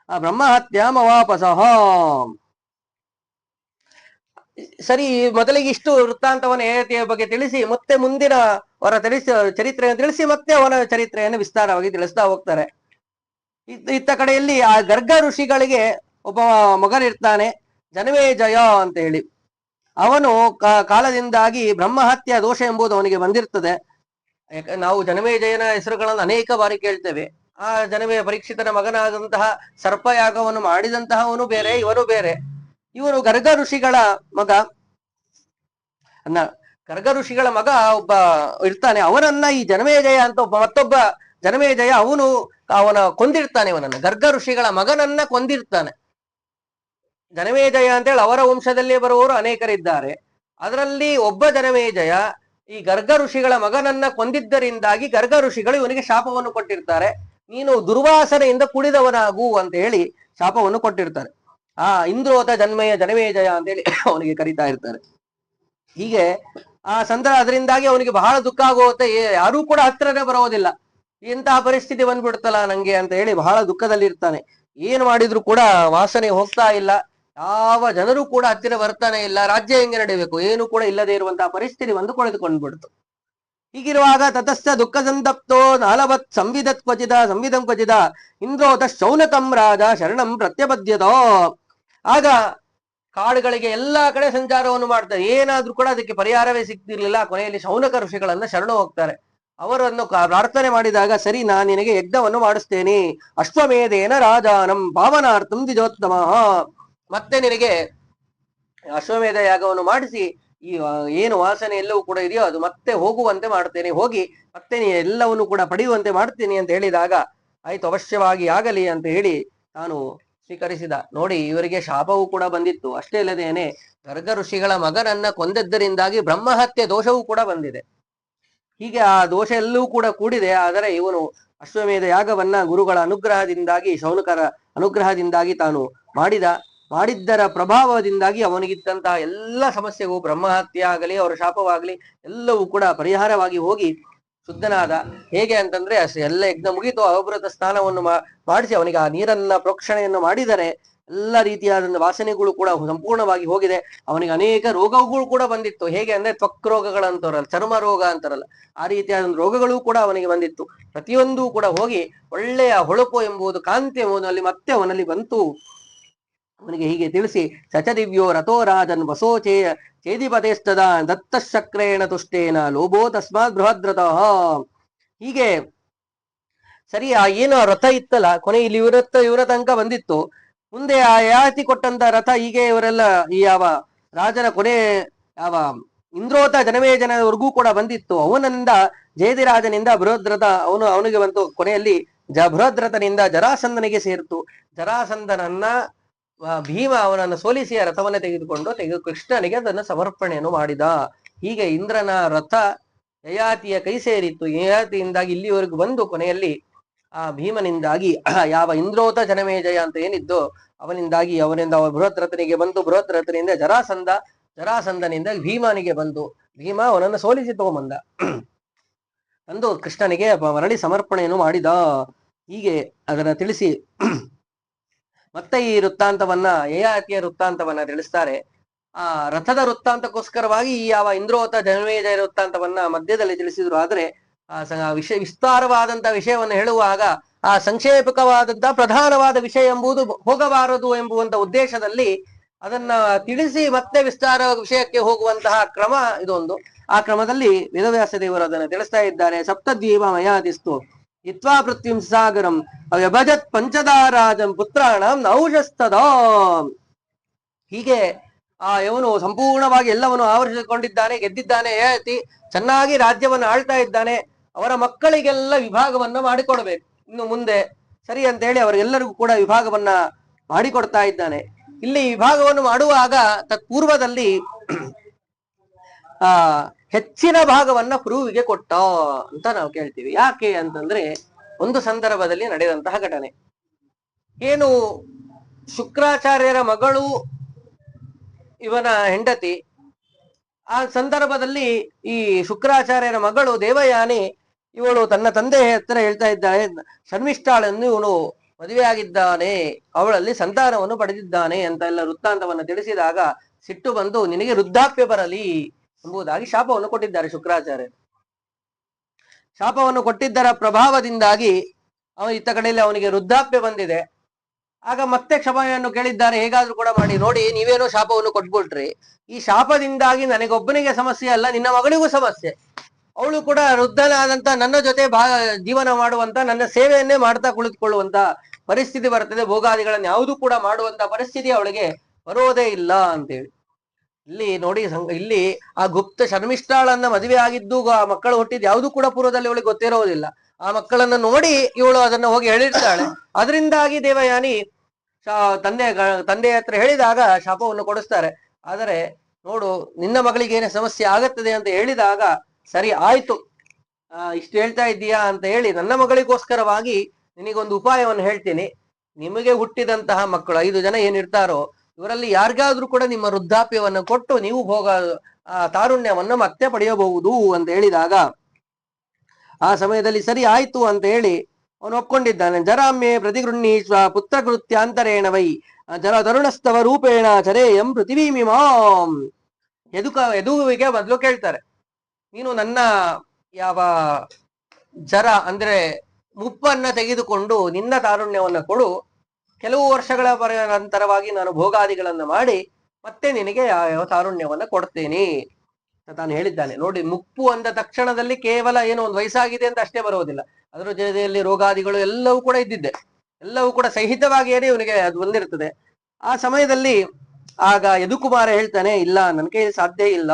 ಬ್ರಹ್ಮಹತ್ಯಾಮವಾಪಸಃ. ಸರಿ, ಮೊದಲಿಗೆ ಇಷ್ಟು ವೃತ್ತಾಂತವನ್ನು ಯಯಾತಿಯ ಬಗ್ಗೆ ತಿಳಿಸಿ ಮತ್ತೆ ಮುಂದಿನ ಅವರ ಚರಿತ್ರೆಯನ್ನು ತಿಳಿಸಿ ಮತ್ತೆ ಅವನ ಚರಿತ್ರೆಯನ್ನು ವಿಸ್ತಾರವಾಗಿ ತಿಳಿಸ್ತಾ ಹೋಗ್ತಾರೆ. ಇತ್ತ ಕಡೆಯಲ್ಲಿ ಆ ಗರ್ಗ ಋಷಿಗಳಿಗೆ ಒಬ್ಬ ಮಗನಿರ್ತಾನೆ, ಜನಮೇಜಯ ಅಂತ ಹೇಳಿ. ಅವನು ಕಾಲದಿಂದಾಗಿ ಬ್ರಹ್ಮಹತ್ಯ ದೋಷ ಎಂಬುದು ಅವನಿಗೆ ಬಂದಿರ್ತದೆ. ನಾವು ಜನಮೇಜಯನ ಹೆಸರುಗಳನ್ನು ಅನೇಕ ಬಾರಿ ಕೇಳ್ತೇವೆ. ಆ ಪರೀಕ್ಷಿತನ ಮಗನಾದಂತಹ ಸರ್ಪಯಾಗವನ್ನು ಮಾಡಿದಂತಹವನು ಬೇರೆ, ಇವನು ಬೇರೆ. ಇವನು ಗರ್ಗ ಋಷಿಗಳ ಮಗ. ಗರ್ಗ ಋಷಿಗಳ ಮಗ ಒಬ್ಬ ಇರ್ತಾನೆ. ಅವನನ್ನ ಈ ಜನಮೇಜಯ ಅಂತ ಮತ್ತೊಬ್ಬ ಜನಮೇಜಯ ಅವನ ಕೊಂದಿರ್ತಾನೆ, ಇವನನ್ನ ಗರ್ಗ ಋಷಿಗಳ ಮಗನನ್ನ ಕೊಂದಿರ್ತಾನೆ. ಜನಮೇಜಯ ಅಂತೇಳಿ ಅವರ ವಂಶದಲ್ಲಿ ಬರುವವರು ಅನೇಕರಿದ್ದಾರೆ. ಅದರಲ್ಲಿ ಒಬ್ಬ ಜನಮೇಜಯ ಈ ಗರ್ಗ ಋಷಿಗಳ ಮಗನನ್ನ ಕೊಂದಿದ್ದರಿಂದಾಗಿ ಗರ್ಗ ಋಷಿಗಳು ಇವನಿಗೆ ಶಾಪವನ್ನು ಕೊಟ್ಟಿರ್ತಾರೆ. ನೀನು ದುರ್ವಾಸನೆಯಿಂದ ಕುಡಿದವನಾಗು ಅಂತ ಹೇಳಿ ಶಾಪವನ್ನು ಕೊಟ್ಟಿರ್ತಾರೆ. ಇಂದ್ರೋತ ಜನಮೇಜಯ ಅಂತೇಳಿ ಅವನಿಗೆ ಕರೀತಾ ಇರ್ತಾರೆ. ಹೀಗೆ ಅದರಿಂದಾಗಿ ಅವನಿಗೆ ಬಹಳ ದುಃಖ ಆಗುವಂತೆ, ಯಾರೂ ಕೂಡ ಹತ್ರನೇ ಬರೋದಿಲ್ಲ. ಇಂತಹ ಪರಿಸ್ಥಿತಿ ಬಂದ್ಬಿಡ್ತಲ್ಲ ನಂಗೆ ಅಂತ ಹೇಳಿ ಬಹಳ ದುಃಖದಲ್ಲಿ ಇರ್ತಾನೆ. ಏನ್ ಮಾಡಿದ್ರು ಕೂಡ ವಾಸನೆ ಹೋಗ್ತಾ ಇಲ್ಲ, ಯಾವ ಜನರು ಕೂಡ ಹತ್ತಿರ ಬರ್ತಾನೆ ಇಲ್ಲ. ರಾಜ್ಯ ಹೆಂಗೆ ನಡೀಬೇಕು, ಏನು ಕೂಡ ಇಲ್ಲದೆ ಇರುವಂತಹ ಪರಿಸ್ಥಿತಿ ಬಂದು ಕೊಳೆದುಕೊಂಡ್ಬಿಡ್ತು. ಹೀಗಿರುವಾಗ ತತಸ್ಥ ದುಃಖ ಸಂತಪ್ತೋ ನಾಲವತ್ ಸಂವಿಧಂ ಕ್ವಚಿದ ಇಂದ್ರೋತ ಶೌನಕಂ ರಾಜ ಶರಣಂ ಪ್ರತ್ಯಪದ್ಯತೋ. ಆಗ ಕಾಡುಗಳಿಗೆ ಎಲ್ಲಾ ಕಡೆ ಸಂಚಾರವನ್ನು ಮಾಡ್ತಾರೆ. ಏನಾದ್ರೂ ಕೂಡ ಅದಕ್ಕೆ ಪರಿಹಾರವೇ ಸಿಗ್ತಿರ್ಲಿಲ್ಲ. ಕೊನೆಯಲ್ಲಿ ಶೌನಕ ಋಷಿಗಳನ್ನ ಶರಣು ಹೋಗ್ತಾರೆ. ಅವರನ್ನು ಪ್ರಾರ್ಥನೆ ಮಾಡಿದಾಗ, ಸರಿ, ನಾನು ನಿನಗೆ ಯಜ್ಞವನ್ನು ಮಾಡಿಸ್ತೇನೆ. ಅಶ್ವಮೇಧೇನ ರಾಜಾನಂ ಪಾವನಾರ್ಥಂ ದ್ವಿಜೋತ್ತಮ. ಮತ್ತೆ ನಿನಗೆ ಅಶ್ವಮೇಧ ಯಾಗವನ್ನು ಮಾಡಿಸಿ ಈ ಏನು ವಾಸನೆ ಎಲ್ಲವೂ ಕೂಡ ಇದೆಯೋ ಅದು ಮತ್ತೆ ಹೋಗುವಂತೆ ಮಾಡ್ತೇನೆ, ಹೋಗಿ ಮತ್ತೆ ನೀ ಎಲ್ಲವನ್ನು ಕೂಡ ಪಡೆಯುವಂತೆ ಮಾಡ್ತೀನಿ ಅಂತ ಹೇಳಿದಾಗ, ಆಯ್ತು, ಅವಶ್ಯವಾಗಿ ಆಗಲಿ ಅಂತ ಹೇಳಿ ತಾನು ಸ್ವೀಕರಿಸಿದ. ನೋಡಿ, ಇವರಿಗೆ ಶಾಪವೂ ಕೂಡ ಬಂದಿತ್ತು. ಅಷ್ಟೇ ಇಲ್ಲದೇನೆ ಗರ್ಗ ಋಷಿಗಳ ಮಗನನ್ನ ಕೊಂದದ್ದರಿಂದಾಗಿ ಬ್ರಹ್ಮಹತ್ಯೆ ದೋಷವೂ ಕೂಡ ಬಂದಿದೆ. ಹೀಗೆ ಆ ದೋಷ ಎಲ್ಲವೂ ಕೂಡ ಕೂಡಿದೆ. ಆದರೆ ಇವನು ಅಶ್ವಮೇಧ ಯಾಗವನ್ನ ಗುರುಗಳ ಅನುಗ್ರಹದಿಂದಾಗಿ, ಶೌನಕರ ಅನುಗ್ರಹದಿಂದಾಗಿ ತಾನು ಮಾಡಿದ್ದರ ಪ್ರಭಾವದಿಂದಾಗಿ ಅವನಿಗಿದ್ದಂತಹ ಎಲ್ಲ ಸಮಸ್ಯೆಗೂ, ಬ್ರಹ್ಮಹತ್ಯೆ ಆಗಲಿ ಅವರ ಶಾಪವಾಗಲಿ ಎಲ್ಲವೂ ಕೂಡ ಪರಿಹಾರವಾಗಿ ಹೋಗಿ ಶುದ್ಧನಾದ. ಹೇಗೆ ಅಂತಂದ್ರೆ ಎಲ್ಲ ಯಜ್ಞ ಮುಗಿತು, ಅವಭೃತ ಸ್ನಾನವನ್ನು ಮಾಡಿಸಿ ಅವನಿಗೆ ಆ ನೀರನ್ನ ಪ್ರೋಕ್ಷಣೆಯನ್ನು ಮಾಡಿದರೆ ಎಲ್ಲ ರೀತಿಯಾದ ವಾಸನೆಗಳು ಕೂಡ ಸಂಪೂರ್ಣವಾಗಿ ಹೋಗಿದೆ. ಅವನಿಗೆ ಅನೇಕ ರೋಗಗಳು ಕೂಡ ಬಂದಿತ್ತು. ಹೇಗೆ ಅಂದ್ರೆ ತ್ವಕ್ ರೋಗಗಳಂತಾರಲ್ಲ, ಚರ್ಮ ರೋಗ ಅಂತಾರಲ್ಲ, ಆ ರೀತಿಯಾದ ರೋಗಗಳು ಕೂಡ ಅವನಿಗೆ ಬಂದಿತ್ತು. ಪ್ರತಿಯೊಂದೂ ಕೂಡ ಹೋಗಿ ಒಳ್ಳೆಯ ಹೊಳಪು ಎಂಬುದು, ಕಾಂತಿ ಎಂಬುದು ಅಲ್ಲಿ ಮತ್ತೆ ಅವನಲ್ಲಿ ಬಂತು. ಅವನಿಗೆ ಹೀಗೆ ತಿಳಿಸಿ, ಸಚದಿವ್ಯೋ ರಥೋ ರಾಜನ್ ವಸೋಚೇಯ ಚೇದಿಪತೇಸ್ತದ ದತ್ತ ಶಕ್ರೇಣ ತುಷ್ಟೇನ ಲೋಭೋ ತಸ್ಮಾತ್ ಬೃಹದ್ರತಃ. ಹೀಗೆ ಸರಿ, ಏನು ರಥ ಇತ್ತಲ್ಲ, ಕೊನೆ ಇಲ್ಲಿ ಇವರ ತನಕ ಬಂದಿತ್ತು. ಮುಂದೆ ಆ ಯಾತಿ ಕೊಟ್ಟಂತ ರಥ ಹೀಗೆ ಇವರೆಲ್ಲ ಈ ಯಾವ ರಾಜನ ಕೊನೆ ಯಾವ ಇಂದ್ರೋತ ಜನಮೇಜನವರೆಗೂ ಕೂಡ ಬಂದಿತ್ತು. ಅವನಿಂದ ಜಯದಿರಾಜನಿಂದ ಬೃಹದ್ರಥ ಅವನಿಗೆ ಬಂತು. ಕೊನೆಯಲ್ಲಿ ಬೃಹದ್ರಥನಿಂದ ಜರಾಸಂದನಿಗೆ ಸೇರಿತು. ಜರಾಸಂದನನ್ನ ಭೀಮ ಅವನನ್ನು ಸೋಲಿಸಿ ಆ ರಥವನ್ನ ತೆಗೆದು ಕೃಷ್ಣನಿಗೆ ಅದನ್ನು ಸಮರ್ಪಣೆಯನ್ನು ಮಾಡಿದ. ಹೀಗೆ ಇಂದ್ರನ ರಥ ಯಯಾತಿಯ ಕೈ ಸೇರಿತ್ತು. ಯಯಾತಿಯಿಂದಾಗಿ ಇಲ್ಲಿವರೆಗೂ ಬಂದು ಕೊನೆಯಲ್ಲಿ ಆ ಭೀಮನಿಂದಾಗಿ ಯಾವ ಇಂದ್ರೋತ ಜನಮೇಜಯ ಅಂತ ಏನಿದ್ದು ಅವನಿಂದಾಗಿ ಅವನಿಂದ ಬೃಹದ್ರಥನಿಗೆ ಬಂತು. ಬೃಹದ್ರಥನಿಂದ ಜರಾಸಂದನಿಂದ ಭೀಮನಿಗೆ ಬಂದು ಭೀಮ ಅವನನ್ನು ಸೋಲಿಸಿ ತಗೊಂಬಂದ. ಅಂದು ಕೃಷ್ಣನಿಗೆ ಮರಳಿ ಸಮರ್ಪಣೆಯನ್ನು ಮಾಡಿದ. ಹೀಗೆ ಅದನ್ನ ತಿಳಿಸಿ ಮತ್ತೆ ಈ ವೃತ್ತಾಂತವನ್ನ, ಯಯಾತಿಯ ವೃತ್ತಾಂತವನ್ನ ತಿಳಿಸ್ತಾರೆ. ಆ ರಥದ ವೃತ್ತಾಂತಕ್ಕೋಸ್ಕರವಾಗಿ ಈ ಯಾವ ಇಂದ್ರೋತ ಜನಮೇಜಯ ವೃತ್ತಾಂತವನ್ನ ಮಧ್ಯದಲ್ಲಿ ತಿಳಿಸಿದ್ರು. ಆದ್ರೆ ವಿಸ್ತಾರವಾದಂತಹ ವಿಷಯವನ್ನು ಹೇಳುವಾಗ ಆ ಸಂಕ್ಷೇಪಕವಾದಂತಹ ಪ್ರಧಾನವಾದ ವಿಷಯ ಎಂಬುದು ಹೋಗಬಾರದು ಎಂಬುವಂತ ಉದ್ದೇಶದಲ್ಲಿ ಅದನ್ನ ತಿಳಿಸಿ ಮತ್ತೆ ವಿಸ್ತಾರ ವಿಷಯಕ್ಕೆ ಹೋಗುವಂತಹ ಕ್ರಮ ಇದೊಂದು. ಆ ಕ್ರಮದಲ್ಲಿ ವೇದವ್ಯಾಸ ದೇವರು ಅದನ್ನು ತಿಳಿಸ್ತಾ ಇದ್ದಾರೆ. ಸಪ್ತದ್ವೀಪ ಮಯಾದಿಸ್ತು ಇತ್ವಾ ಪೃಥ್ವಿಂ ಸಾಗರಂ ಅವ್ಯಭಜತ್ ಪಂಚದಾರಾಜಂ ಪುತ್ರಾಣಂ ನೌಷಸ್ತದ. ಹೀಗೆ ಇವನು ಸಂಪೂರ್ಣವಾಗಿ ಎಲ್ಲವನ್ನು ಆವರಿಸಿಕೊಂಡಿದ್ದಾನೆ, ಗೆದ್ದಿದ್ದಾನೆ. ಯಯಾತಿ ಚೆನ್ನಾಗಿ ರಾಜ್ಯವನ್ನು ಆಳ್ತಾ ಇದ್ದಾನೆ. ಅವರ ಮಕ್ಕಳಿಗೆಲ್ಲ ವಿಭಾಗವನ್ನ ಮಾಡಿಕೊಡ್ಬೇಕು ಇನ್ನು ಮುಂದೆ, ಸರಿ ಅಂತ ಹೇಳಿ ಅವರಿಗೆಲ್ಲರಿಗೂ ಕೂಡ ವಿಭಾಗವನ್ನ ಮಾಡಿಕೊಡ್ತಾ ಇದ್ದಾನೆ. ಇಲ್ಲಿ ವಿಭಾಗವನ್ನು ಮಾಡುವಾಗ ತತ್ಪೂರ್ವದಲ್ಲಿ ಹೆಚ್ಚಿನ ಭಾಗವನ್ನ ಪುರುವಿಗೆ ಕೊಟ್ಟ ಅಂತ ನಾವು ಕೇಳ್ತೀವಿ. ಯಾಕೆ ಅಂತಂದ್ರೆ ಒಂದು ಸಂದರ್ಭದಲ್ಲಿ ನಡೆದಂತಹ ಘಟನೆ ಏನು, ಶುಕ್ರಾಚಾರ್ಯರ ಮಗಳು ಇವನ ಹೆಂಡತಿ. ಆ ಸಂದರ್ಭದಲ್ಲಿ ಈ ಶುಕ್ರಾಚಾರ್ಯರ ಮಗಳು ದೇವಯಾನಿ ಇವಳು ತನ್ನ ತಂದೆ ಹತ್ರ ಹೇಳ್ತಾ ಇದ್ದಾಳೆ, ಶರ್ಮಿಷ್ಠಾಳನ್ನು ಇವನು ಮದುವೆಯಾಗಿದ್ದಾನೆ, ಅವಳಲ್ಲಿ ಸಂತಾನವನ್ನು ಪಡೆದಿದ್ದಾನೆ ಅಂತ ಎಲ್ಲ ವೃತ್ತಾಂತವನ್ನು ತಿಳಿಸಿದಾಗ ಸಿಟ್ಟು ಬಂದು ನಿನಗೆ ವೃದ್ಧಾಪ್ಯ ಬರಲಿ ಎಂಬುದಾಗಿ ಶಾಪವನ್ನು ಕೊಟ್ಟಿದ್ದಾರೆ ಶುಕ್ರಾಚಾರ್ಯರು. ಶಾಪವನ್ನು ಕೊಟ್ಟಿದ್ದರ ಪ್ರಭಾವದಿಂದಾಗಿ ಇತ್ತ ಕಡೆಯಲ್ಲಿ ಅವನಿಗೆ ವೃದ್ಧಾಪ್ಯ ಬಂದಿದೆ. ಆಗ ಮತ್ತೆ ಕ್ಷಮೆಯನ್ನು ಕೇಳಿದ್ದಾರೆ, ಹೇಗಾದ್ರೂ ಕೂಡ ಮಾಡಿ ನೋಡಿ, ನೀವೇನೋ ಶಾಪವನ್ನು ಕೊಟ್ಬಿಟ್ರಿ, ಈ ಶಾಪದಿಂದಾಗಿ ನನಗೊಬ್ಬನಿಗೆ ಸಮಸ್ಯೆ ಅಲ್ಲ, ನಿನ್ನ ಮಗಳಿಗೂ ಸಮಸ್ಯೆ. ಅವಳು ಕೂಡ ವೃದ್ಧನಾದಂತ ನನ್ನ ಜೊತೆ ಜೀವನ ಮಾಡುವಂತ, ನನ್ನ ಸೇವೆಯನ್ನೇ ಮಾಡ್ತಾ ಕುಳಿತುಕೊಳ್ಳುವಂತ ಪರಿಸ್ಥಿತಿ ಬರ್ತದೆ. ಭೋಗಾದಿಗಳನ್ನು ಯಾವುದೂ ಕೂಡ ಮಾಡುವಂತ ಪರಿಸ್ಥಿತಿ ಅವಳಿಗೆ ಬರೋದೇ ಇಲ್ಲ ಅಂತೇಳಿ ಇಲ್ಲಿ ನೋಡಿ. ಇಲ್ಲಿ ಆ ಗುಪ್ತ ಶರ್ಮಿಷ್ಠಾಳನ್ನ ಮದುವೆ ಆಗಿದ್ದು, ಆ ಮಕ್ಕಳು ಹುಟ್ಟಿದ್ದು ಯಾವುದೂ ಕೂಡ ಪೂರ್ವದಲ್ಲಿ ಅವಳಿಗೆ ಗೊತ್ತಿರೋದಿಲ್ಲ. ಆ ಮಕ್ಕಳನ್ನು ನೋಡಿ ಇವಳು ಅದನ್ನ ಹೋಗಿ ಹೇಳಿರ್ತಾಳೆ. ಅದರಿಂದಾಗಿ ದೇವಯಾನಿ ತಂದೆಯ ಹತ್ರ ಹೇಳಿದಾಗ ಶಾಪವನ್ನು ಕೊಡಿಸ್ತಾರೆ. ಆದರೆ ನೋಡು, ನಿನ್ನ ಮಗಳಿಗೆ ಏನೇ ಸಮಸ್ಯೆ ಆಗತ್ತದೆ ಅಂತ ಹೇಳಿದಾಗ, ಸರಿ ಆಯ್ತು, ಇಷ್ಟು ಹೇಳ್ತಾ ಇದ್ದೀಯಾ ಅಂತ ಹೇಳಿ ನನ್ನ ಮಗಳಿಗೋಸ್ಕರವಾಗಿ ನಿನಗೊಂದು ಉಪಾಯವನ್ನು ಹೇಳ್ತೀನಿ. ನಿಮಗೆ ಹುಟ್ಟಿದಂತಹ ಮಕ್ಕಳು 5 ಜನ ಏನಿರ್ತಾರೋ ಇವರಲ್ಲಿ ಯಾರಿಗಾದ್ರೂ ಕೂಡ ನಿಮ್ಮ ವೃದ್ಧಾಪ್ಯವನ್ನು ಕೊಟ್ಟು ನೀವು ತಾರುಣ್ಯವನ್ನು ಮತ್ತೆ ಪಡೆಯಬಹುದು ಅಂತ ಹೇಳಿದಾಗ, ಆ ಸಮಯದಲ್ಲಿ ಸರಿ ಆಯ್ತು ಅಂತ ಹೇಳಿ ಅವನು ಒಪ್ಕೊಂಡಿದ್ದಾನೆ. ಜರಾಮ್ಯೆ ಪ್ರತಿಗೃಹೀಶ್ವ ಪುತ್ರ ಕೃತ್ಯಾಂತರೇಣ ವೈ ಜರ ತರುಣಸ್ತವ ರೂಪೇಣ ಚರೇಯಂ ಪೃಥಿವೀಮಿಮಾಂ. ಯದುವಿಗೆ ಮೊದಲು ಕೇಳ್ತಾರೆ, ನೀನು ನನ್ನ ಯಾವ ಜರ ಅಂದ್ರೆ ಮುಪ್ಪನ್ನ ತೆಗೆದುಕೊಂಡು ನಿನ್ನ ತಾರುಣ್ಯವನ್ನ ಕೊಡು, ಕೆಲವು ವರ್ಷಗಳ ನಂತರವಾಗಿ ನಾನು ಭೋಗಾದಿಗಳನ್ನ ಮಾಡಿ ಮತ್ತೆ ನಿನಗೆ ಯಾವ ತಾರುಣ್ಯವನ್ನ ಕೊಡ್ತೇನೆ ತಾನು ಹೇಳಿದ್ದಾನೆ. ನೋಡಿ, ಮುಪ್ಪು ಅಂದ ತಕ್ಷಣದಲ್ಲಿ ಕೇವಲ ಏನೋ ಒಂದು ವಯಸ್ಸಾಗಿದೆ ಅಂತ ಅಷ್ಟೇ ಬರುವುದಿಲ್ಲ, ಅದರ ಜೊತೆಯಲ್ಲಿ ರೋಗಾದಿಗಳು ಎಲ್ಲವೂ ಕೂಡ ಇದ್ದಿದ್ದೆ, ಎಲ್ಲವೂ ಕೂಡ ಸಹಿತವಾಗಿಯೇ ಇವನಿಗೆ ಅದು ಬಂದಿರ್ತದೆ. ಆ ಸಮಯದಲ್ಲಿ ಆಗ ಯದುಕುಮಾರ ಹೇಳ್ತಾನೆ, ಇಲ್ಲ, ನನ್ನ ಕೈಯಲ್ಲಿ ಸಾಧ್ಯ ಇಲ್ಲ.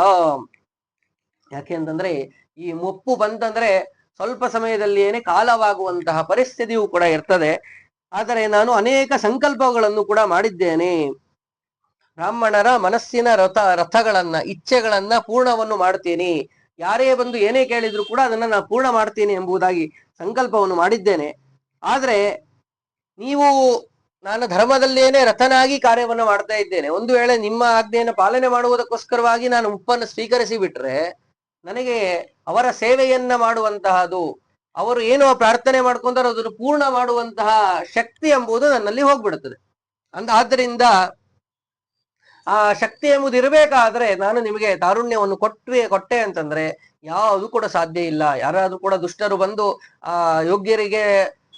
ಯಾಕೆ ಅಂತಂದ್ರೆ ಈ ಮುಪ್ಪು ಬಂತಂದ್ರೆ ಸ್ವಲ್ಪ ಸಮಯದಲ್ಲಿ ಏನೇ ಕಾಲವಾಗುವಂತಹ ಪರಿಸ್ಥಿತಿಯೂ ಕೂಡ ಇರ್ತದೆ. ಆದರೆ ನಾನು ಅನೇಕ ಸಂಕಲ್ಪಗಳನ್ನು ಕೂಡ ಮಾಡಿದ್ದೇನೆ. ಬ್ರಾಹ್ಮಣರ ಮನಸ್ಸಿನ ರಥಗಳನ್ನ ಇಚ್ಛೆಗಳನ್ನ ಪೂರ್ಣವನ್ನು ಮಾಡ್ತೀನಿ, ಯಾರೇ ಬಂದು ಏನೇ ಕೇಳಿದ್ರು ಕೂಡ ಅದನ್ನ ನಾನು ಪೂರ್ಣ ಮಾಡ್ತೀನಿ ಎಂಬುದಾಗಿ ಸಂಕಲ್ಪವನ್ನು ಮಾಡಿದ್ದೇನೆ. ಆದ್ರೆ ನೀವು, ನಾನು ಧರ್ಮದಲ್ಲೇನೆ ರಥನಾಗಿ ಕಾರ್ಯವನ್ನು ಮಾಡ್ತಾ ಇದ್ದೇನೆ. ಒಂದು ವೇಳೆ ನಿಮ್ಮ ಆಜ್ಞೆಯನ್ನು ಪಾಲನೆ ಮಾಡುವುದಕ್ಕೋಸ್ಕರವಾಗಿ ನಾನು ಮುಪ್ಪನ್ನು ಸ್ವೀಕರಿಸಿ ಬಿಟ್ರೆ ನನಗೆ ಅವರ ಸೇವೆಯನ್ನ ಮಾಡುವಂತಹದು, ಅವರು ಏನೋ ಪ್ರಾರ್ಥನೆ ಮಾಡ್ಕೊಂತಾರೋ ಅದನ್ನು ಪೂರ್ಣ ಮಾಡುವಂತಹ ಶಕ್ತಿ ಎಂಬುದು ನನ್ನಲ್ಲಿ ಹೋಗ್ಬಿಡುತ್ತದೆ. ಆದ್ದರಿಂದ ಆ ಶಕ್ತಿ ಎಂಬುದು ಇರಬೇಕಾದ್ರೆ ನಾನು ನಿಮಗೆ ತಾರುಣ್ಯವನ್ನು ಕೊಟ್ಟೆ ಅಂತಂದ್ರೆ ಯಾವುದು ಕೂಡ ಸಾಧ್ಯ ಇಲ್ಲ. ಯಾರಾದ್ರೂ ಕೂಡ ದುಷ್ಟರು ಬಂದು ಆ ಯೋಗ್ಯರಿಗೆ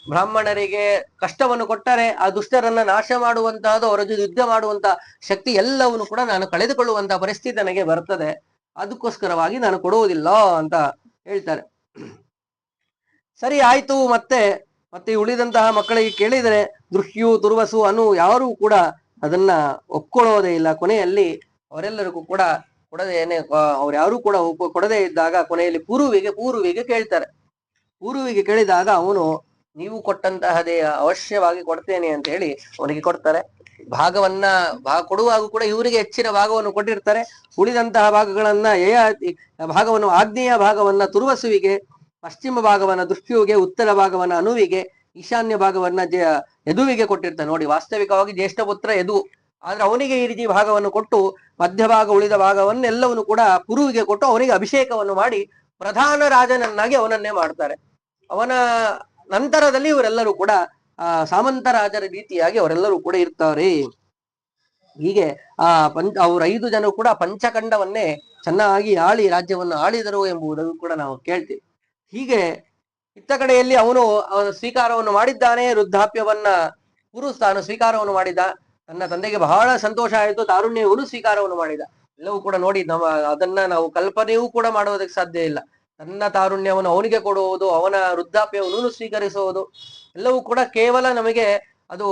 ಬ್ರಾಹ್ಮಣರಿಗೆ ಕಷ್ಟವನ್ನು ಕೊಟ್ಟರೆ ಆ ದುಷ್ಟರನ್ನ ನಾಶ ಮಾಡುವಂತಹದ್ದು, ಅವರ ಜೊತೆ ಯುದ್ಧ ಮಾಡುವಂತಹ ಶಕ್ತಿ ಎಲ್ಲವನ್ನು ಕೂಡ ನಾನು ಕಳೆದುಕೊಳ್ಳುವಂತಹ ಪರಿಸ್ಥಿತಿ ನನಗೆ ಬರ್ತದೆ. ಅದಕ್ಕೋಸ್ಕರವಾಗಿ ನಾನು ಕೊಡುವುದಿಲ್ಲ ಅಂತ ಹೇಳ್ತಾರೆ. ಸರಿ ಆಯ್ತು. ಮತ್ತೆ ಉಳಿದಂತಹ ಮಕ್ಕಳಿಗೆ ಕೇಳಿದರೆ ದೃಶ್ಯು ತುರ್ವಸು ಅನು ಯಾರೂ ಕೂಡ ಅದನ್ನ ಒಪ್ಕೊಳ್ಳೋದೇ ಇಲ್ಲ. ಕೊನೆಯಲ್ಲಿ ಅವರೆಲ್ಲರಿಗೂ ಕೂಡ ಅವ್ರು ಯಾರು ಕೂಡ ಕೊಡದೇ ಇದ್ದಾಗ ಕೊನೆಯಲ್ಲಿ ಪೂರ್ವಿಗೆ ಕೇಳ್ತಾರೆ. ಪೂರ್ವಿಗೆ ಕೇಳಿದಾಗ ಅವನು, ನೀವು ಕೊಟ್ಟಂತಹದೇ ಅವಶ್ಯವಾಗಿ ಕೊಡ್ತೇನೆ ಅಂತ ಹೇಳಿ ಅವನಿಗೆ ಕೊಡ್ತಾರೆ. ಕೊಡುವಾಗ ಕೂಡ ಇವರಿಗೆ ಹೆಚ್ಚಿನ ಭಾಗವನ್ನು ಕೊಟ್ಟಿರ್ತಾರೆ. ಉಳಿದಂತಹ ಭಾಗಗಳನ್ನ ಭಾಗವನ್ನು ಆಗ್ನೇಯ ಭಾಗವನ್ನ ತುರ್ವಸುವಿಗೆ, ಪಶ್ಚಿಮ ಭಾಗವನ್ನ ದೃಷ್ಟ್ಯುವಿಗೆ, ಉತ್ತರ ಭಾಗವನ್ನ ಅನುವಿಗೆ, ಈಶಾನ್ಯ ಭಾಗವನ್ನ ಯದುವಿಗೆ ಕೊಟ್ಟಿರ್ತಾನೆ. ನೋಡಿ, ವಾಸ್ತವಿಕವಾಗಿ ಜ್ಯೇಷ್ಠ ಪುತ್ರ ಯದು, ಆದ್ರೆ ಅವನಿಗೆ ಈ ರೀತಿ ಭಾಗವನ್ನು ಕೊಟ್ಟು ಮಧ್ಯಭಾಗ ಉಳಿದ ಭಾಗವನ್ನೆಲ್ಲವನ್ನು ಕೂಡ ಪುರುವಿಗೆ ಕೊಟ್ಟು ಅವನಿಗೆ ಅಭಿಷೇಕವನ್ನು ಮಾಡಿ ಪ್ರಧಾನ ರಾಜನನ್ನಾಗಿ ಅವನನ್ನೇ ಮಾಡ್ತಾರೆ. ಅವನ ನಂತರದಲ್ಲಿ ಇವರೆಲ್ಲರೂ ಕೂಡ ಸಾಮಂತ ರಾಜರ ರೀತಿಯಾಗಿ ಅವರೆಲ್ಲರೂ ಕೂಡ ಇರ್ತಾರೆ. ಹೀಗೆ ಅವ್ರ 5 ಜನ ಕೂಡ ಪಂಚಖಂಡವನ್ನೇ ಚೆನ್ನಾಗಿ ರಾಜ್ಯವನ್ನು ಆಳಿದರು ಎಂಬುದನ್ನು ಕೂಡ ನಾವು ಕೇಳ್ತೀವಿ. ಹೀಗೆ ಇತ್ತ ಕಡೆಯಲ್ಲಿ ಅವನು ಸ್ವೀಕಾರವನ್ನು ಮಾಡಿದ್ದಾನೆ, ವೃದ್ಧಾಪ್ಯವನ್ನ ತಾನು ಸ್ವೀಕಾರವನ್ನು ಮಾಡಿದ. ತನ್ನ ತಂದೆಗೆ ಬಹಳ ಸಂತೋಷ ಆಯಿತು. ತಾರುಣ್ಯವನು ಸ್ವೀಕಾರವನ್ನು ಮಾಡಿದ. ಎಲ್ಲವೂ ಕೂಡ ನೋಡಿ, ಅದನ್ನ ನಾವು ಕಲ್ಪನೆಯೂ ಕೂಡ ಮಾಡುವುದಕ್ಕೆ ಸಾಧ್ಯ ಇಲ್ಲ. ತನ್ನ ತಾರುಣ್ಯವನ್ನು ಅವನಿಗೆ ಕೊಡುವುದು, ಅವನ ವೃದ್ಧಾಪ್ಯವನ್ನು ಸ್ವೀಕರಿಸುವುದು ಎಲ್ಲವೂ ಕೂಡ ಕೇವಲ ನಮಗೆ ಅದು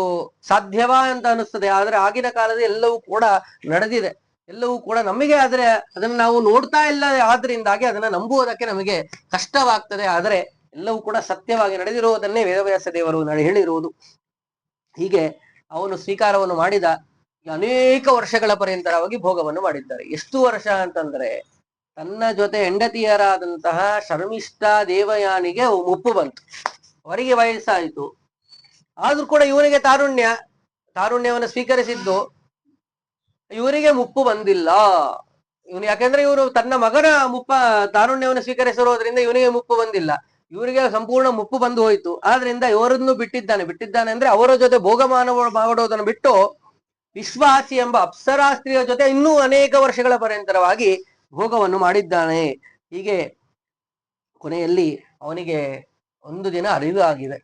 ಸಾಧ್ಯವಾ ಅಂತ ಅನಿಸ್ತದೆ. ಆದ್ರೆ ಆಗಿನ ಕಾಲದಲ್ಲಿ ಎಲ್ಲವೂ ಕೂಡ ನಡೆದಿದೆ, ಎಲ್ಲವೂ ಕೂಡ ನಮಗೆ. ಆದ್ರೆ ಅದನ್ನ ನಾವು ನೋಡ್ತಾ ಇಲ್ಲ, ಆದ್ರಿಂದಾಗಿ ಅದನ್ನ ನಂಬುವುದಕ್ಕೆ ನಮಗೆ ಕಷ್ಟವಾಗ್ತದೆ. ಆದರೆ ಎಲ್ಲವೂ ಕೂಡ ಸತ್ಯವಾಗಿ ನಡೆದಿರುವುದನ್ನೇ ವೇದವ್ಯಾಸ ದೇವರು ಹೇಳಿರುವುದು. ಹೀಗೆ ಅವನು ಸ್ವೀಕಾರವನ್ನು ಮಾಡಿದ. ಅನೇಕ ವರ್ಷಗಳ ಪರ್ಯಂತರವಾಗಿ ಭೋಗವನ್ನು ಮಾಡಿದ್ದಾರೆ. ಎಷ್ಟು ವರ್ಷ ಅಂತಂದ್ರೆ, ತನ್ನ ಜೊತೆ ಹೆಂಡತಿಯರಾದಂತಹ ಶರ್ಮಿಷ್ಠ ದೇವಯಾನಿಗೆ ಮುಪ್ಪು ಬಂತು, ಅವರಿಗೆ ವಯಸ್ಸಾಯಿತು. ಆದ್ರೂ ಕೂಡ ಇವನಿಗೆ ತಾರುಣ್ಯವನ್ನು ಸ್ವೀಕರಿಸಿದ್ದು, ಇವರಿಗೆ ಮುಪ್ಪು ಬಂದಿಲ್ಲ. ಇವನು ಯಾಕೆಂದ್ರೆ ಇವರು ತನ್ನ ಮಗನ ತಾರುಣ್ಯವನ್ನು ಸ್ವೀಕರಿಸಿರೋದ್ರಿಂದ ಇವನಿಗೆ ಮುಪ್ಪು ಬಂದಿಲ್ಲ, ಇವರಿಗೆ ಸಂಪೂರ್ಣ ಮುಪ್ಪು ಬಂದು ಹೋಯ್ತು. ಆದ್ರಿಂದ ಇವರನ್ನು ಬಿಟ್ಟಿದ್ದಾನೆ ಅಂದ್ರೆ ಅವರ ಜೊತೆ ಭೋಗಮಾನ ಮಾಡೋದನ್ನು ಬಿಟ್ಟು ವಿಶ್ವಾಸಿ ಎಂಬ ಅಪ್ಸರಾಸ್ತ್ರೀಯ ಜೊತೆ ಇನ್ನೂ ಅನೇಕ ವರ್ಷಗಳ ಪರ್ಯಂತರವಾಗಿ ಭೋಗವನ್ನು ಮಾಡಿದ್ದಾನೆ. ಹೀಗೆ ಕೊನೆಯಲ್ಲಿ ಅವನಿಗೆ ಒಂದು ದಿನ ಅರಿವು ಆಗಿದೆ.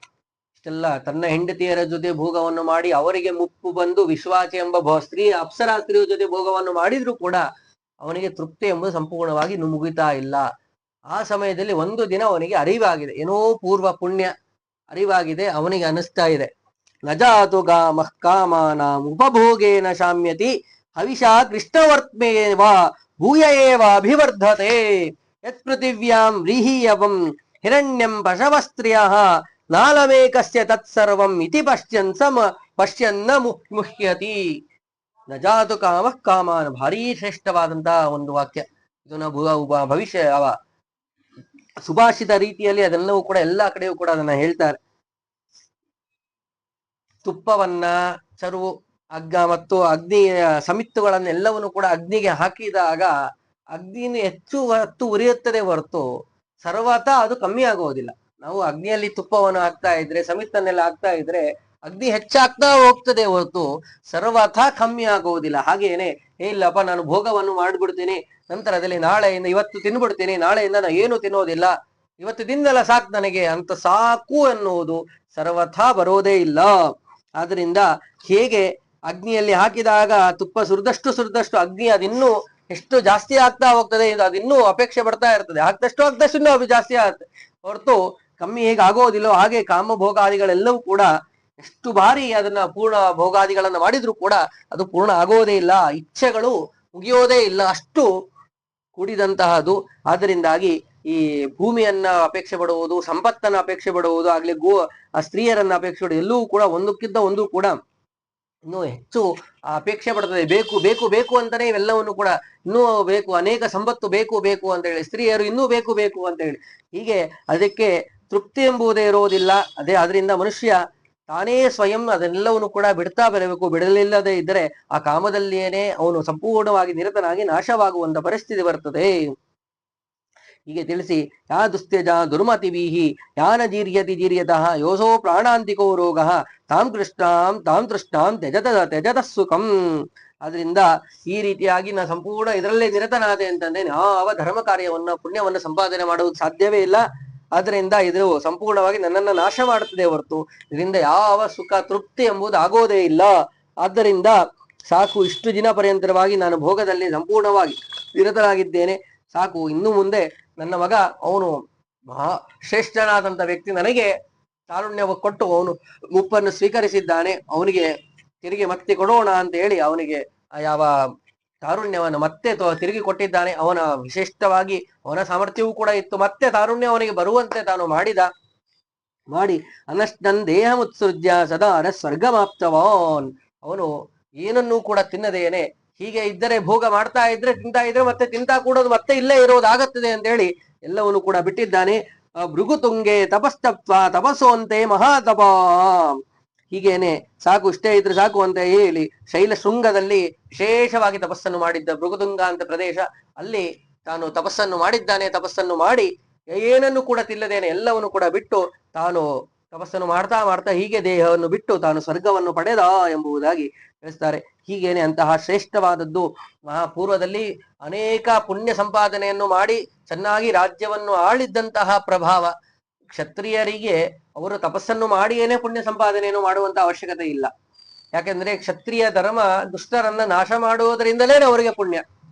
ಇಷ್ಟೆಲ್ಲ ತನ್ನ ಹೆಂಡತಿಯರ ಜೊತೆ ಭೋಗವನ್ನು ಮಾಡಿ ಅವರಿಗೆ ಮುಪ್ಪು ಬಂದು ವಿಶ್ವಾಸಿ ಎಂಬ ಅಪ್ಸರಾಸ್ತ್ರೀಯ ಜೊತೆ ಭೋಗವನ್ನು ಮಾಡಿದ್ರು ಕೂಡ ಅವನಿಗೆ ತೃಪ್ತಿ ಎಂಬುದು ಸಂಪೂರ್ಣವಾಗಿ ಮುಗಿತಾ ಇಲ್ಲ. ಆ ಸಮಯದಲ್ಲಿ ಒಂದು ದಿನ ಅವನಿಗೆ ಅರಿವಾಗಿದೆ, ಏನೋ ಪೂರ್ವ ಪುಣ್ಯ ಅರಿವಾಗಿದೆ. ಅವನಿಗೆ ಅನಿಸ್ತಾ ಇದೆ, ನಜಾತು ಗಾಮಃ ಕಾಮಾನಾಂ ಉಪಭೋಗೇನ ಶಾಮ್ಯತಿ ಹವಿಷಾ ಕೃಷ್ಣವರ್ತ್ಮೇವ ಭೂಯ ಏವ ಅಭಿವರ್ಧತೆ ಯತ್ ಪೃಥಿವ್ಯಾಂ ವ್ರೀಹೀಯವಂ ಹಿರಣ್ಯಂ ಪಶವಸ್ತ್ರಿಯ ನಾಲಮೇಕಸ್ಯ ತತ್ಸರ್ವಂ ಇತಿ ಪಶ್ಯನ್ನ ಮುಹ್ಯತಿ ನಜಾತು ಕಾಮ ಕಾಮಾನ್. ಭಾರೀ ಶ್ರೇಷ್ಠವಾದಂತಹ ಒಂದು ವಾಕ್ಯ ಇದು. ಭವಿಷ್ಯ ಸುಭಾಷಿತ ರೀತಿಯಲ್ಲಿ ಅದೆಲ್ಲವೂ ಕೂಡ ಎಲ್ಲಾ ಕಡೆಯೂ ಕೂಡ ಅದನ್ನ ಹೇಳ್ತಾರೆ. ತುಪ್ಪವನ್ನ, ಚರುವು, ಮತ್ತು ಅಗ್ನಿಯ ಸಮಿತ್ತುಗಳನ್ನೆಲ್ಲವನ್ನು ಕೂಡ ಅಗ್ನಿಗೆ ಹಾಕಿದಾಗ ಅಗ್ನಿಯನ್ನು ಹೆಚ್ಚು ಹೊತ್ತು ಉರಿಯುತ್ತದೆ ಹೊರತು ಸರ್ವತಾ ಅದು ಕಮ್ಮಿ ಆಗುವುದಿಲ್ಲ. ನಾವು ಅಗ್ನಿಯಲ್ಲಿ ತುಪ್ಪವನ್ನು ಹಾಕ್ತಾ ಇದ್ರೆ, ಸಮಿತ್ತನ್ನೆಲ್ಲ ಹಾಕ್ತಾ ಇದ್ರೆ ಅಗ್ನಿ ಹೆಚ್ಚಾಗ್ತಾ ಹೋಗ್ತದೆ ಹೊರತು ಸರ್ವಥಾ ಕಮ್ಮಿ ಆಗುವುದಿಲ್ಲ. ಹಾಗೇನೆ ಇಲ್ಲಪ್ಪ ನಾನು ಭೋಗವನ್ನು ಮಾಡ್ಬಿಡ್ತೀನಿ, ನಂತರದಲ್ಲಿ ನಾಳೆಯಿಂದ ಇವತ್ತು ತಿನ್ಬಿಡ್ತೀನಿ, ನಾಳೆಯಿಂದ ನಾನು ಏನು ತಿನ್ನೋದಿಲ್ಲ, ಇವತ್ತು ತಿನ್ನಲ್ಲ ಸಾಕು ನನಗೆ ಅಂತ ಸಾಕು ಎನ್ನುವುದು ಸರ್ವಥಾ ಬರೋದೇ ಇಲ್ಲ. ಆದ್ರಿಂದ ಹೇಗೆ ಅಗ್ನಿಯಲ್ಲಿ ಹಾಕಿದಾಗ ತುಪ್ಪ ಸುರಿದಷ್ಟು ಅಗ್ನಿ ಅದಿನ್ನೂ ಎಷ್ಟು ಜಾಸ್ತಿ ಆಗ್ತಾ ಹೋಗ್ತದೆ, ಅದಿನ್ನೂ ಅಪೇಕ್ಷೆ ಪಡ್ತಾ ಇರ್ತದೆ, ಹಾಕ್ದಷ್ಟು ಇನ್ನೂ ಜಾಸ್ತಿ ಆಗುತ್ತೆ ಹೊರತು ಕಮ್ಮಿ ಹೇಗೆ ಆಗೋದಿಲ್ಲೋ ಹಾಗೆ ಕಾಮ ಭೋಗಾದಿಗಳೆಲ್ಲವೂ ಕೂಡ ಎಷ್ಟು ಬಾರಿ ಅದನ್ನ ಪೂರ್ಣ ಭೋಗಾದಿಗಳನ್ನ ಮಾಡಿದ್ರು ಕೂಡ ಅದು ಪೂರ್ಣ ಆಗೋದೇ ಇಲ್ಲ, ಇಚ್ಛೆಗಳು ಮುಗಿಯೋದೇ ಇಲ್ಲ, ಅಷ್ಟು ಕೂಡಿದಂತಹದು. ಆದ್ದರಿಂದಾಗಿ ಈ ಭೂಮಿಯನ್ನ ಅಪೇಕ್ಷೆ ಪಡುವುದು, ಸಂಪತ್ತನ್ನ ಅಪೇಕ್ಷೆ ಪಡುವುದು ಆಗ್ಲಿ, ಆ ಸ್ತ್ರೀಯರನ್ನ ಅಪೇಕ್ಷೆ ಪಡುವುದು ಎಲ್ಲವೂ ಕೂಡ ಒಂದಕ್ಕಿಂತ ಒಂದು ಕೂಡ ಇನ್ನೂ ಹೆಚ್ಚು ಅಪೇಕ್ಷೆ ಪಡ್ತದೆ. ಬೇಕು ಬೇಕು ಬೇಕು ಅಂತಾನೆ ಇವೆಲ್ಲವನ್ನು ಕೂಡ ಇನ್ನೂ ಬೇಕು, ಅನೇಕ ಸಂಪತ್ತು ಬೇಕು ಬೇಕು ಅಂತ ಹೇಳಿ, ಸ್ತ್ರೀಯರು ಇನ್ನೂ ಬೇಕು ಬೇಕು ಅಂತ ಹೇಳಿ, ಹೀಗೆ ಅದಕ್ಕೆ ತೃಪ್ತಿ ಎಂಬುದೇ ಇರುವುದಿಲ್ಲ. ಅದರಿಂದ ಮನುಷ್ಯ ತಾನೇ ಸ್ವಯಂ ಅದನ್ನೆಲ್ಲವನ್ನು ಕೂಡ ಬಿಡ್ತಾ ಬರಬೇಕು. ಬಿಡಲಿಲ್ಲದೆ ಇದ್ದರೆ ಆ ಕಾಮದಲ್ಲಿಯೇನೆ ಅವನು ಸಂಪೂರ್ಣವಾಗಿ ನಿರತನಾಗಿ ನಾಶವಾಗುವಂತ ಪರಿಸ್ಥಿತಿ ಬರ್ತದೆ. ಹೀಗೆ ತಿಳಿಸಿ, ಯಾ ದುಸ್ತ್ಯಜ ದುರ್ಮತಿಭೀಹಿ ಯಾನ ಜೀರ್ಯತಃ ಯೋಸೋ ಪ್ರಾಣಾಂತಿಕೋ ರೋಗ ತಾಂ ತೃಷ್ಟಾಂ ತ್ಯಜತ ಸುಖಂ. ಆದ್ರಿಂದ ಈ ರೀತಿಯಾಗಿ ನಾ ಸಂಪೂರ್ಣ ಇದರಲ್ಲೇ ನಿರತನಾದೆ ಅಂತಂದ್ರೆ ಯಾವ ಧರ್ಮ ಕಾರ್ಯವನ್ನ ಪುಣ್ಯವನ್ನ ಸಂಪಾದನೆ ಮಾಡುವುದು ಸಾಧ್ಯವೇ ಇಲ್ಲ. ಆದ್ರಿಂದ ಇದು ಸಂಪೂರ್ಣವಾಗಿ ನನ್ನನ್ನ ನಾಶ ಮಾಡುತ್ತದೆ ಹೊರತು ಇದರಿಂದ ಯಾವ ಸುಖ ತೃಪ್ತಿ ಎಂಬುದು ಆಗೋದೇ ಇಲ್ಲ. ಆದ್ದರಿಂದ ಸಾಕು, ಇಷ್ಟು ದಿನ ಪರ್ಯಂತರವಾಗಿ ನಾನು ಭೋಗದಲ್ಲಿ ಸಂಪೂರ್ಣವಾಗಿ ನಿರತನಾಗಿದ್ದೇನೆ, ಸಾಕು. ಇನ್ನು ಮುಂದೆ ನನ್ನ ಮಗ ಅವನು ಮಹಾ ಶ್ರೇಷ್ಠನಾದಂತ ವ್ಯಕ್ತಿ, ನನಗೆ ತಾರುಣ್ಯ ಕೊಟ್ಟು ಅವನು ಮುಪ್ಪನ್ನು ಸ್ವೀಕರಿಸಿದ್ದಾನೆ, ಅವನಿಗೆ ತಿರುಗಿ ಮತ್ತೆ ಕೊಡೋಣ ಅಂತ ಹೇಳಿ ಅವನಿಗೆ ಯಾವ ತಾರುಣ್ಯವನ್ನು ಮತ್ತೆ ತಿರುಗಿ ಕೊಟ್ಟಿದ್ದಾನೆ. ಅವನ ವಿಶಿಷ್ಟವಾಗಿ ಅವನ ಸಾಮರ್ಥ್ಯವೂ ಕೂಡ ಇತ್ತು, ಮತ್ತೆ ತಾರುಣ್ಯ ಅವನಿಗೆ ಬರುವಂತೆ ತಾನು ಮಾಡಿ ಅನಷ್ಟನ್ ದೇಹ ಮುತ್ಸೃಜ್ಯ ಸದಾ ಸ್ವರ್ಗಮಾಪ್ತವಾನ್. ಅವನು ಏನನ್ನೂ ಕೂಡ ತಿನ್ನದೇನೆ ಹೀಗೆ ಇದ್ದರೆ ಭೋಗ ಮಾಡ್ತಾ ಇದ್ರೆ ತಿಂತಾ ಇದ್ರೆ ಮತ್ತೆ ತಿಂತಾ ಕೂಡೋದು ಮತ್ತೆ ಇಲ್ಲೇ ಇರೋದಾಗತ್ತದೆ ಅಂತ ಹೇಳಿ ಎಲ್ಲವನ್ನು ಕೂಡ ಬಿಟ್ಟಿದ್ದಾನೆ. ಭೃಗುತುಂಗೆ ತಪಸ್ತಪ್ವ ತಪಸ್ಸೋಂತೆ ಮಹಾತಪ. ಹೀಗೇನೆ ಸಾಕು, ಇಷ್ಟೇ ಇದ್ರೆ ಸಾಕು ಅಂತ ಹೇಳಿ ಶೈಲ ಶೃಂಗದಲ್ಲಿ ವಿಶೇಷವಾಗಿ ತಪಸ್ಸನ್ನು ಮಾಡಿದ್ದ ಭೃಗುತುಂಗ ಅಂತ ಪ್ರದೇಶ, ಅಲ್ಲಿ ತಾನು ತಪಸ್ಸನ್ನು ಮಾಡಿದ್ದಾನೆ. ತಪಸ್ಸನ್ನು ಮಾಡಿ ಏನನ್ನು ಕೂಡ ತಿಲ್ಲದೇನೆ ಎಲ್ಲವನ್ನು ಕೂಡ ಬಿಟ್ಟು ತಾನು ತಪಸ್ಸನ್ನು ಮಾಡ್ತಾ ಹೀಗೆ ದೇಹವನ್ನು ಬಿಟ್ಟು ತಾನು ಸ್ವರ್ಗವನ್ನು ಪಡೆದ ಎಂಬುದಾಗಿ ತಿಳಿಸ್ತಾರೆ. ಹೀಗೇನೆ ಅಂತಹ ಶ್ರೇಷ್ಠವಾದದ್ದು ಮಹಾಪೂರ್ವದಲ್ಲಿ ಅನೇಕ ಪುಣ್ಯ ಸಂಪಾದನೆಯನ್ನು ಮಾಡಿ ಚೆನ್ನಾಗಿ ರಾಜ್ಯವನ್ನು ಆಳಿದ್ದಂತಹ ಪ್ರಭಾವ. ಕ್ಷತ್ರಿಯರಿಗೆ ಅವರು ತಪಸ್ಸನ್ನು ಮಾಡಿಯೇನೆ ಪುಣ್ಯ ಸಂಪಾದನೆಯನ್ನು ಮಾಡುವಂತ ಅವಶ್ಯಕತೆ ಇಲ್ಲ. ಯಾಕೆಂದ್ರೆ ಕ್ಷತ್ರಿಯ ಧರ್ಮ ದುಷ್ಟರನ್ನ ನಾಶ ಮಾಡುವುದರಿಂದಲೇ ಅವರಿಗೆ ಪುಣ್ಯ.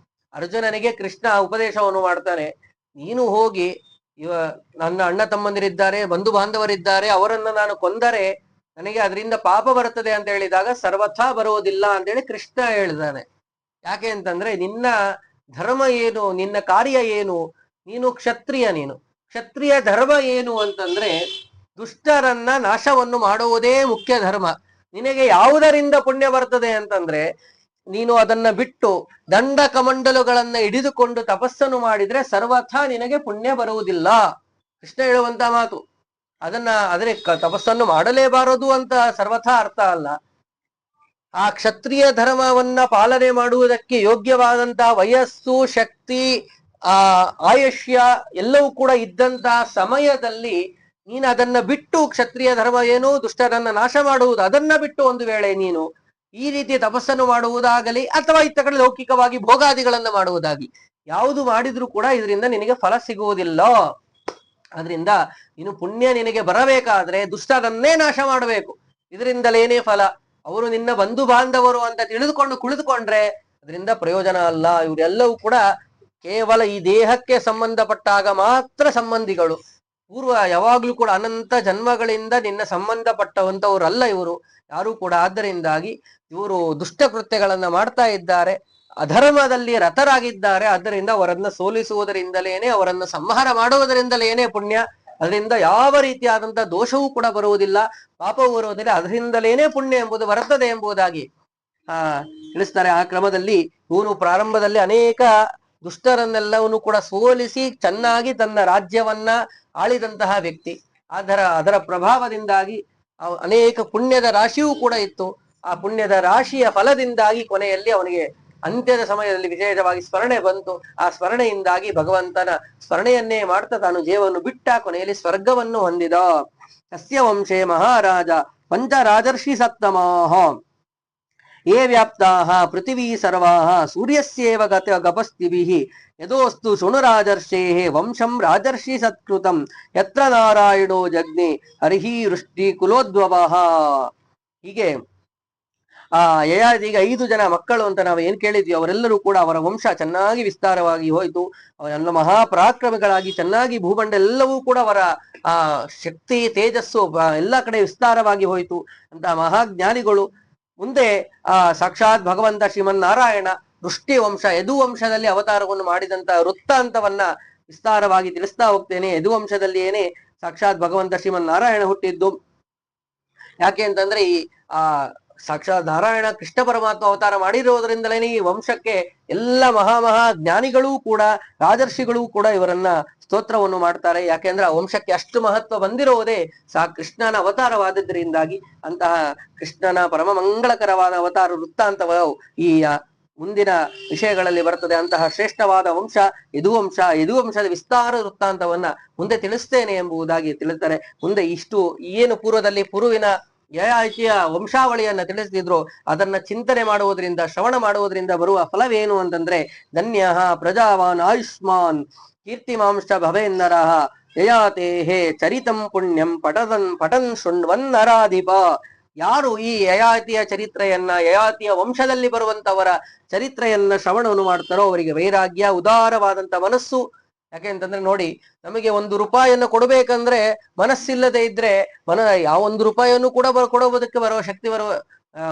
ಅರ್ಜುನನಿಗೆ ಕೃಷ್ಣ ಉಪದೇಶವನ್ನು ಮಾಡ್ತಾನೆ, ನೀನು ಹೋಗಿ ನನ್ನ ಅಣ್ಣ ತಮ್ಮಂದಿರಿದ್ದಾರೆ, ಬಂಧು ಬಾಂಧವರಿದ್ದಾರೆ, ಅವರನ್ನ ನಾನು ಕೊಂದರೆ ನನಗೆ ಅದರಿಂದ ಪಾಪ ಬರುತ್ತದೆ ಅಂತ ಹೇಳಿದಾಗ ಸರ್ವಥಾ ಬರುವುದಿಲ್ಲ ಅಂತೇಳಿ ಕೃಷ್ಣ ಹೇಳಿದಾನೆ. ಯಾಕೆ ಅಂತಂದ್ರೆ ನಿನ್ನ ಧರ್ಮ ಏನು, ನಿನ್ನ ಕಾರ್ಯ ಏನು, ನೀನು ಕ್ಷತ್ರಿಯ, ನೀನು ಕ್ಷತ್ರಿಯ ಧರ್ಮ ಏನು ಅಂತಂದ್ರೆ ದುಷ್ಟರನ್ನ ನಾಶವನ್ನು ಮಾಡುವುದೇ ಮುಖ್ಯ ಧರ್ಮ. ನಿನಗೆ ಯಾವುದರಿಂದ ಪುಣ್ಯ ಬರ್ತದೆ ಅಂತಂದ್ರೆ ನೀನು ಅದನ್ನ ಬಿಟ್ಟು ದಂಡ ಕಮಂಡಲುಗಳನ್ನ ಹಿಡಿದುಕೊಂಡು ತಪಸ್ಸನ್ನು ಮಾಡಿದ್ರೆ ಸರ್ವಥಾ ನಿನಗೆ ಪುಣ್ಯ ಬರುವುದಿಲ್ಲ. ಕೃಷ್ಣ ಹೇಳುವಂತ ಮಾತು. ಆದರೆ ತಪಸ್ಸನ್ನು ಮಾಡಲೇಬಾರದು ಅಂತ ಸರ್ವಥಾ ಅರ್ಥ ಅಲ್ಲ. ಆ ಕ್ಷತ್ರಿಯ ಧರ್ಮವನ್ನ ಪಾಲನೆ ಮಾಡುವುದಕ್ಕೆ ಯೋಗ್ಯವಾದಂತಹ ವಯಸ್ಸು, ಶಕ್ತಿ, ಆಯುಷ್ಯ ಎಲ್ಲವೂ ಕೂಡ ಇದ್ದಂತಹ ಸಮಯದಲ್ಲಿ ನೀನು ಅದನ್ನ ಬಿಟ್ಟು ಕ್ಷತ್ರಿಯ ಧರ್ಮ ಏನು, ದುಷ್ಟರನ್ನ ನಾಶ ಮಾಡುವುದು, ಅದನ್ನ ಬಿಟ್ಟು ಒಂದು ವೇಳೆ ನೀನು ಈ ರೀತಿ ತಪಸ್ಸನ್ನು ಮಾಡುವುದಾಗಲಿ ಅಥವಾ ಇತ್ತ ಕಡೆ ಲೌಕಿಕವಾಗಿ ಭೋಗಾದಿಗಳನ್ನ ಮಾಡುವುದಾಗಿ ಯಾವುದು ಮಾಡಿದ್ರೂ ಕೂಡ ಇದರಿಂದ ನಿನಗೆ ಫಲ ಸಿಗುವುದಿಲ್ಲ. ಆದ್ರಿಂದ ಇನ್ನು ಪುಣ್ಯ ನಿನಗೆ ಬರಬೇಕಾದ್ರೆ ದುಷ್ಟರನ್ನೇ ನಾಶ ಮಾಡಬೇಕು, ಇದರಿಂದಲೇನೇ ಫಲ. ಅವರು ನಿನ್ನ ಬಂಧು ಬಾಂಧವರು ಅಂತ ತಿಳಿದುಕೊಂಡು ಕುಳಿತುಕೊಂಡ್ರೆ ಅದರಿಂದ ಪ್ರಯೋಜನ ಅಲ್ಲ. ಇವರೆಲ್ಲವೂ ಕೂಡ ಕೇವಲ ಈ ದೇಹಕ್ಕೆ ಸಂಬಂಧಪಟ್ಟಾಗ ಮಾತ್ರ ಸಂಬಂಧಿಗಳು. ಪೂರ್ವ ಯಾವಾಗ್ಲೂ ಕೂಡ ಅನಂತ ಜನ್ಮಗಳಿಂದ ನಿನ್ನ ಸಂಬಂಧಪಟ್ಟವಂತವರಲ್ಲ ಇವರು ಯಾರು ಕೂಡ. ಆದ್ದರಿಂದಾಗಿ ಇವರು ದುಷ್ಟ ಕೃತ್ಯಗಳನ್ನ ಮಾಡ್ತಾ ಇದ್ದಾರೆ, ಅಧರ್ಮದಲ್ಲಿ ರಥರಾಗಿದ್ದಾರೆ. ಆದ್ದರಿಂದ ಅವರನ್ನ ಸೋಲಿಸುವುದರಿಂದಲೇನೆ, ಅವರನ್ನ ಸಂಹಾರ ಮಾಡುವುದರಿಂದಲೇನೆ ಪುಣ್ಯ. ಅದರಿಂದ ಯಾವ ರೀತಿಯಾದಂತಹ ದೋಷವೂ ಕೂಡ ಬರುವುದಿಲ್ಲ, ಪಾಪವೂ ಬರುವುದಿಲ್ಲ, ಅದರಿಂದಲೇನೆ ಪುಣ್ಯ ಎಂಬುದು ಬರ್ತದೆ ಎಂಬುದಾಗಿ ಆ ತಿಳಿಸ್ತಾರೆ. ಆ ಕ್ರಮದಲ್ಲಿ ಇವನು ಪ್ರಾರಂಭದಲ್ಲಿ ಅನೇಕ ದುಷ್ಟರನ್ನೆಲ್ಲವನ್ನೂ ಕೂಡ ಸೋಲಿಸಿ ಚೆನ್ನಾಗಿ ತನ್ನ ರಾಜ್ಯವನ್ನ ಆಳಿದಂತಹ ವ್ಯಕ್ತಿ. ಅದರ ಪ್ರಭಾವದಿಂದಾಗಿ ಅನೇಕ ಪುಣ್ಯದ ರಾಶಿಯೂ ಕೂಡ ಇತ್ತು. ಆ ಪುಣ್ಯದ ರಾಶಿಯ ಫಲದಿಂದಾಗಿ ಕೊನೆಯಲ್ಲಿ ಅವನಿಗೆ ಅಂತ್ಯದ ಸಮಯದಲ್ಲಿ ವಿಶೇಷವಾಗಿ ಸ್ಮರಣೆ ಬಂತು. ಆ ಸ್ಮರಣೆಯಿಂದಾಗಿ ಭಗವಂತನ ಸ್ಮರಣೆಯನ್ನೇ ಮಾಡ್ತಾ ತಾನು ಜೀವವನ್ನು ಬಿಟ್ಟ ಕೊನೆಯಲ್ಲಿ ಸ್ವರ್ಗವನ್ನು ಹೊಂದಿದ. ತಸ್ಯ ವಂಶೇ ಮಹಾರಾಜ ಪಂಚರಾಜರ್ಷಿ ಸತ್ತಮಾಹ ಯೇ ವ್ಯಾಪ್ತಾಹ ಪೃಥಿವೀ ಸರ್ವಾಹ ಸೂರ್ಯಸ್ಯೇವ ಗಪಸ್ತಿಭಿಃ ಯದೋಸ್ತು ಶೃಣುರಾಜರ್ಷೇಃ ವಂಶಂ ರಾಜರ್ಷಿ ಸತ್ಕೃತಂ ಯತ್ರ ನಾರಾಯಣೋ ಜಗ್ನೆ ಹರಿಹಿ ವೃಷ್ಟಿ ಕುಲೋದ್ಭವಃ. ಹೀಗೆ ಈಗ 5 ಜನ ಮಕ್ಕಳು ಅಂತ ನಾವು ಏನ್ ಕೇಳಿದ್ವಿ, ಅವರೆಲ್ಲರೂ ಕೂಡ ಅವರ ವಂಶ ಚೆನ್ನಾಗಿ ವಿಸ್ತಾರವಾಗಿ ಹೋಯಿತು. ಅವರೆಲ್ಲ ಮಹಾಪರಾಕ್ರಮಿಗಳಾಗಿ ಚೆನ್ನಾಗಿ ಭೂಮಂಡ ಎಲ್ಲವೂ ಕೂಡ ಅವರ ಶಕ್ತಿ ತೇಜಸ್ಸು ಎಲ್ಲ ಕಡೆ ವಿಸ್ತಾರವಾಗಿ ಹೋಯಿತು ಅಂತ ಮಹಾಜ್ಞಾನಿಗಳು. ಮುಂದೆ ಸಾಕ್ಷಾತ್ ಭಗವಂತ ಶ್ರೀಮನ್ನಾರಾಯಣ ವೃಷ್ಟಿ ವಂಶ ಯದು ವಂಶದಲ್ಲಿ ಅವತಾರವನ್ನು ಮಾಡಿದಂತ ವೃತ್ತಾಂತವನ್ನ ವಿಸ್ತಾರವಾಗಿ ತಿಳಿಸ್ತಾ ಹೋಗ್ತೇನೆ. ಯದು ವಂಶದಲ್ಲಿ ಏನೇ ಸಾಕ್ಷಾತ್ ಭಗವಂತ ಶ್ರೀಮನ್ನಾರಾಯಣ ಹುಟ್ಟಿದ್ದು. ಯಾಕೆ ಅಂತಂದ್ರೆ ಈ ಸಾಕ್ಷಾತ್ ನಾರಾಯಣ ಕೃಷ್ಣ ಪರಮಾತ್ಮ ಅವತಾರ ಮಾಡಿರೋದ್ರಿಂದಲೇ ಈ ವಂಶಕ್ಕೆ ಎಲ್ಲ ಮಹಾ ಜ್ಞಾನಿಗಳೂ ಕೂಡ ರಾಜರ್ಷಿಗಳೂ ಕೂಡ ಇವರನ್ನ ಸ್ತೋತ್ರವನ್ನು ಮಾಡ್ತಾರೆ. ಯಾಕೆಂದ್ರೆ ಆ ವಂಶಕ್ಕೆ ಅಷ್ಟು ಮಹತ್ವ ಬಂದಿರುವುದೇ ಕೃಷ್ಣನ ಅವತಾರವಾದದ್ರಿಂದಾಗಿ. ಅಂತಹ ಕೃಷ್ಣನ ಪರಮ ಮಂಗಳಕರವಾದ ಅವತಾರ ವೃತ್ತಾಂತವು ಈ ಮುಂದಿನ ವಿಷಯಗಳಲ್ಲಿ ಬರ್ತದೆ. ಅಂತಹ ಶ್ರೇಷ್ಠವಾದ ವಂಶ ಯದುವಂಶದ ವಿಸ್ತಾರ ವೃತ್ತಾಂತವನ್ನ ಮುಂದೆ ತಿಳಿಸ್ತೇನೆ ಎಂಬುದಾಗಿ ತಿಳಿಸ್ತಾರೆ. ಮುಂದೆ ಇಷ್ಟು ಏನು ಪೂರ್ವದಲ್ಲಿ ಪುರುವಿನ ಯಯಾತಿಯ ವಂಶಾವಳಿಯನ್ನ ತಿಳಿಸಿದ್ರು, ಅದನ್ನ ಚಿಂತನೆ ಮಾಡುವುದರಿಂದ ಶ್ರವಣ ಮಾಡುವುದರಿಂದ ಬರುವ ಫಲವೇನು ಅಂತಂದ್ರೆ ಧನ್ಯ ಪ್ರಜಾವಾನ್ ಆಯುಷ್ಮಾನ್ ಕೀರ್ತಿಮಾಂಶ ಭವೇನ್ನರಃ ಯಯಾತೇಹೇ ಚರಿತಂ ಪುಣ್ಯಂ ಪಟನ್ ಶೃಣ್ವನ್ನರಾಧಿಪ. ಯಾರು ಈ ಯಯಾತಿಯ ಚರಿತ್ರೆಯನ್ನ ಯಯಾತಿಯ ವಂಶದಲ್ಲಿ ಬರುವಂತವರ ಚರಿತ್ರೆಯನ್ನ ಶ್ರವಣವನ್ನು ಮಾಡ್ತಾರೋ ಅವರಿಗೆ ವೈರಾಗ್ಯ ಉದಾರವಾದಂತ ಮನಸ್ಸು. ಯಾಕೆ ಅಂತಂದ್ರೆ ನೋಡಿ, ನಮಗೆ 1 ರೂಪಾಯಿಯನ್ನು ಕೊಡಬೇಕಂದ್ರೆ ಮನಸ್ಸಿಲ್ಲದೆ ಇದ್ರೆ ಯಾವ 1 ರೂಪಾಯಿಯನ್ನು ಕೂಡ ಕೊಡುವುದಕ್ಕೆ ಬರುವ ಶಕ್ತಿ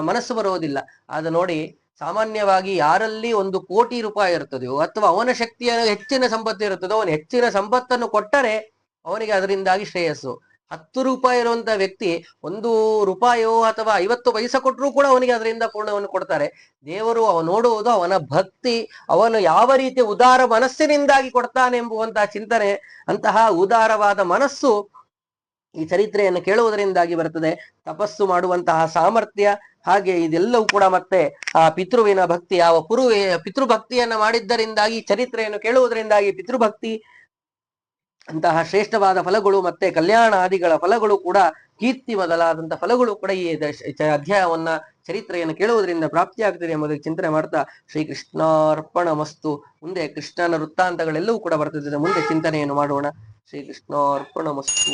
ಮನಸ್ಸು ಬರುವುದಿಲ್ಲ. ಆದ ನೋಡಿ, ಸಾಮಾನ್ಯವಾಗಿ ಯಾರಲ್ಲಿ 1 ಕೋಟಿ ರೂಪಾಯಿ ಇರ್ತದೆಯೋ ಅಥವಾ ಅವನ ಶಕ್ತಿಯ ಹೆಚ್ಚಿನ ಸಂಪತ್ತು ಇರುತ್ತದೋ ಅವನು ಹೆಚ್ಚಿನ ಸಂಪತ್ತನ್ನು ಕೊಟ್ಟರೆ ಅವನಿಗೆ ಅದರಿಂದಾಗಿ ಶ್ರೇಯಸ್ಸು. 10 ರೂಪಾಯಿ ಇರುವಂತ ವ್ಯಕ್ತಿ 1 ರೂಪಾಯೋ ಅಥವಾ 50 ಪೈಸೆ ಕೊಟ್ಟರೂ ಕೂಡ ಅವನಿಗೆ ಅದರಿಂದ ಪೂರ್ಣವನ್ನು ಕೊಡ್ತಾರೆ. ದೇವರು ನೋಡುವುದು ಅವನ ಭಕ್ತಿ, ಅವನು ಯಾವ ರೀತಿ ಉದಾರ ಮನಸ್ಸಿನಿಂದಾಗಿ ಕೊಡ್ತಾನೆ ಎಂಬುವಂತಹ ಚಿಂತನೆ. ಅಂತಹ ಉದಾರವಾದ ಮನಸ್ಸು ಈ ಚರಿತ್ರೆಯನ್ನು ಕೇಳುವುದರಿಂದಾಗಿ ಬರ್ತದೆ. ತಪಸ್ಸು ಮಾಡುವಂತಹ ಸಾಮರ್ಥ್ಯ, ಹಾಗೆ ಇದೆಲ್ಲವೂ ಕೂಡ ಮತ್ತೆ ಆ ಪಿತೃವಿನ ಭಕ್ತಿ, ಪಿತೃಭಕ್ತಿಯನ್ನ ಮಾಡಿದ್ದರಿಂದಾಗಿ ಚರಿತ್ರೆಯನ್ನು ಕೇಳುವುದರಿಂದಾಗಿ ಪಿತೃಭಕ್ತಿ ಅಂತಹ ಶ್ರೇಷ್ಠವಾದ ಫಲಗಳು ಮತ್ತೆ ಕಲ್ಯಾಣ ಆದಿಗಳ ಫಲಗಳು ಕೂಡ, ಕೀರ್ತಿ ಮೊದಲಾದಂತಹ ಫಲಗಳು ಕೂಡ ಈ ಅಧ್ಯಾಯವನ್ನ ಚರಿತ್ರೆಯನ್ನು ಕೇಳುವುದರಿಂದ ಪ್ರಾಪ್ತಿಯಾಗ್ತದೆ ಎಂಬುದಕ್ಕೆ ಚಿಂತನೆ ಮಾಡ್ತಾ ಶ್ರೀಕೃಷ್ಣಾರ್ಪಣ ಮಸ್ತು. ಮುಂದೆ ಕೃಷ್ಣನ ವೃತ್ತಾಂತಗಳೆಲ್ಲವೂ ಕೂಡ ಬರ್ತದೆ. ಮುಂದೆ ಚಿಂತನೆಯನ್ನು ಮಾಡೋಣ. ಶ್ರೀಕೃಷ್ಣಾರ್ಪಣ ಮಸ್ತು.